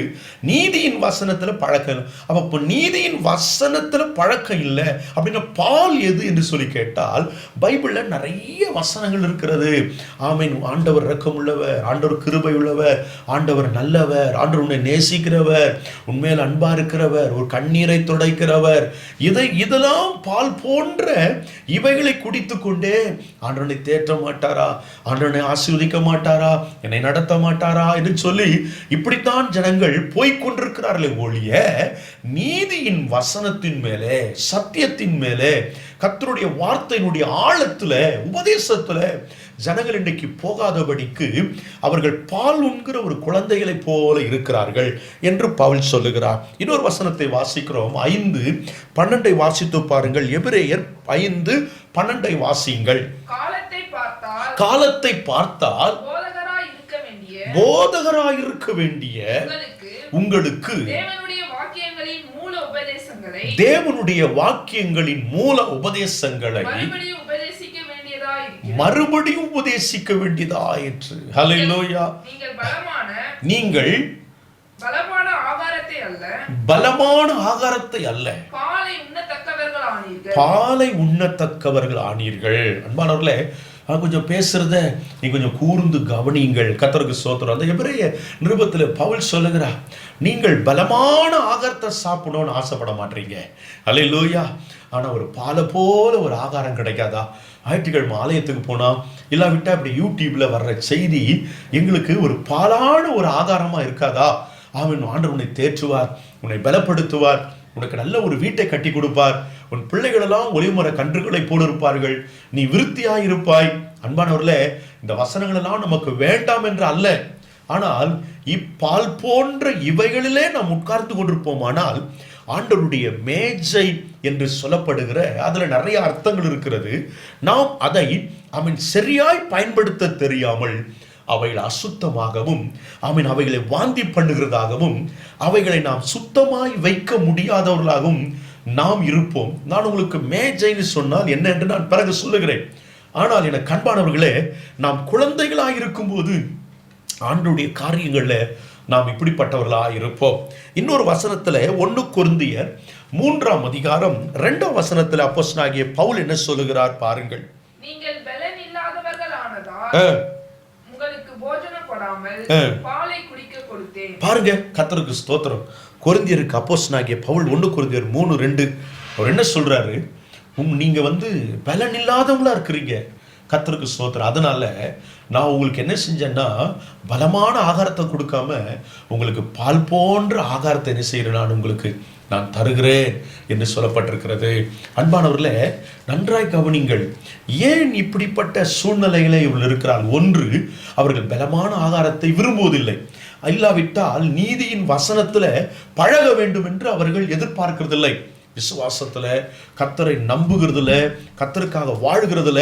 நீதியின் வசனத்துல பழக்கம். அப்ப நீதியின் வசனத்துல பழக்கம் இல்லை அப்படின்னா பால் எது என்று சொல்லி கேட்டால், பைபிள்ல நிறைய வசனங்கள் இருக்கிறது. ஆண்டவர் இரக்கம் உள்ளவர், ஆண்டவர் கிருபை உள்ளவர், ஆண்டவர் நல்லவர், ஆண்டவர் உன்னை நேசிக்கிறவர், உண்மையில் அன்பா இருக்கிறவர், ஒரு கண்ணீரை துடைக்கிறவர், இதெல்லாம் பால் போன்ற இவைகளை குடித்து கொண்டே ஆண்டவனை தேற்ற மாட்டாரா, ஆண்டவனை ஆசீர்வதிக்க மாட்டாரா, என்னை நடத்த மாட்டாரா என்று சொல்லி இப்படித்தான் ஜனங்கள் போய்கொண்டிருக்கிறார்களே ஒழிய, நீதியின் வசனத்தின் மேலே, சத்தியத்தின் மேலே, கர்த்தருடைய வார்த்தையினுடைய ஆழத்துல, உபதேசத்துல ஜனங்கள் இன்றைக்கு போகாதபடிக்கு அவர்கள் பால் உண்கிற ஒரு குழந்தைகளை போல இருக்கிறார்கள் என்று பவுல் சொல்லுகிறார். இன்னொரு வசனத்தை வாசிக்கிறோம், 5:12 வாசித்து பாருங்கள். எபிரேயர் 5:12 வாசியுங்கள். காலத்தை பார்த்தால் போதகராயிருக்க வேண்டிய உங்களுக்கு தேவனுடைய வாக்கியங்களின் மூல உபதேசங்களை மறுபடியும் உபதேசிக்க வேண்டியதாயிற்று. ஹல்லேலூயா. நீங்கள் பலமான ஆகாரத்தை அல்ல பாலை உண்ணத்தக்கவர்கள் ஆனீர்கள். அன்பானவர்களே, கொஞ்சம் பேசுறத நீ கொஞ்சம் கூர்ந்து கவனியுங்கள். கர்த்தருக்கு ஸ்தோத்திரம். அந்த எபிரேய நிருபத்தில் பவுல் சொல்லுகிறார், நீங்கள் பலமான ஆகாரத்தை சாப்பிடணும்னு ஆசைப்பட மாட்டீங்க. அல்லேலூயா. ஆனால் ஒரு பாலை போல ஒரு ஆகாரம் கிடைக்காதா? ஞாயிற்றுக்கிழமை ஆலயத்துக்கு போனால் இல்லாவிட்டா இப்படி யூடியூப்ல வர்ற செய்தி எங்களுக்கு ஒரு பாலான ஒரு ஆகாரமாக இருக்காதா? அவன் ஆண்டவர் உன்னை தேற்றுவார், உன்னை பலப்படுத்துவார், உனக்கு நல்ல ஒரு வீட்டை கட்டி கொடுப்பார், உன் பிள்ளைகளெல்லாம் ஒளிமர கன்றுகளை போல இருப்பார்கள், நீ விருத்தியாயிருப்பாய். அன்பானவர்களே, இந்த வசனங்கள் எல்லாம் நமக்கு வேண்டாம் என்று அல்ல. ஆனால் இப்பால் போன்ற இவைகளிலே நாம் உட்கார்ந்து கொண்டிருப்போமானால் ஆண்டவருடைய மேஜை என்று சொல்லப்படுகிற அதுல நிறைய அர்த்தங்கள் இருக்கிறது. நாம் அதை சரியாய் பயன்படுத்த தெரியாமல் அவைகளை அசுத்தமாகவும் அவைகளை வாந்தி பண்ணுகிறதாகவும் அவைகளை நாம் சுத்தமாய் வைக்க முடியாதவர்களாகவும் நாம் இருப்போம். நான் உங்களுக்கு மேஜைன்னு சொன்னால் என்ன என்று நான் பிறகு சொல்லுகிறேன். ஆனால் என கண்பானவர்களே, நாம் குழந்தைகளாக இருக்கும்போது ஆண்டவருடைய காரியங்கள்ல நாம் இப்படிப்பட்டவர்களாக இருப்போம். இன்னொரு வசனத்துல 1 கொரிந்தியர் 3:2 வசனத்துல அப்போஸ்தலனாகிய பவுல் என்ன சொல்லுகிறார் பாருங்கள். நீங்கள் பலன் இல்லாதவர்கள் ஆனதால் உங்களுக்கு போஜனம் கொடாமல் பாலை குடிக்க கொடுத்தேன். பாருங்க, கர்த்தருக்கு ஸ்தோத்திரம். கொரிந்தியருக்கு அப்போஸ்தலனாகிய பவுல் 1 கொரிந்தியர் 3:2 அவர் என்ன சொல்றாரு? நீங்க பலன் இல்லாதவங்களா இருக்கிறீங்க. கர்த்தருக்கு ஸ்தோத்திரம். அதனால நான் உங்களுக்கு என்ன செஞ்சேன்னா, பலமான ஆகாரத்தை கொடுக்காம உங்களுக்கு பால் போன்ற ஆகாரத்தை என்ன செய்கிறேன், நான் தருகிறேன் என்று சொல்லப்பட்டிருக்கிறது. அன்பானவர்களே, நன்றாய் கவனிங்கள். ஏன் இப்படிப்பட்ட சூழ்நிலைகளை இவர்கள் இருக்கிறார்? ஒன்று, அவர்கள் பலமான ஆகாரத்தை விரும்புவதில்லை. இல்லாவிட்டால் நீதியின் வசனத்துல பழக வேண்டும் என்று அவர்கள் எதிர்பார்க்கிறதில்லை. விசுவாசத்துல, கர்த்தரை நம்புகிறதுல, கர்த்தருக்காக வாழ்கிறதுல,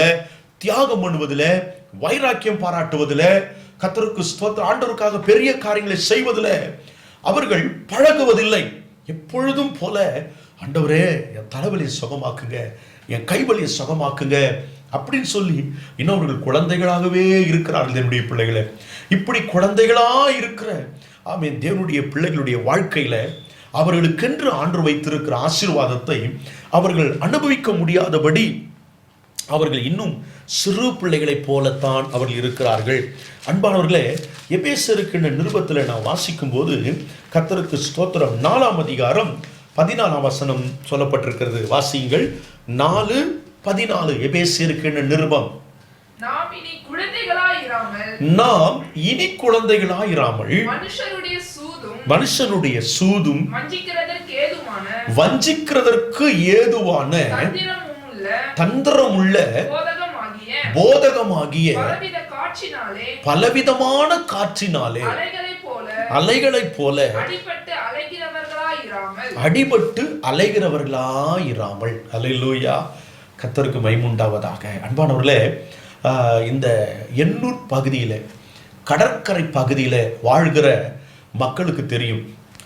தியாகம் பண்ணுவதில், வைராக்கியம் பாராட்டுவதில், கர்த்தருக்கு ஸ்தோத்திரம், ஆண்டவருக்காக பெரிய காரியங்களை செய்வதில் அவர்கள் பழகுவதில்லை. எப்பொழுதும் போல, ஆண்டவரே என் தலைவலியை சுகமாக்குங்க, என் கைவலியை சுகமாக்குங்க அப்படின்னு சொல்லி இன்னொருவர்கள் குழந்தைகளாகவே இருக்கிறார்கள். என்னுடைய பிள்ளைகளை இப்படி குழந்தைகளா இருக்கிற தேவனுடைய பிள்ளைகளுடைய வாழ்க்கையில அவர்களுக்கென்று ஆண்டு வைத்திருக்கிற ஆசீர்வாதத்தை அவர்கள் அனுபவிக்க முடியாதபடி அவர்கள் இன்னும் சிறு பிள்ளைகளைப் போலத்தான் அவர்கள் இருக்கிறார்கள். அன்பானவர்களே, எபேசியருக்கு நிருபத்தில் நான் வாசிக்கும் போது கர்த்தருக்கு ஸ்தோத்திரம் 4ஆம் அதிகாரம் 14ஆம் வசனம் சொல்லப்பட்டிருக்கிறது. வாசியுங்கள். 4:14 எபேசியருக்கு நிருபம். நாம் இனி குழந்தைகளாயிராமல் மனுஷனுடைய சூதும் வஞ்சிக்கிறதற்கு ஏதுவான தந்திரமுள்ள போதகமாகிய பலவிதமான காற்றினாலே அலைகளைப் போல அடிபட்டு அலைகிறவர்களாயிராமல். அல்லேலூயா. கர்த்தருக்கு மகிமையுண்டாவதாக. அன்பானவர்களே, இந்த எண்ணூர் பகுதியில, கடற்கரை பகுதியில வாழ்கிற மக்களுக்கு தெரியும்,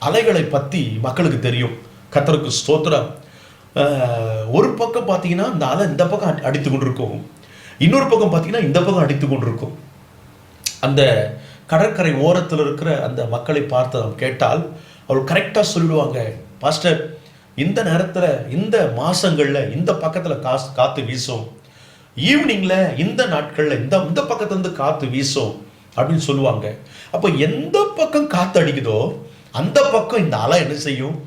அலைகளை பத்தி மக்களுக்கு தெரியும். கர்த்தருக்கு ஸ்தோத்திரம். ஒரு பக்கம் பார்த்தீங்கன்னா இந்த அலை இந்த பக்கம் அடித்து கொண்டிருக்கும், இன்னொரு பக்கம் பார்த்தீங்கன்னா இந்த பக்கம் அடித்து கொண்டிருக்கும். அந்த கடற்கரை ஓரத்தில் இருக்கிற அந்த மக்களை பார்த்து நாம் கேட்டால் அவர் கரெக்டாக சொல்லிடுவாங்க, பாஸ்டர் இந்த நேரத்தில் இந்த மாதங்களில் இந்த பக்கத்தில் காற்று வீசும், ஈவினிங்கில் இந்த நாட்களில் இந்த பக்கத்துலேருந்து காற்று வீசும் அப்படின்னு சொல்லுவாங்க. அப்போ எந்த பக்கம் காற்று அடிக்குதோ அந்த பக்கம் இந்த அலை என்ன செய்யும்?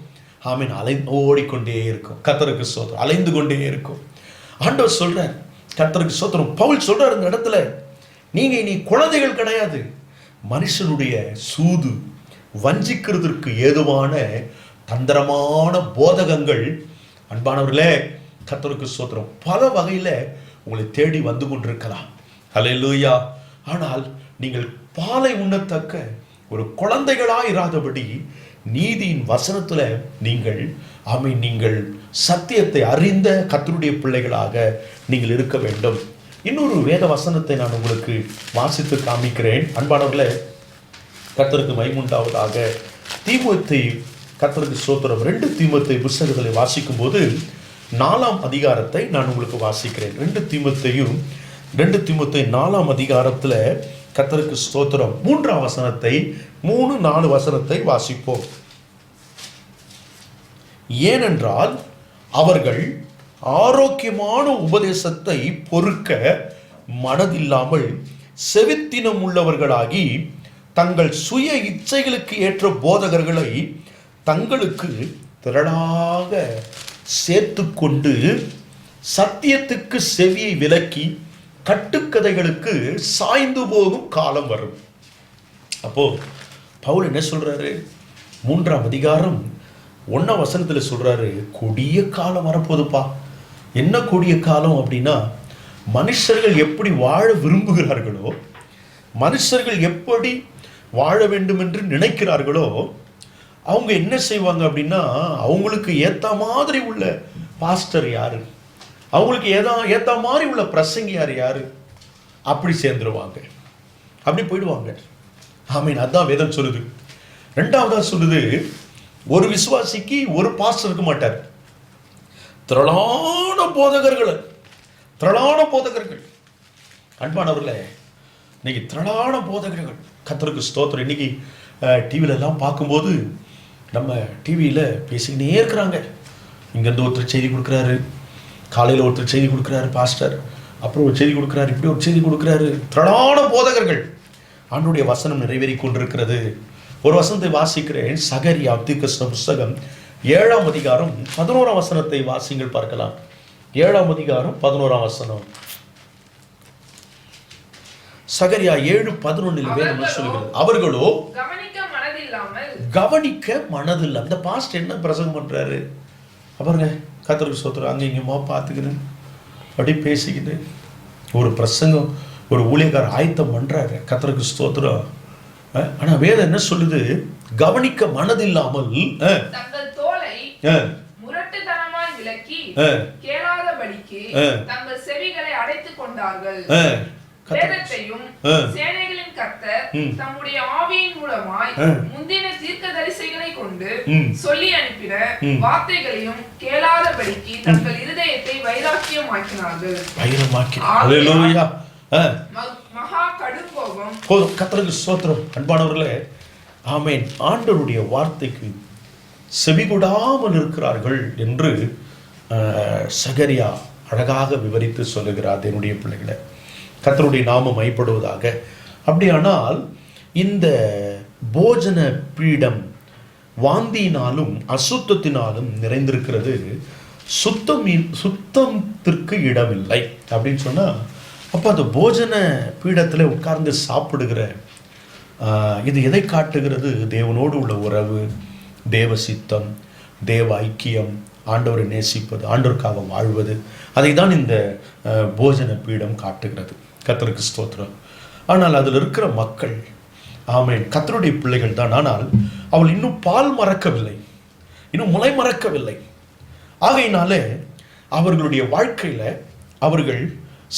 ஓடிக்கொண்டே இருக்கும். கர்த்தருக்கு ஸ்தோத்திரம். அலைந்து கொண்டே இருக்கும். ஆண்டவர் சொல்றார், கர்த்தருக்கு ஸ்தோத்திரம். பவுல் சொல்றார் இந்த இடத்துல, நீங்க இனி குழந்தைகள் கிடையாது, மனுஷனுடைய சூது வஞ்சிக்கிறதுக்கு ஏதுவான தந்திரமான போதகங்கள். அன்பானவர்களே, கர்த்தருக்கு ஸ்தோத்திரம். பல வகையில உங்களை தேடி வந்து கொண்டிருக்கலாம். ஹல்லேலூயா. ஆனால் நீங்கள் பாலை உண்ணத்தக்க ஒரு குழந்தைகளாய் இராதபடி நீதியின் வசனத்துல நீங்கள் நீங்கள் சத்தியத்தை அறிந்த கர்த்தருடைய பிள்ளைகளாக நீங்கள் இருக்க வேண்டும். இன்னொரு வேத வசனத்தை நான் உங்களுக்கு வாசித்து காமிக்கிறேன். அன்பானவர்களே, கர்த்தருக்கு மகிமையுண்டாவதாக. தீமோத்தேயு, கர்த்தருக்கு ஸ்தோத்திரம், 2 தீமோத்தேயு புத்தகங்களை வாசிக்கும் போது 4ஆம் அதிகாரத்தை நான் உங்களுக்கு வாசிக்கிறேன். 2 தீமோத்தேயு 4ஆம் அதிகாரத்துல கர்த்தருக்கு ஸ்தோத்திரம் 3ஆம் வசனத்தை 3-4 வசனத்தை வாசிப்போம். ஏனென்றால் அவர்கள் ஆரோக்கியமான உபதேசத்தை பொறுக்க மனதில்லாமல் செவித்தினம் உள்ளவர்களாகி தங்கள் சுய இச்சைகளுக்கு ஏற்ற போதகர்களை தங்களுக்கு திரளாக சேர்த்து கொண்டு சத்தியத்துக்கு செவியை விலக்கி கட்டுக்கதைகளுக்கு சாய்ந்து போகும் காலம் வரும். அப்போ பவுல் என்ன சொல்றாரு? 3ஆம் அதிகாரம் 1ஆம் வசனத்துல சொல்றாரு, கொடிய காலம் வரப்போகுதுப்பா. என்ன கொடிய காலம் அப்படின்னா, மனுஷர்கள் எப்படி வாழ விரும்புகிறார்களோ, மனுஷர்கள் எப்படி வாழ வேண்டும் என்று நினைக்கிறார்களோ, அவங்க என்ன செய்வாங்க அப்படின்னா, அவங்களுக்கு ஏத்த மாதிரி உள்ள பாஸ்டர் யாரு, அவங்களுக்கு ஏத்த மாதிரி உள்ள பிரசங்கியார் யாரு, அப்படி சேர்ந்துருவாங்க, அப்படி போயிடுவாங்க. ஆமீன். அதான் வேதம் சொல்லுது. 2ஆவதா சொல்லுது, ஒரு விசுவாசிக்கு ஒரு பாஸ்டர் இருக்க மாட்டார், திரளான போதகர்கள். அன்பானவர்களே, இன்னைக்கு திரளான போதகர்கள், கர்த்தருக்கு ஸ்தோத்திரம். இன்னைக்கு டிவியில எல்லாம் பார்க்கும்போது நம்ம டிவியில பேசிக்கிட்டே இருக்கிறாங்க. இங்கேருந்து ஒருத்தர் செய்தி கொடுக்குறாரு, காலையில் ஒருத்தர் செய்தி கொடுக்குறாரு பாஸ்டர், அப்புறம் ஒரு செய்தி கொடுக்குறாரு, இப்படி ஒரு செய்தி கொடுக்குறாரு. திரளான போதகர்கள். ஆண்டவருடைய வசனம் நிறைவேறி கொண்டிருக்கிறது. ஒரு வசனத்தை வாசிக்கிறேன். சகரியா தீர்க்கதரிசன புத்தகம் 7ஆம் அதிகாரம் 11ஆம் வசனத்தை வாசிங்கள் பார்க்கலாம். 7ஆம் அதிகாரம் 11ஆம் வசனம். சகரியா 7:11 வேதம் சொல்கிறது, அவர்களோ கவனிக்க மனதில்லை. அந்த பாஸ்ட் என்ன பிரசங்கம் பண்றாரு பாருங்க. கர்த்தருக்கு ஸ்தோத்திரம். அங்கே இங்கேமா பார்த்துக்கின்னு அப்படி பேசிக்கிட்டு ஒரு பிரசங்கம், ஒரு ஊழியக்காரர் ஆயத்தம் பண்றாரு. கர்த்தருக்கு ஸ்தோத்திரம். ஆனா வேதம் என்ன சொல்லுது? கவனிக்க மனதில்லாமல் தங்கள் தோலை முரட்டுத்தனமாய் விலக்கி கேளாதபடிக்கு தங்கள் செவிகளை அடைத்துக் கொண்டார்கள். வேதத்தையும் சேனைகளின் கர்த்தர் தம்முடைய ஆவியின் மூலமாய் முந்தின தீர்க்கதரிசிகளை கொண்டு சொல்லி அனுப்பின வார்த்தைகளையும் கேளாதபடிக்கு தங்கள் இருதயத்தை வைராக்கியமாக்கினார்கள். மகா கடும் கோபம். கர்த்தருக்கு ஸ்தோத்திரம். அன்பானவர்களே, ஆமென். ஆண்டவருடைய வார்த்தைக்கு செவிகொடாமல் இருக்கிறார்கள் என்று சகரியா அழகாக விவரித்து சொல்லுகிறார். என்னுடைய பிள்ளைகளை, கர்த்தருடைய நாமம் மைப்படுவதாக. அப்படியானால் இந்த போஜன பீடம் வாந்தியினாலும் அசுத்தத்தினாலும் நிறைந்திருக்கிறது, சுத்தத்திற்கு இடமில்லை அப்படின்னு சொன்னா, அப்போ அந்த போஜன பீடத்தில் உட்கார்ந்து சாப்பிடுகிற இது எதை காட்டுகிறது? தேவனோடு உள்ள உறவு, தேவ சித்தம், தேவ ஐக்கியம், ஆண்டவரை நேசிப்பது, ஆண்டவருக்காக வாழ்வது, அதை தான் இந்த போஜன பீடம் காட்டுகிறது. கர்த்தருக்கு ஸ்தோத்திரம். ஆனால் அதில் இருக்கிற மக்கள், ஆமென், கர்த்தருடைய பிள்ளைகள் தான். ஆனால் அவள் இன்னும் பால் மறக்கவில்லை, இன்னும் முளை மறக்கவில்லை. ஆகையினாலே அவர்களுடைய வாழ்க்கையில அவர்கள்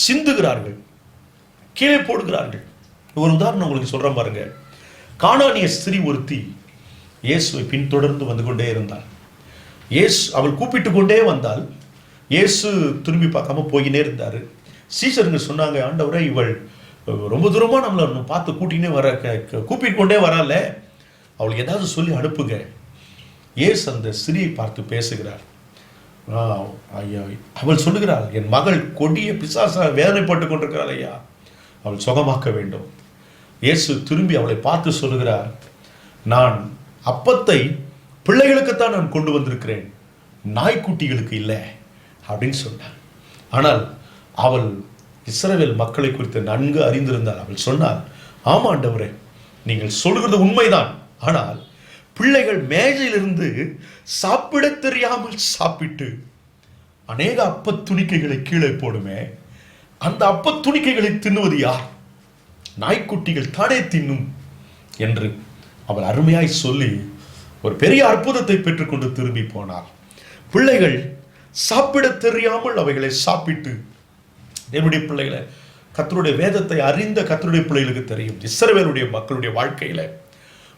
சிந்துகிறார்கள், கீழே போடுகிறார்கள். ஒரு உதாரணம் உங்களுக்கு சொல்றேன் பாருங்க. கானானிய ஸ்திரீ ஒருத்தி இயேசுவை பின்தொடர்ந்து வந்து கொண்டே இருந்தாள். அவள் கூப்பிட்டு கொண்டே வந்தாள். இயேசு திரும்பி பார்க்காம போயினே இருந்தாரு. சீசருங்க சொன்னாங்க, ஆண்டவரே, இவள் ரொம்ப தூரமா நம்மளை பார்த்து கூப்பிட்டு கொண்டே வரால, அவளுக்கு ஏதாவது சொல்லி அனுப்புங்க. இயேசு அந்த ஸ்திரியை பார்த்து பேசுகிறார். ஐயா, அவள் சொல்லுகிறாள், என் மகள் கொடிய பிசாசா வேதனைப்பட்டு கொண்டிருக்கிறாள் ஐயா, அவள் சுகமாக்க வேண்டும். இயேசு திரும்பி அவளை பார்த்து சொல்லுகிறார், நான் அப்பத்தை பிள்ளைகளுக்குத்தான் நான் கொண்டு வந்திருக்கிறேன், நாய்க்குட்டிகளுக்கு இல்லை அப்படின்னு சொன்னார். ஆனால் அவள் இஸ்ரவேல் மக்களை குறித்து நன்கு அறிந்திருந்தாள். அவள் சொன்னாள், ஆமா ஆண்டவரே, நீங்கள் சொல்கிறது உண்மைதான். ஆனால் பிள்ளைகள் மேஜையிலிருந்து சாப்பிட தெரியாமல் சாப்பிட்டு அநேக அப்பத்துணிக்கைகளை கீழே போடுமே, அந்த அப்பத்துணிக்கைகளை தின்னுவது யார்? நாய்க்குட்டிகள் தானே தின்னும் என்று அவர் அருமையாய் சொல்லி ஒரு பெரிய அற்புதத்தை பெற்றுக்கொண்டு திரும்பி போனார். பிள்ளைகள் சாப்பிட தெரியாமல் அவைகளை சாப்பிட்டு, என்னுடைய பிள்ளைகளை, கர்த்தருடைய வேதத்தை அறிந்த கர்த்தருடைய பிள்ளைகளுக்கு தெரியும், இஸ்ரவேலுடைய மக்களுடைய வாழ்க்கையில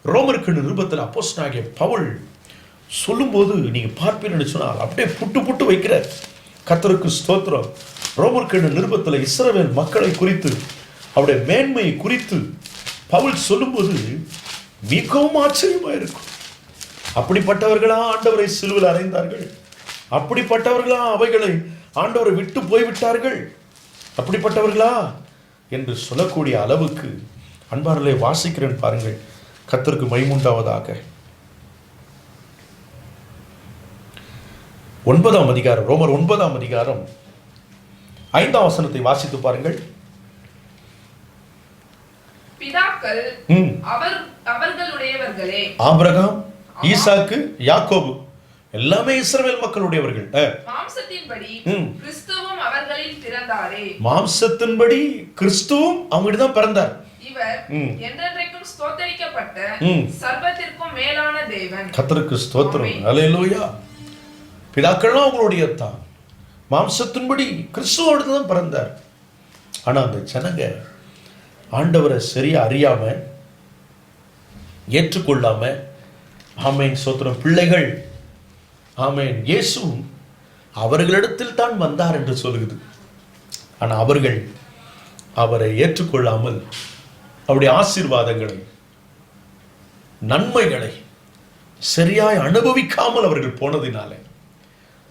ரோமருக்கு நிருபத்தில் அப்போஸ்தலனாகிய பவுல் சொல்லும்போது நீங்க பார்ப்பீங்கன்னு சொன்னால் அப்படியே புட்டு புட்டு வைக்கிற. கர்த்தருக்கு ஸ்தோத்திரம். ரோமருக்கு நிருபத்தில் இஸ்ரவேல் மக்களை குறித்து, அவருடைய மேன்மையை குறித்து பவுல் சொல்லும்போது மிகவும் ஆச்சரியமா இருக்கும். அப்படிப்பட்டவர்களா ஆண்டவரை சிலுவையில் அறைந்தார்கள்? அப்படிப்பட்டவர்களா அவைகளை ஆண்டவரை விட்டு போய்விட்டார்கள்? அப்படிப்பட்டவர்களா என்று சொல்லக்கூடிய அளவுக்கு அன்பார்களே வாசிக்கிறேன் பாருங்கள். கர்த்தருக்கு மகிமையுண்டாவதாக. 9ஆம் அதிகாரம், ரோமர் 9ஆம் அதிகாரம் 5ஆம் வசனத்தை வாசித்து பாருங்கள். பிதாக்கள் அவர்களுடையவர்களே, ஆபிரகாம், ஈசாக்கு, யாக்கோபு எல்லாமே இஸ்ரவேல் மக்களுடையவர்கள். மாம்சத்தின்படி கிறிஸ்துவும் அவர்களில் பிறந்தாரே. மாம்சத்தின்படி கிறிஸ்துவும் அவங்ககிட்ட தான் பிறந்தார். இவர் என்றென்றைக்கும் ஸ்தோத்தரிக்கப்பட்ட சர்வத்திற்கும் மேலான தேவன். கர்த்தருக்கு ஸ்தோத்திரம். அல்லேலூயா. பிதாக்களும் அவங்களுடைய தான். மாம்சத்தின்படி கிறிஸ்துவோடு தான் பிறந்தார். ஆனா அந்த ஜனங்க ஆண்டவரை சரியா அறியாம, ஏற்றுக்கொள்ளாம, ஆமேன் ஸ்தோத்திரம், பிள்ளைகள், ஆமேன், இயேசு அவர்களிடத்தில் தான் வந்தார் என்று சொல்லுகிறது. ஆனா அவர்கள் அவரை ஏற்றுக்கொள்ளாமல் அவருடைய ஆசீர்வாதங்களை, நன்மைகளை சரியாய் அனுபவிக்காமல் அவர்கள் போனதினாலே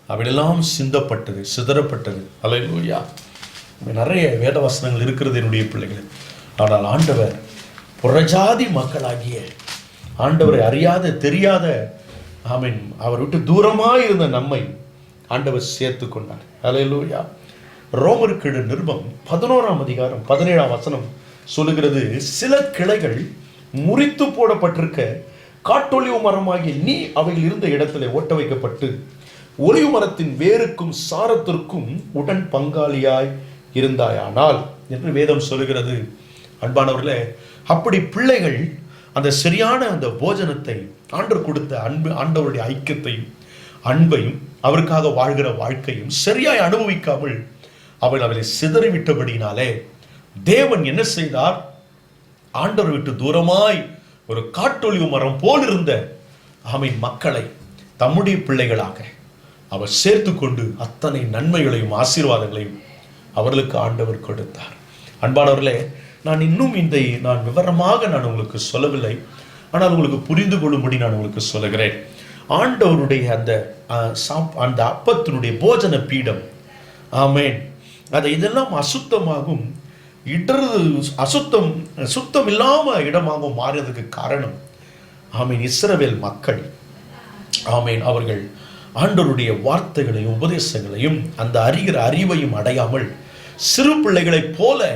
அவையெல்லாம் சிந்தப்பட்டது, சிதறப்பட்டது. அல்லேலூயா. நிறைய வேத வசனங்கள் இருக்கிறது என்னுடைய பிள்ளைகள். ஆனால் ஆண்டவர் புறஜாதி மக்களாகிய, ஆண்டவரை அறியாத தெரியாத, ஆமீன், அவர் விட்டு தூரமாக இருந்த நம்மை ஆண்டவர் சேர்த்து கொண்டார். அல்லேலூயா. ரோமருக்கு நிருபம் 11ஆம் அதிகாரம் 17ஆம் வசனம் சொல்லுகிறது, சில கிளைகள் முறித்து போடப்பட்டிருக்க காட்டொலிவு மரமாகிய நீ அவையில் இருந்த இடத்துல ஓட்ட வைக்கப்பட்டு ஒலிவு மரத்தின் வேருக்கும் சாரத்திற்கும் உடன் பங்காளியாய் இருந்தாயானால் என்று வேதம் சொல்லுகிறது. அன்பானவர்களே, அப்படி பிள்ளைகள் அந்த சரியான அந்த போஜனத்தை, ஆண்டவர் கொடுத்த அன்பு, ஆண்டவருடைய ஐக்கியத்தையும் அன்பையும் அவருக்காக வாழ்கிற வாழ்க்கையும் சரியாய் அனுபவிக்காமல் அவளை சிதறிவிட்டபடினாலே தேவன் என்ன செய்தார்? ஆண்டவர் விட்டு தூரமாய் ஒரு காட்டொலிவு மரம் போல் இருந்த ஆமீன் மக்களை தம்முடைய பிள்ளைகளாக அவர் சேர்த்து கொண்டு அத்தனை நன்மைகளையும் ஆசீர்வாதங்களையும் அவர்களுக்கு ஆண்டவர் கொடுத்தார். அன்பானவர்களே, நான் இன்னும் நான் விவரமாக நான் உங்களுக்கு சொல்லவில்லை, ஆனால் உங்களுக்கு புரிந்து கொள்ளும்படி நான் உங்களுக்கு சொல்லுகிறேன். ஆண்டவருடைய அந்த அப்பத்தினுடைய போஜன பீடம், ஆமேன், அதை இதெல்லாம் அசுத்தமாகும், சுத்தம் இல்லாம இடமாக மாறியதுக்கு காரணம், ஆமீன், இஸ்ரவேல் மக்கள், ஆமீன், அவர்கள் ஆண்டவருடைய வார்த்தைகளையும் உபதேசங்களையும் அந்த அறிகிற அறிவையும் அடையாமல் சிறு பிள்ளைகளைப் போல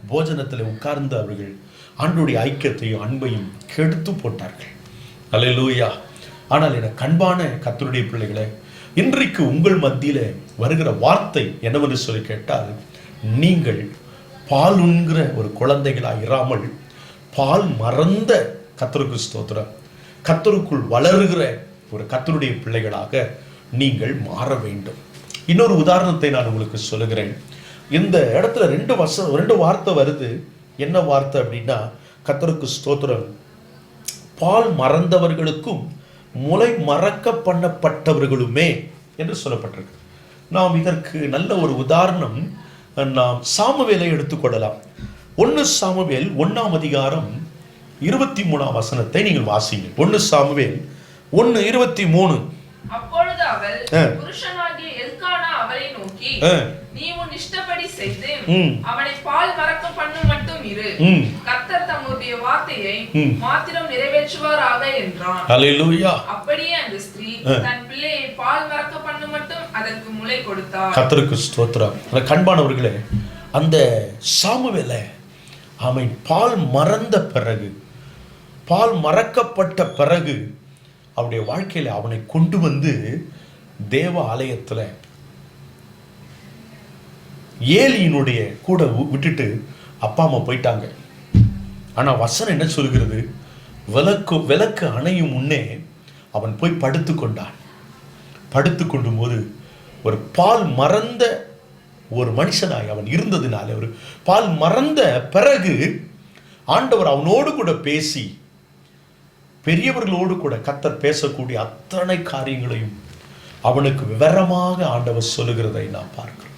போஜனத்தில் உட்கார்ந்து அவர்கள் ஆண்டவருடைய ஐக்கியத்தையும் அன்பையும் கெடுத்து போட்டார்கள். அல்லேலூயா. ஆனால் என கண்பான கர்த்தருடைய பிள்ளைகளே, இன்றைக்கு உங்கள் மத்தியில வருகிற வார்த்தை என்னவென்று சொல்லி கேட்டால், நீங்கள் பால் உண்கிற ஒரு குழந்தைகளாக இராமல் பால் மறந்த, கர்த்தருக்கு ஸ்தோத்திரம், கர்த்தருக்குள் வளருகிற ஒரு கர்த்தருடைய பிள்ளைகளாக நீங்கள் மாற வேண்டும். இன்னொரு உதாரணத்தை நான் உங்களுக்கு சொல்லுகிறேன். இந்த இடத்துல ரெண்டு வார்த்தை வருது. என்ன வார்த்தை அப்படின்னா, கர்த்தருக்கு ஸ்தோத்திரம், பால் மறந்தவர்களுக்கும் முளை மறக்க பண்ணப்பட்டவர்களுமே என்று சொல்லப்பட்டிருக்கு. நாம் இதற்கு நல்ல ஒரு உதாரணம் நாம் சாமுவேலை எடுத்துக்கொள்ளலாம். 1 சாமுவேல் 1ஆம் அதிகாரம் 23ஆம் வசனத்தை நீங்கள் வாசிங்க. 1 சாமுவேல் 1:23. அப்பொழுது அவள் புருஷனாகிய எல்கானா அவளை நோக்கி, நீ உன் இஷ்டப்படி செய்து அவனை பால் மறக்க பண்ணும் மட்டும் இரு, கர்த்தர் தம்முடைய வார்த்தையை மாத்திரம் நிறைவேற்றுவாராக என்றான். அல்லேலூயா. அப்படியே அந்த ஸ்திரீ தன் பிள்ளையை பால் மறக்க பண்ணும் மட்டும் அதற்கு முளை கொடுத்தார். கர்த்தருக்கு ஸ்தோத்திரம். கண்பானவர்களே, அந்த சாமுவேலை ஆமென் பால் மறந்த பிறகு, பால் மறக்கப்பட்ட பிறகு அவருடைய வாழ்க்கையில அவனை கொண்டு வந்து தேவ ஆலயத்தில் ஏலியினுடைய கூட விட்டுட்டு அப்பா அம்மா போயிட்டாங்க. ஆனால் வசனம் என்ன சொல்கிறது? விளக்கு அணையும் முன்னே அவன் போய் படுத்து கொண்டான். படுத்து கொண்டும் போது ஒரு பால் மறந்த ஒரு மனுஷனாய் அவன் இருந்ததினால, ஒரு பால் மறந்த பிறகு ஆண்டவர் அவனோடு கூட பேசி, பெரியவர்களோடு கூட கர்த்தர் பேசக்கூடிய அத்தனை காரியங்களையும் அவனுக்கு விவரமாக ஆண்டவர் சொல்லுகிறதை நாம் பார்க்கிறோம்.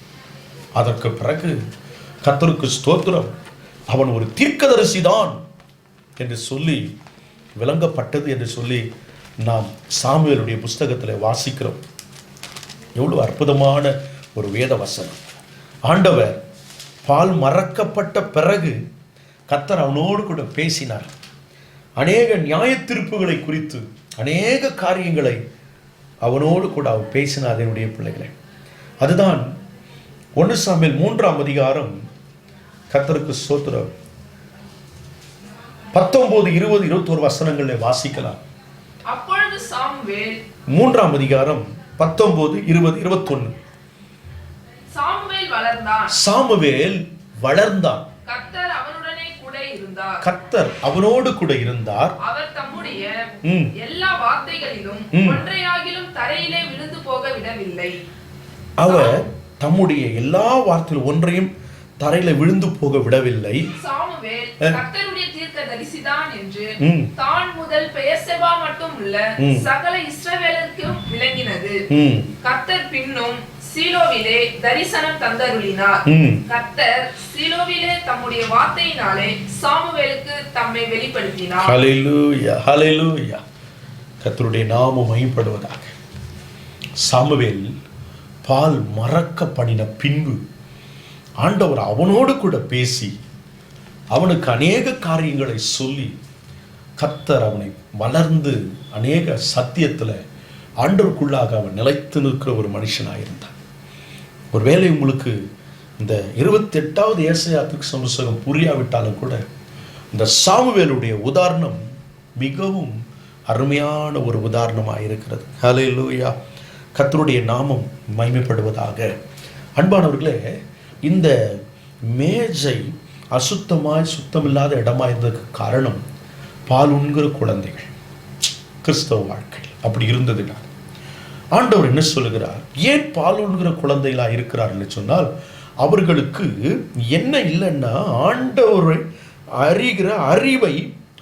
அதற்கு பிறகு கர்த்தருக்கு ஸ்தோத்திரம், அவன் ஒரு தீர்க்கதரிசிதான் என்று சொல்லி விளங்கப்பட்டது என்று சொல்லி நாம் சாமுவேலுடைய புஸ்தகத்தில் வாசிக்கிறோம். எவ்வளவு அற்புதமான ஒரு வேத வசனம். ஆண்டவர் பால் மறக்கப்பட்ட பிறகு கர்த்தர் அவனோடு கூட பேசினார். அநேக நியாய தீர்ப்புகளை குறித்து அநேக காரியங்களை அவனோடு கூட அவர் பேசினார். என்னுடைய பிள்ளைகளை, அதுதான் 1 சாமுவேல் 3ஆம் அதிகாரம். கர்த்தருக்கு ஸ்தோத்திரம். 19, 20, 21 வசனங்களை வாசிக்கலாம். அப்பொழுது சாமுவேல் 3ஆம் அதிகாரம் 19, 20, 21. சாமுவேல் வளர்ந்தான். கர்த்தர் அவனுடனே கூட இருந்தார். கர்த்தர் அவனோடு கூட இருந்தார். அவர் தம்முடைய எல்லா வார்த்தைகளிலும் ஒன்றையாகிலும் தரையிலே விழுந்து போக விடவில்லை. அவர் தம்முடைய எல்லா வார்த்தையிலும் ஒன்றையும் தரையில விழுந்து போக விடவில்லை. சாமுவேல் கர்த்தருடைய தீர்க்கதரிசிதான் என்று தான் முதல் பெயர்செபா மட்டும் உள்ள சகல இஸ்ரவேலருக்கும் விளங்கினது. கர்த்தர் பின்னும் சீலோவிலே தரிசனம் தந்தருளினார். கர்த்தர் சீலோவிலே தம்முடைய வார்த்தையினாலே சாமுவேலுக்கு தம்மை வெளிப்படுத்தினார். ஹல்லேலூயா, ஹல்லேலூயா. கர்த்தருடைய நாமம் மகிமைப்படுவதாக. சாமுவேல் பால் மறக்கப்படின பின்பு ஆண்டவர் அவனோடு கூட பேசி அவனுக்கு அநேக காரியங்களை சொல்லி கர்த்தர் அவனை வளர்ந்து அநேக சத்தியத்தில் ஆண்டவருக்குள்ளாக அவன் நிலைத்து நிற்கிற ஒரு மனுஷனாயிருந்தான். ஒருவேளை உங்களுக்கு இந்த 28வது ஏசாயா புஸ்தகம் புரியாவிட்டாலும் கூட இந்த சாமுவேலுடைய உதாரணம் மிகவும் அருமையான ஒரு உதாரணமாக இருக்கிறது. ஹல்லேலூயா. கர்த்தருடைய நாமம் மகிமைப்படுவதாக. அன்பானவர்களே, இந்த மேஜை அசுத்தமாய் சுத்தமில்லாத இடமா இருந்ததுக்கு காரணம் பால் உண்கிற குழந்தைகள். கிறிஸ்தவ வாழ்க்கை அப்படி இருந்ததுனால் ஆண்டவர் என்ன சொல்லுகிறார்? ஏன் பால் உண்கிற குழந்தைகளா இருக்கிறார்கள் சொன்னால், அவர்களுக்கு என்ன இல்லைன்னா ஆண்டவரை அறிகிற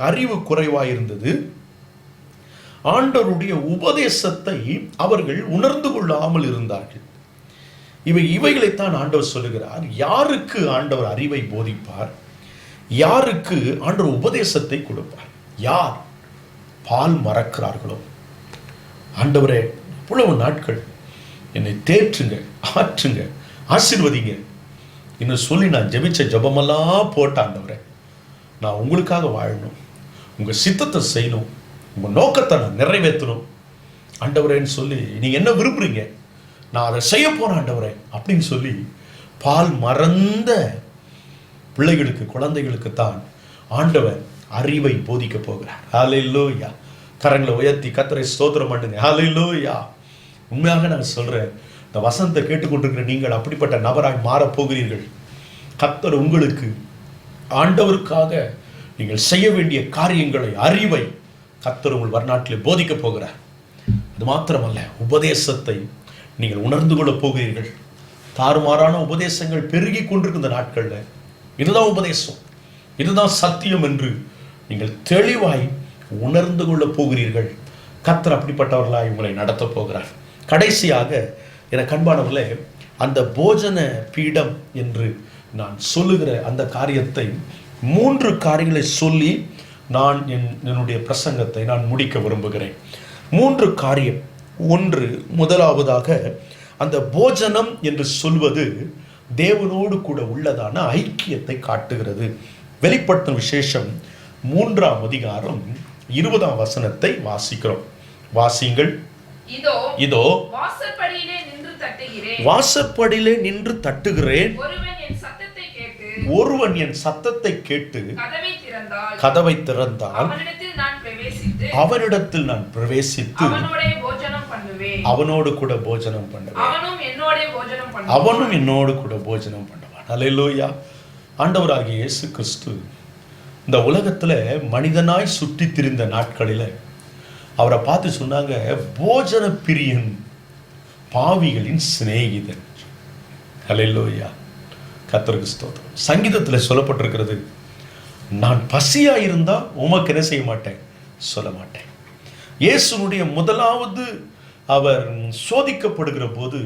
அறிவு குறைவாக இருந்தது. ஆண்டவருடைய உபதேசத்தை அவர்கள் உணர்ந்து கொள்ளாமல் இருந்தார்கள். இவைகளைத்தான் ஆண்டவர் சொல்லுகிறார். யாருக்கு ஆண்டவர் அறிவை போதிப்பார்? யாருக்கு ஆண்டவர் உபதேசத்தை கொடுப்பார்? யார் பால் மறக்கிறார்களோ. ஆண்டவரே, இவ்வளவு நாட்கள் என்னை தேற்றுங்க, ஆற்றுங்க, ஆசீர்வதிங்க இன்னும் சொல்லி நான் ஜெபிச்ச ஜெபமெல்லாம் போட்ட ஆண்டவரே, நான் உங்களுக்காக வாழணும், உங்கள் சித்தத்தை செய்யணும், உங்கள் நோக்கத்தை நான் நிறைவேற்றணும் ஆண்டவரேன்னு சொல்லி நீங்கள் என்ன விரும்புகிறீங்க, நான் அதை செய்ய போகிறேன் ஆண்டவரே அப்படின்னு சொல்லி பால் மறந்த பிள்ளைகளுக்கு, குழந்தைகளுக்குத்தான் ஆண்டவர் அறிவை போதிக்க போகிறார். ஹல்லேலூயா. கரங்களை உயர்த்தி கர்த்தரை ஸ்தோத்திரம் பண்ணுங்க. ஹல்லேலூயா. உண்மையாக நான் சொல்கிறேன், இந்த வசனத்தை கேட்டுக்கொண்டிருக்கிற நீங்கள் அப்படிப்பட்ட நபராய் மாறப்போகிறீர்கள். கர்த்தர் உங்களுக்கு ஆண்டவருக்காக நீங்கள் செய்ய வேண்டிய காரியங்களை, அறிவை கர்த்தர் உங்கள் வரநாட்டில் போதிக்க போகிறார். அது மாத்திரமல்ல, உபதேசத்தை நீங்கள் உணர்ந்து கொள்ள போகிறீர்கள். தாறுமாறான உபதேசங்கள் பெருகி கொண்டிருக்கிற நாட்களில் இதுதான் உபதேசம், இதுதான் சத்தியம் என்று நீங்கள் தெளிவாய் உணர்ந்து கொள்ள போகிறீர்கள். கர்த்தர் அப்படிப்பட்டவர்களாய் உங்களை நடத்த போகிறார். கடைசியாக எனக்கு அன்பானவர்களே, அந்த போஜன பீடம் என்று நான் சொல்லுகிற அந்த காரியத்தை 3 காரியங்களை சொல்லி நான் என்னுடைய பிரசங்கத்தை நான் முடிக்க விரும்புகிறேன். 3 காரியம். 1, முதலாவதாக அந்த போஜனம் என்று சொல்வது தேவனோடு கூட உள்ளதான ஐக்கியத்தை காட்டுகிறது. வெளிப்படுத்தும் விசேஷம் 3ஆம் அதிகாரம் 20ஆம் வசனத்தை வாசிக்கிறோம். வாசிங்கள். இதோ வாசற்படியிலே நின்று தட்டுகிறேன். ஒருவன் என் சத்தத்தை கேட்டு கதவை திறந்தால் அவனிடத்தில் நான் பிரவேசித்து அவனோடு கூட போஜனம் பண்ணுவேன். அவனும் என்னோடு கூட போஜனம் பண்ணுவான். அல்லேலூயா. ஆண்டவராகிய இயேசு கிறிஸ்து இந்த உலகத்துல மனிதனாய் சுற்றி திரிந்த நாட்களில் அவரை பார்த்து சொன்னாங்க, போஜன பிரியன், பாவிகளின் சிநேகிதன். அல்லேலூயா. கர்த்தருக்கு ஸ்தோத்திரம். சங்கீதத்தில் சொல்லப்பட்டிருக்கிறது, நான் பசியா இருந்தா உமக்கு என்ன செய்ய மாட்டேன், சொல்ல மாட்டேன். இயேசுனுடைய முதலாவது அவர் சோதிக்கப்படுகிற போது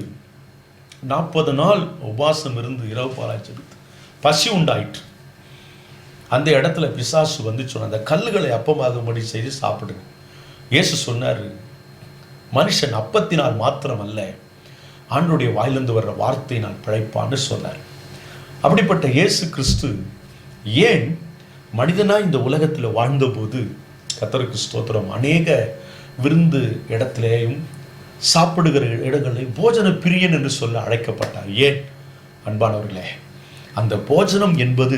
40 நாள் உபவாசம் இருந்து இரவு பாலாய் ஜெபித்து பசி உண்டாயிற்று. அந்த இடத்துல பிசாசு வந்து சொன்ன, அந்த கல்லுகளை அப்பமாகும்படி செய்து சாப்பிடுங்க. இயேசு சொன்னார், மனுஷன் அப்பத்தினால் மாத்திரம் அல்ல, ஆண்டவருடைய வாயிலிருந்து வர்ற வார்த்தையினால் பிழைப்பான்னு சொன்னார். அப்படிப்பட்ட இயேசு கிறிஸ்து ஏன் மனிதனாய் இந்த உலகத்தில் வாழ்ந்தபோது, கர்த்தருக்கு ஸ்தோத்திரம், அநேக விருந்து இடத்திலேயும் சாப்பிடுகிற இடங்களையும் போஜன பிரியன் என்று சொல்ல அழைக்கப்பட்டார்? ஏன் அன்பானவர்களே, அந்த போஜனம் என்பது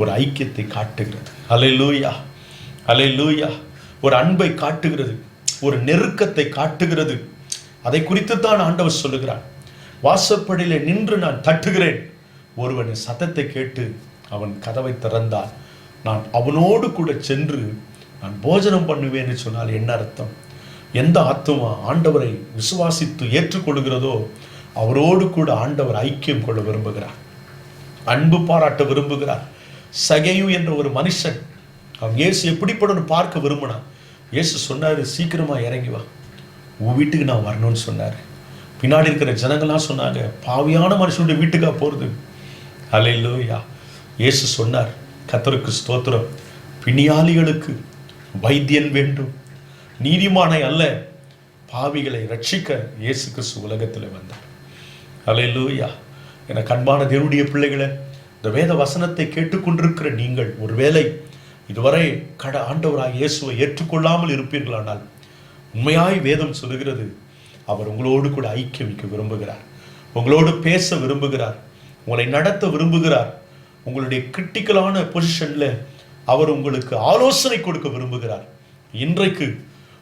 ஒரு ஐக்கியத்தை காட்டுகிறது. அல்லேலூயா, அல்லேலூயா. ஒரு அன்பை காட்டுகிறது, ஒரு நெருக்கத்தை காட்டுகிறது. அதை குறித்து தான் ஆண்டவர் சொல்லுகிறார், வாசப்படியிலே நின்று நான் தட்டுகிறேன், ஒருவன் சத்தத்தை கேட்டு அவன் கதவை திறந்தால் நான் அவனோடு கூட சென்று நான் போஜனம் பண்ணுவேன்னு சொன்னால் என்ன அர்த்தம்? எந்த ஆத்துமா ஆண்டவரை விசுவாசித்து ஏற்றுக்கொள்கிறதோ அவரோடு கூட ஆண்டவர் ஐக்கியம் கொள்ள விரும்புகிறார், அன்பு பாராட்ட விரும்புகிறார். சகேயு என்ற ஒரு மனுஷன், அவன் இயேசு எப்படிப்படன்னு பார்க்க விரும்பினான். இயேசு சொன்னார், சீக்கிரமா இறங்கி வா, உன் வீட்டுக்கு நான் வரணும்னு சொன்னார். பின்னாடி இருக்கிற ஜனங்கள்லாம் சொன்னாங்க, பாவியான மனுஷனுடைய வீட்டுக்கா போறது? அல்லேலூயா. இயேசு சொன்னார், கர்த்தருக்கு ஸ்தோத்திரம், பிணியாளிகளுக்கு வைத்தியன் வேண்டும், நீதிமானை அல்ல, பாவிகளை ரட்சிக்க இயேசு கிறிஸ்து உலகத்தில் வந்தார். அல்லேலூயா. என கண்பான தேவனுடைய பிள்ளைகளை, இந்த வேத வசனத்தை கேட்டுக்கொண்டிருக்கிற நீங்கள் ஒருவேளை இதுவரை ஆண்டவராக இயேசுவை ஏற்றுக்கொள்ளாமல் இருப்பீர்களானால், உண்மையாய் வேதம் சொல்லுகிறது, அவர் உங்களோடு கூட ஐக்கியமிக்க விரும்புகிறார், உங்களோடு பேச விரும்புகிறார், உங்களை நடத்த விரும்புகிறார். உங்களுடைய கிரிட்டிக்கலான பொசிஷன்ல அவர் உங்களுக்கு ஆலோசனை கொடுக்க விரும்புகிறார். இன்றைக்கு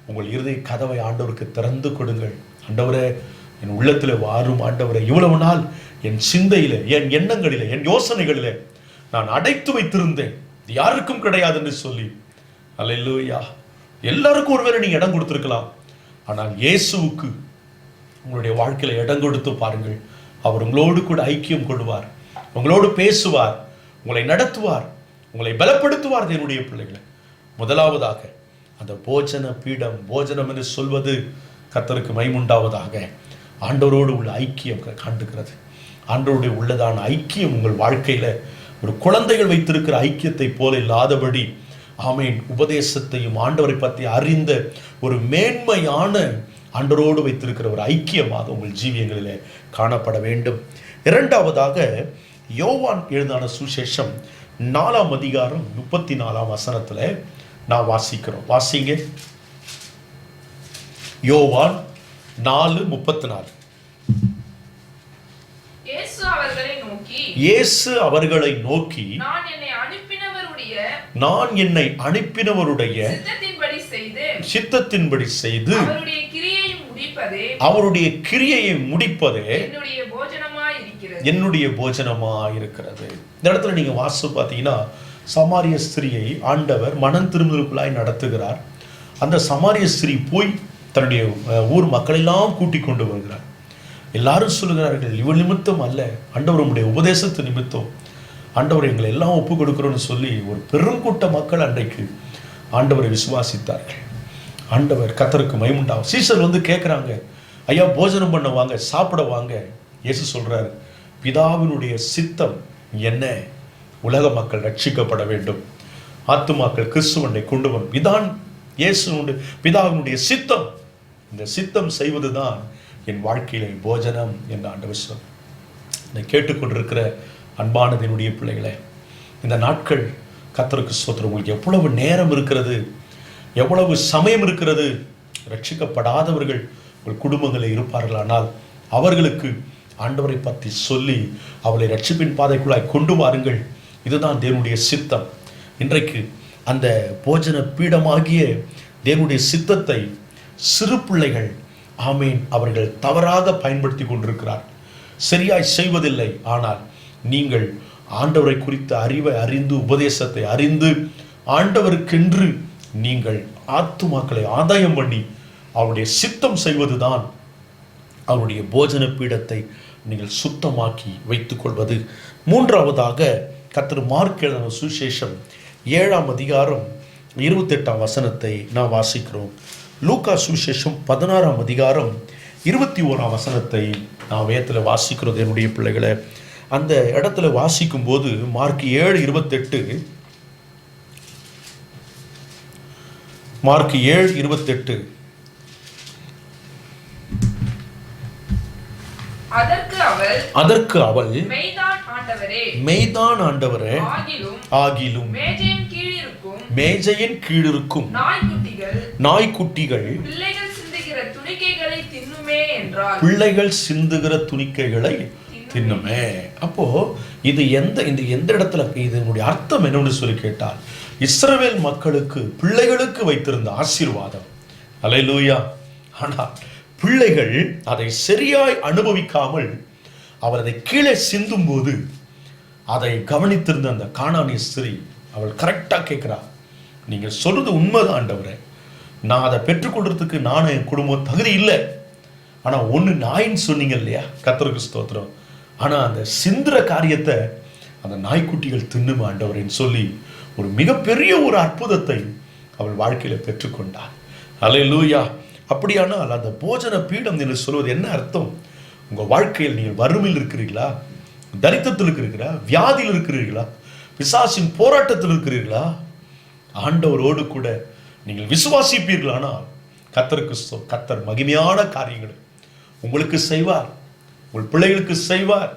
உங்கள் இருதய கதவை ஆண்டவருக்கு திறந்து கொடுங்கள். ஆண்டவரே, என் உள்ளத்தில் வாரும் ஆண்டவரே, இவ்வளவு நாள் என் சிந்தையில, என் எண்ணங்களில, என் யோசனைகளில நான் அடைத்து வைத்திருந்தேன், யாருக்கும் கிடையாது என்று சொல்லி. அல்லேலூயா. எல்லாருக்கும் ஒருவேளை நீங்க இடம் கொடுத்திருக்கலாம், ஆனால் இயேசுவுக்கு உங்களுடைய வாழ்க்கையில இடம் கொடுத்து பாருங்கள். அவர் உங்களோடு கூட ஐக்கியம் கொள்வார், உங்களோடு பேசுவார், உங்களை நடத்துவார், உங்களை பலப்படுத்துவார். என்னுடைய பிள்ளைகளை, முதலாவதாக அந்த போஜன பீடம், போஜனம் என்று சொல்வது கர்த்தருக்கு மைமுண்டாவதாக ஆண்டவரோடு உள்ள ஐக்கியம் காண்டுகிறது. ஆண்டவருடைய உள்ளதான ஐக்கியம் உங்கள் வாழ்க்கையில ஒரு குழந்தைகள் வைத்திருக்கிற ஐக்கியத்தை போல இல்லாதபடி, ஆமேன், உபதேசத்தையும் ஆண்டவரை பற்றி அறிந்த ஒரு மேன்மையான ஆண்டவரோடு வைத்திருக்கிற ஒரு ஐக்கியமாக உங்கள் ஜீவியங்களிலே காணப்பட வேண்டும். இரண்டாவதாக யோவான் எழுதான சுசேஷம் 4ஆம் அதிகாரம் 34ஆம் வசனத்துல நான் வாசிக்கிறோம். வாசிங்க. யோவான் 4:34. இயேசு அவர்களை நோக்கி, நான் என்னை அனுப்பினவருடைய சித்தத்தின்படி செய்து அவருடைய கிரியையை முடிப்பதே என்னுடைய போஜனமாய் இருக்கிறது. இந்த இடத்துல நீங்க வாசு பார்த்தீங்கன்னா, சமாரிய ஸ்திரியை ஆண்டவர் மனம் திரும்புதலுக்குள்ளாய் நடத்துகிறார். அந்த சமாரிய ஸ்திரீ போய் தன்னுடைய ஊர் மக்களெல்லாம் கூட்டிக் கொண்டு வருகிறார். எல்லாரும் சொல்லுகிறார்கள், இவள் நிமித்தம் அல்ல, ஆண்டவர் உம்முடைய உபதேசத்து நிமித்தம் ஆண்டவர் எங்களை எல்லாம் ஒப்பு கொடுக்கிறோன்னு சொல்லி ஒரு பெருங்கூட்ட மக்கள் அன்றைக்கு ஆண்டவரை விசுவாசித்தார்கள். ஆண்டவர் கர்த்தருக்கு மைமுண்டாகும். சீசர் வந்து கேட்குறாங்க, ஐயா போஜனம் பண்ண வாங்க, சாப்பிட வாங்க. இயேசு சொல்றாரு, பிதாவினுடைய சித்தம் என்ன? உலக மக்கள் ரட்சிக்கப்பட வேண்டும், ஆத்துமாக்கள் கிறிஸ்துவனை கொண்டு வரும். இதான் இயேசுனுடைய பிதாவினுடைய சித்தம். இந்த சித்தம் செய்வதுதான் என் வாழ்க்கையிலே போஜனம் என்று ஆண்டவர் சொல். இதை கேட்டுக்கொண்டிருக்கிற அன்பானதினுடைய பிள்ளைகளே, இந்த நாட்கள் கர்த்தருக்கு ஸ்தோத்திரம், உங்களுக்கு எவ்வளவு நேரம் இருக்கிறது, எவ்வளவு சமயம் இருக்கிறது. ரட்சிக்கப்படாதவர்கள் உங்கள் குடும்பங்களில் இருப்பார்களானால் அவர்களுக்கு ஆண்டவரை பற்றி சொல்லி அவளை ரட்சிப்பின் பாதைக்குள்ளாய் கொண்டு வாருங்கள். இதுதான் தேவனுடைய சித்தம். இன்றைக்கு அந்த போஜன பீடமாகிய தேவனுடைய சித்தத்தை சிறு பிள்ளைகள் ஆமீன், அவர்கள் தவறாக பயன்படுத்தி கொண்டிருக்கிறார், சரியாய் செய்வதில்லை. ஆனால் நீங்கள் ஆண்டவரை குறித்த அறிவை அறிந்து, உபதேசத்தை அறிந்து, ஆண்டவருக்கென்று நீங்கள் ஆத்துமாக்களை ஆதாயம் பண்ணி அவருடைய சித்தம் செய்வதுதான் அவருடைய போஜன பீடத்தை நீங்கள் சுத்தமாக்கி வைத்துக் கொள்வது. மூன்றாவதாக கர்த்தர் மார்க் எழுதின சுவிசேஷம் 7ஆம் அதிகாரம் 28ஆம் வசனத்தை நாம் வாசிக்கிறோம். லூக்கா சுவிசேஷம் 16ஆம் அதிகாரம் 21ஆம் வசனத்தை நான் வேதத்தில் வாசிக்கிறது என்னுடைய பிள்ளைகளை. அந்த இடத்துல வாசிக்கும் போது மார்க் 7:28, மார்க் 7:28, அதற்கு அவள் மெய்தான் ஆண்டவரே, ஆகிலும் மேஜையின் கீழிருக்கும் நாய்க்குட்டிகள் பிள்ளைகள் சிந்துகிற துணிக்கைகளை தின்னுமே. அப்போ இது எந்த இடத்துல இதனுடைய அர்த்தம் என்னன்னு சொல்லி கேட்டால், இஸ்ரவேல் மக்களுக்கு பிள்ளைகளுக்கு வைத்திருந்த ஆசீர்வாதம். அல்லேலூயா. ஆனால் பிள்ளைகள் அதை சரியாய் அனுபவிக்காமல் அவர் அதை கீழே சிந்தும் போது அதை கவனித்திருந்த அந்த கானானிய ஸ்திரீ அவள் கரெக்டாக கேட்கிறா, நீங்க சொல்றது உண்மைதான் ஆண்டவரே, நான் அதை பெற்றுக்கொள்றதுக்கு நானும் என் குடும்பம் தகுதி இல்லை. ஆனா ஒண்ணு நாயின்னு சொன்னீங்க இல்லையா, கர்த்தருக்கு ஸ்தோத்திரம். ஆனா அந்த சிந்துற காரியத்தை அந்த நாய்க்குட்டிகள் தின்னும் ஆண்டவரேன்னு சொல்லி ஒரு மிகப்பெரிய ஒரு அற்புதத்தை அவள் வாழ்க்கையில பெற்றுக்கொண்டாள். அல்லேலூயா. அப்படியானால் அந்த போஜன பீடம் என்று சொல்வது என்ன அர்த்தம்? உங்க வாழ்க்கையில் நீங்கள் வறுமையில் இருக்கிறீர்களா, தரித்திரத்தில் இருக்கிறீர்களா, வியாதியில் இருக்கிறீர்களா, பிசாசின் போராட்டத்தில் இருக்கிறீர்களா, ஆண்டவரோடு கூட நீங்கள் விசுவாசிப்பீர்களானால் கர்த்தர் மகிமையான காரியங்களை உங்களுக்கு செய்வார், உங்கள் பிள்ளைகளுக்கு செய்வார்,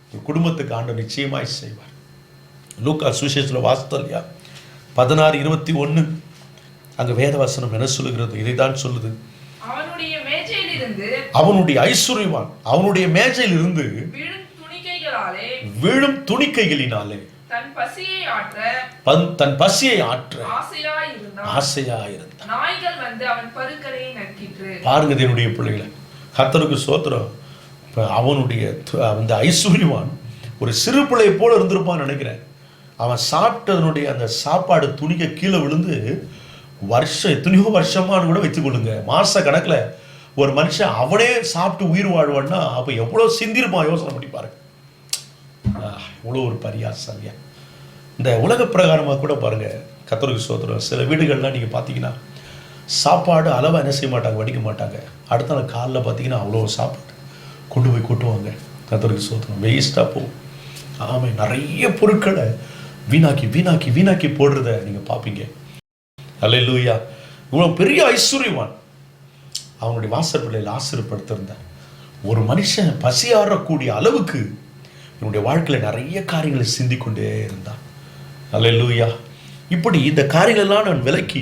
உங்கள் குடும்பத்துக்கு ஆண்டவர் நிச்சயமாய் செய்வார். லூக்கா சுவிசேஷத்தில் வாசித்தோம் இல்லையா, 16:21 அங்க வேதவசனம் என்ன சொல்லுகிறது? இதைதான் சொல்லுது, அவனுடைய ஐஸ்வர்யவான் அவனுடைய மேஜையில் இருந்து விழும் துணிக்கைகளினாலே தன் பசியை ஆற்ற ஆசையாயிருந்தான். பாருங்க என்னுடைய பிள்ளைகளை, கர்த்தருக்கு ஸ்தோத்திரம். அவனுடைய அந்த ஐஸ்வர்யவான் ஒரு சிறு பிள்ளை போல இருந்திருப்பான்னு நினைக்கிறேன். அவன் சாப்பிட்டதனுடைய அந்த சாப்பாடு துணிக்க கீழே விழுந்து எத்தனையோ வருஷமானு கூட வச்சுக்கொள்ளுங்க, மாச கணக்கில் ஒரு மனுஷன் அவனே சாப்பிட்டு உயிர் வாழ்வான்னா அப்போ எவ்வளோ சிந்திருப்பான், யோசனை பண்ணி பாருங்க. இவ்வளோ ஒரு பரியாசல்யா. இந்த உலக பிரகாரமாக கூட பாருங்க, கர்த்தருக்கு ஸ்தோத்திரம். சில வீடுகள்லாம் நீங்கள் பார்த்தீங்கன்னா சாப்பாடு அளவாக என்ன செய்ய மாட்டாங்க, வடிக்க மாட்டாங்க. அடுத்த நாள் காலைல பார்த்தீங்கன்னா அவ்வளோ சாப்பாடு கொண்டு போய் கொட்டுவாங்க. கர்த்தருக்கு ஸ்தோத்திரம். வேஸ்ட்டாக போகும். ஆமாம், நிறைய பொருட்களை வீணாக்கி வீணாக்கி வீணாக்கி போடுறத நீங்கள் பார்ப்பீங்க. அல்லேலூயா. இவ்வளோ பெரிய ஐஸ்வர்யவான் அவனுடைய வாசற்படியில் ஆசீர்வதித்திருந்தார். ஒரு மனுஷன் பசியாறக்கூடிய அளவுக்கு என்னுடைய வாழ்க்கையில் நிறைய காரியங்களை சிந்திக்கொண்டே இருந்தான். அல்லேலூயா. இப்படி இந்த காரியங்களெல்லாம் நான் விலக்கி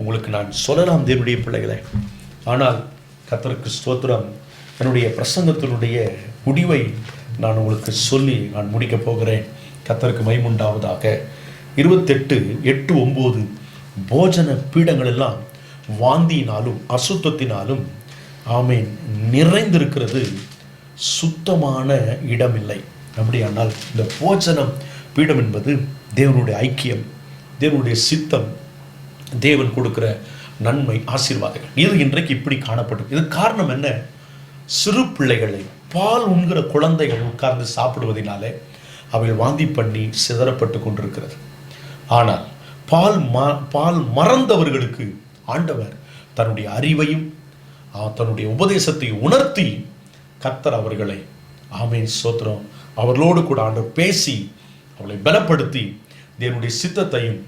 உங்களுக்கு நான் சொல்லலாம் தேவனுடைய பிள்ளைகளை. ஆனால் கர்த்தருக்கு ஸ்தோத்திரம், என்னுடைய பிரசங்கத்தினுடைய முடிவை நான் உங்களுக்கு சொல்லி நான் முடிக்கப் போகிறேன். கர்த்தருக்கு மகிமையுண்டாவதாக. 28:8-9 போஜன பீடங்கள் எல்லாம் வாந்தியினாலும் அசுத்தத்தினாலும் ஆமேன் நிறைந்திருக்கிறது, சுத்தமான இடமில்லை. அப்படியானால் இந்த போஜனம் பீடம் என்பது தேவனுடைய ஐக்கியம், தேவனுடைய சித்தம், தேவன் கொடுக்கிற நன்மை, ஆசீர்வாதங்கள். இது இன்றைக்கு இப்படி காணப்படும். இது காரணம் என்ன? சிறு பிள்ளைகளை, பால் உண்கிற குழந்தைகள் உட்கார்ந்து சாப்பிடுவதனாலே அவை வாந்தி பண்ணி சிதறப்பட்டு கொண்டிருக்கிறது. ஆனால் பால் மறந்தவர்களுக்கு ஆண்டவர் தன்னுடைய அறிவையும் தன்னுடைய உபதேசத்தை உணர்த்தி கர்த்தர் அவர்களை ஆமேன் ஸ்தோத்திரம் அவர்களோடு கூட ஆண்டவர் பேசி அவளை பலப்படுத்தி தேவனுடைய சித்தத்தையும்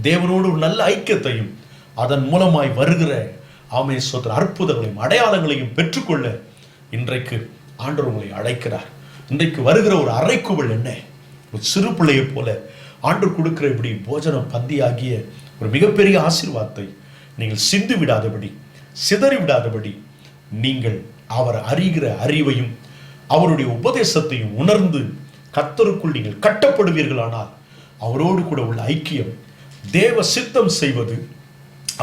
தேவனோடு ஒரு நல்ல ஐக்கியத்தையும் அதன் மூலமாய் வருகிற ஆமேன் ஸ்தோத்திரம் அற்புதங்களையும் அடையாளங்களையும் பெற்றுக்கொள்ள இன்றைக்கு ஆண்டவர் உங்களை அழைக்கிறார். இன்றைக்கு வருகிற ஒரு அறைக்குவல் என்ன? ஒரு சிறு பிள்ளையை போல ஆண்டவர் கொடுக்கிற இப்படி போஜன பந்தி ஆகிய ஒரு மிகப்பெரிய ஆசீர்வாதத்தை நீங்கள் சிந்து விடாதபடி, சிதறி விடாதபடி, நீங்கள் அவர் அறிகிற அறிவையும் அவருடைய உபதேசத்தையும் உணர்ந்து கர்த்தருக்குள் நீங்கள் கட்டப்படுவீர்களானால் அவரோடு கூட உள்ள ஐக்கியம், தேவ சித்தம் செய்வது,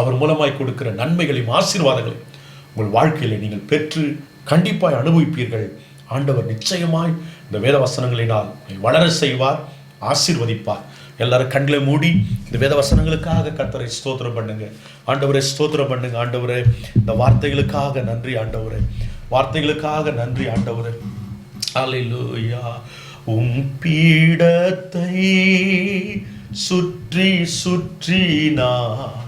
அவர் மூலமாய் கொடுக்கிற நன்மைகளையும் ஆசீர்வாதங்களையும் உங்கள் வாழ்க்கையில் நீங்கள் பெற்று கண்டிப்பாய் அனுபவிப்பீர்கள். ஆண்டவர் நிச்சயமாய் இந்த வேத வசனங்களினால் வளர செய்வார், ஆசீர்வதிப்பார். எல்லாரும் கண்களை மூடி இந்த வேத வசனங்களுக்காக கர்த்தரை ஸ்தோத்திரம் பண்ணுங்க. ஆண்டவரை ஸ்தோத்திரம் பண்ணுங்க. ஆண்டவரே, இந்த வார்த்தைகளுக்காக நன்றி ஆண்டவரே, வார்த்தைகளுக்காக நன்றி ஆண்டவரே. அல்லேலூயா. உம் பீடத்தை சுற்றி சுற்றி நான்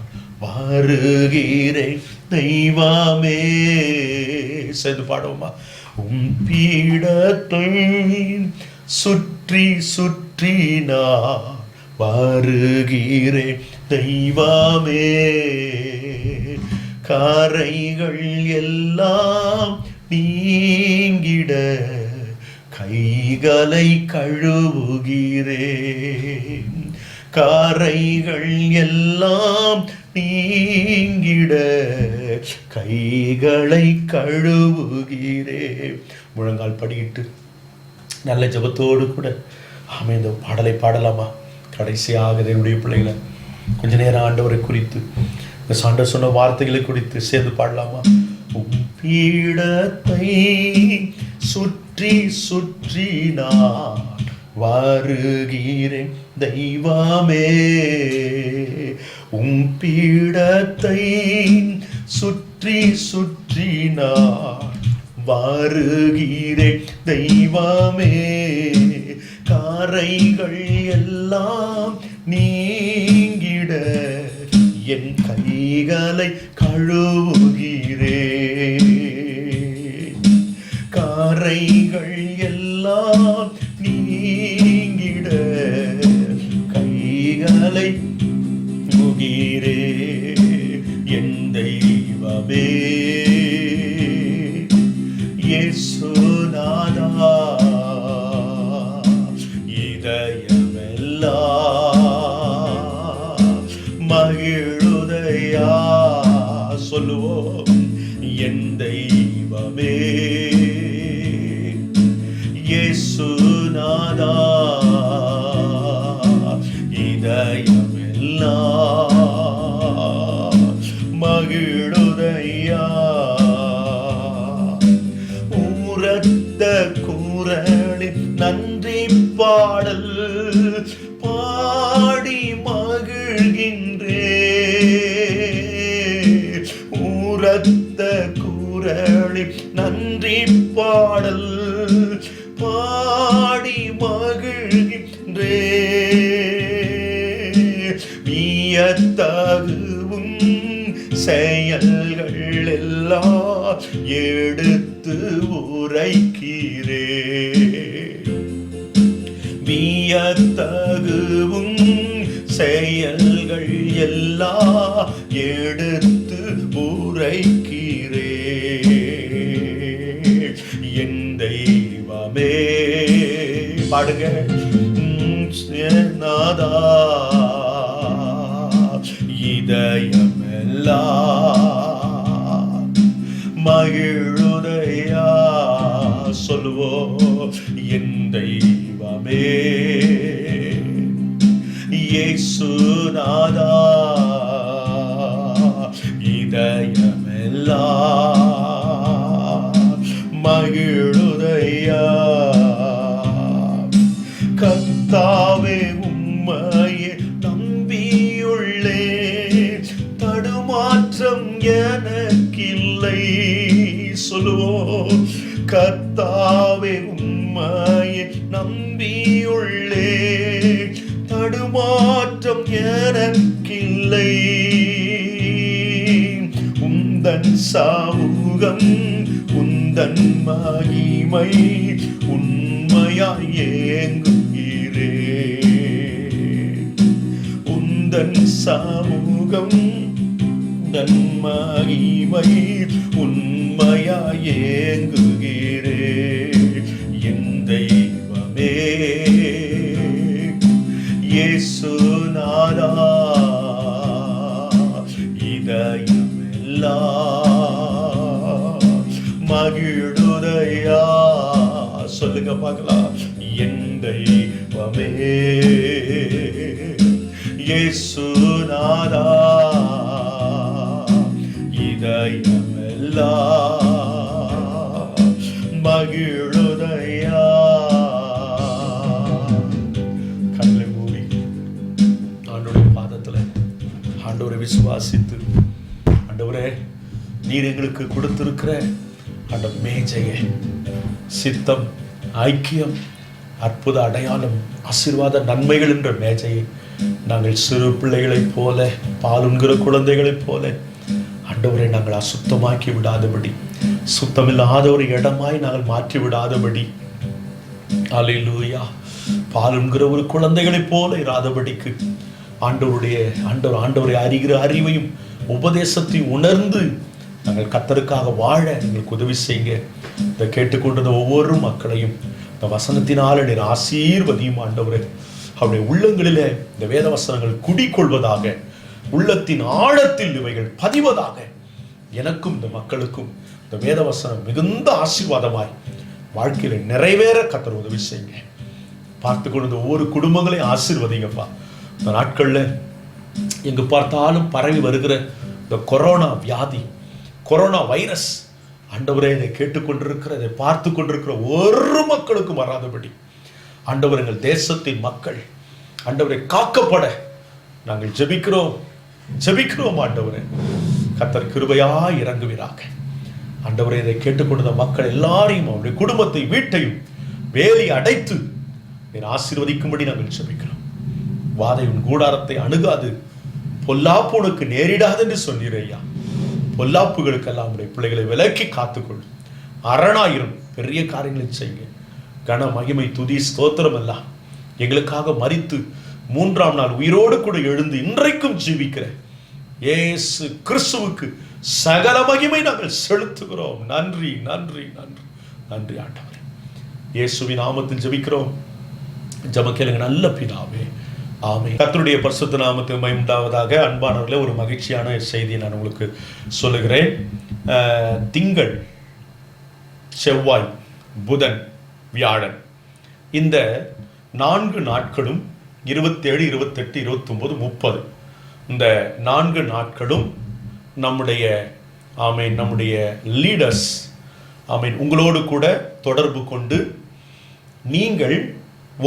வருகிறேன் தெய்வமே. சேர்ந்து பாடுவோமா? உம் பீடத்தை சுற்றி சுற்றி நான் வருகிறேன் தெய்வமே. காரைகள் எல்லாம் நீங்கிட கைகளை கழுவுகிறேன். காரைகள் எல்லாம் நீங்கிட கைகளை கழுவுகிறேன். முழங்கால் படியிட்டு நல்ல ஜெபத்தோடு கூட ஆமென் இந்த பாடலை பாடலாமா? கடைசியாக என்னுடைய பிள்ளைகளை கொஞ்ச நேரம் ஆண்டவரை குறித்து, இந்த ஆண்டவர் சொன்ன வார்த்தைகளை குறித்து சேர்ந்து பாடலாமா? உம் பீடத்தை சுற்றி சுற்றி நான் வருகிறேன் தெய்வமே. உம் பீடத்தை சுற்றி சுற்றி நான் வருகிறேன் தெய்வமே. காரைகள் எல்லாம் நீங்கிட என் கைகளை கழுவுகிறேன். காரைகள் எல்லாம் நீங்கிட கைகளை முகிறேன். என் தெய்வமே இயேசுநாதா, இதயமெல்லாம் மகிழுதையா. சொல்லுவோம். என் தெய்வமே இயேசுநாதா, இதயமெல்லாம் மகிழுதையா. ஊரத்த குரலில் நன்றி பாடல் பாடி மகிழ்கின்றேன். ஊரத்த குரலில் நன்றி பாடல் பாடி மகிழ்கின்றேன். வியத்தகுவும் செயல்கள் எல்லாம் எடுத்து உரைக்கிறேன். வியத்தகுவும் செயல்கள் எல்லாம் எடுத்து உரைக்கிறேன். என் தெய்வமே பாடுங்க. நாதா, இதயமெல்லாம் மகிழுதையா. சொல்லுவோம். என் தெய்வமே இயேசுநாதா, இதயமெல்லாம் மகிழுதையா. கர்த்தாவே உம்மையே நம்பியுள்ளேன், தடுமாற்றம் எனக்கில்லை. சொல்லுவோம். கர்த்தாவே உம்மையே நம்பியுள்ளேன், தடுமாற்றம் எனக்கில்லை. உந்தன் சமூகம் உந்தன் மகிமை உண்மையாய் ஏங்குகிறேன். உந்தன் சமூகம் உந்தன் மகிமை உண்மையாய் ஏங்குகிறேன். என் தெய்வமே இயேசுநாதா, இதயமெல்லாம் மகிழுதையா. சொல்லுங்க பார்க்கலாம். என் தெய்வமே இயேசுநாதா, இதயமெல்லாம் விசுவாசித்து ஆண்டவரே நீர் எங்களுக்கு கொடுத்திருக்கிற அந்த மேஜையை, சித்தம், ஐக்கியம், அற்புத அடையாளம், ஆசீர்வாத நன்மைகள் என்ற மேஜையை நாங்கள் சிறு பிள்ளைகளைப் போல, பாலுண்கிற குழந்தைகளைப் போல ஆண்டவரை நாங்கள் அசுத்தமாக்கி விடாதபடி, சுத்தமில்லாத ஒரு இடமாய் நாங்கள் மாற்றி விடாதபடி, அல்லேலூயா, பாலுண்கிற ஒரு குழந்தைகளைப் போல இராதபடிக்கு ஆண்டவரை அறிகிற அறிவையும் உபதேசத்தையும் உணர்ந்து நாங்கள் கர்த்தருக்காக வாழ எங்களுக்கு உதவி செய்யுங்க. இதை கேட்டுக்கொண்டது ஒவ்வொரு மக்களையும் இந்த வசனத்தினால் நீர் ஆசீர்வதியும் ஆண்டவரே. அவருடைய உள்ளங்களிலே இந்த வேத வசனங்கள் குடிக்கொள்வதாக, உள்ளத்தின் ஆழத்தில் இவைகள் பதிவதாக. எனக்கும் இந்த மக்களுக்கும் இந்த வேத வசனம் மிகுந்த ஆசீர்வாதமாய் வாழ்க்கையில நிறைவேற கர்த்தர் உதவி செய்யுங்க. பார்த்து கொண்டு ஒவ்வொரு குடும்பங்களையும் ஆசீர்வதிங்கப்பா. இந்த நாட்கள்ல எங்கு பார்த்தாலும் பரவி வருகிற இந்த கொரோனா வியாதி, கொரோனா வைரஸ், ஆண்டவரே இதை கேட்டுக்கொண்டிருக்கிற, இதை பார்த்து கொண்டிருக்கிற ஒரு மக்களுக்கும் வராதபடி ஆண்டவர் எங்கள் தேசத்தின் மக்கள் ஆண்டவரை காக்கப்பட நாங்கள் ஜெபிக்கிறோம் ஆண்டவரே. கர்த்தர் கிருபையாய் இறங்குவீராக. ஆண்டவரே இதை கேட்டுக்கொண்ட மக்கள் எல்லாரையும், அவருடைய குடும்பத்தை, வீட்டையும் வேலி அடைத்து நீர் ஆசீர்வதிக்கும்படி நாங்கள் ஜெபிக்கிறோம். வாதை உன் கூடாரத்தை அணுகாது, பொல்லாப்பு உனக்கு நேரிடாது என்று சொன்னீர் ஐயா. பொல்லாப்புகளுக்கெல்லாம் உடைய பிள்ளைகளை விலக்கி காத்துக்கொள்ளும். அரணாயிரம் பெரிய காரியங்களை செய்யுங்க. கன மகிமை துதி ஸ்தோத்திரம் எல்லாம் எங்களுக்காக மரித்து 3ஆம் நாள் உயிரோடு கூட எழுந்து இன்றைக்கும் ஜீவிக்கிற இயேசு கிறிஸ்துவுக்கு சகல மகிமை நாங்கள் செலுத்துகிறோம். நன்றி நன்றி நன்றி நன்றி ஆண்டவரே. இயேசுவின் நாமத்தில் ஜெபிக்கிறோம். ஜெபம் கேளுங்க நல்ல பிதாவே, ஆமென். கர்த்தருடைய பரிசுத்த நாமத்துக்கு மகிமை உண்டாவதாக. அன்பானவர்களே, ஒரு மகிழ்ச்சியான செய்தியை நான் உங்களுக்கு சொல்லுகிறேன். திங்கள், செவ்வாய், புதன், வியாழன் இந்த 4 நாட்களும் 27, 28, 29, 30 இந்த 4 நாட்களும் நம்முடைய லீடர்ஸ் உங்களோடு கூட தொடர்பு கொண்டு நீங்கள்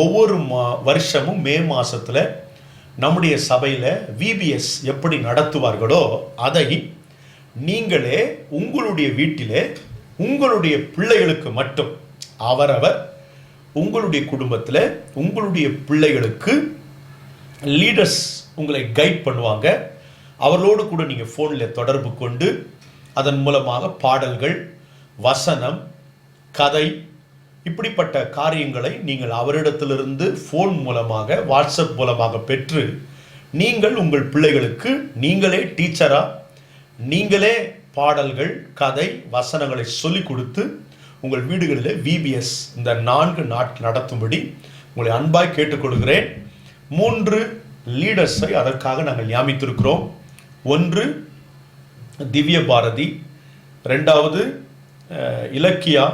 ஒவ்வொரு வருஷமும் மே மாசத்துல நம்முடைய சபையில் விபிஎஸ் எப்படி நடத்துவார்களோ அதை நீங்களே உங்களுடைய வீட்டிலே உங்களுடைய பிள்ளைகளுக்கு மட்டும் அவரவர் உங்களுடைய குடும்பத்தில் உங்களுடைய பிள்ளைகளுக்கு லீடர்ஸ் உங்களை கைட் பண்ணுவாங்க. அவர்களோடு கூட நீங்கள் ஃபோனில் தொடர்பு கொண்டு அதன் மூலமாக பாடல்கள், வசனம், கதை இப்படிப்பட்ட காரியங்களை நீங்கள் அவரிடத்திலிருந்து ஃபோன் மூலமாக, வாட்ஸ்அப் மூலமாக பெற்று நீங்கள் உங்கள் பிள்ளைகளுக்கு நீங்களே டீச்சரா, நீங்களே பாடல்கள், கதை, வசனங்களை சொல்லிக் கொடுத்து உங்கள் வீடுகளில் விபிஎஸ் இந்த 4 நாட்கள் நடத்தும்படி உங்களை அன்பாய் கேட்டுக்கொள்கிறேன். 3 லீடர்ஸை அதற்காக நாங்கள் நியமித்திருக்கிறோம். 1 திவ்ய பாரதி, 2வது இலக்கியா,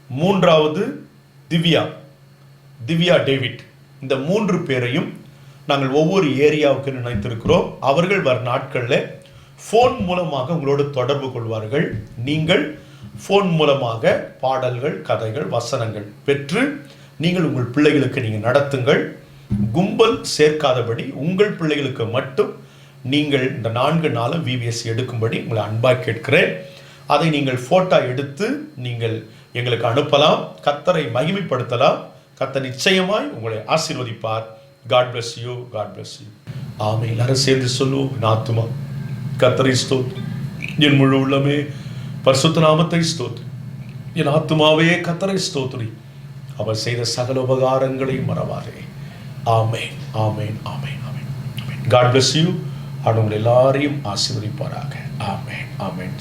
3வது திவ்யா டேவிட். இந்த 3 பேரையும் நாங்கள் ஒவ்வொரு ஏரியாவுக்கு நினைத்திருக்கிறோம். அவர்கள் வர நாட்களில் ஃபோன் மூலமாக உங்களோடு தொடர்பு கொள்வார்கள். நீங்கள் ஃபோன் மூலமாக பாடல்கள், கதைகள், வசனங்கள் பெற்று நீங்கள் உங்கள் பிள்ளைகளுக்கு நீங்கள் நடத்துங்கள். கும்பல் சேர்க்காதபடி உங்கள் பிள்ளைகளுக்கு மட்டும் நீங்கள் இந்த 4 நாளும் விபிஎஸ் எடுக்கும்படி உங்களை அன்பாக கேட்கிறேன். அதை நீங்கள் ஃபோட்டோ எடுத்து நீங்கள் எங்களுக்கு அனுப்பலாம். கர்த்தரை மகிமைப்படுத்தலாம். கர்த்தர் நிச்சயமாய் உங்களை ஆசீர்வதிப்பார். God bless you. God bless you. ஆமென். எல்லாரும் சேர்ந்து சொல்லுவோம். என் ஆத்துமா கர்த்தரை ஸ்தோத்திரி, என் முழு உள்ளமே பரிசுத்த நாமத்தை ஸ்தோத்திரி. என் ஆத்துமாவே கர்த்தரை ஸ்தோத்திரி, அவர் செய்த சகல உபகாரங்களை மறவாதே. ஆமென், ஆமென், ஆமென், ஆமென். God bless you. உங்கள் எல்லாரையும் ஆசீர்வதிப்பாராக. ஆமென், ஆமென்.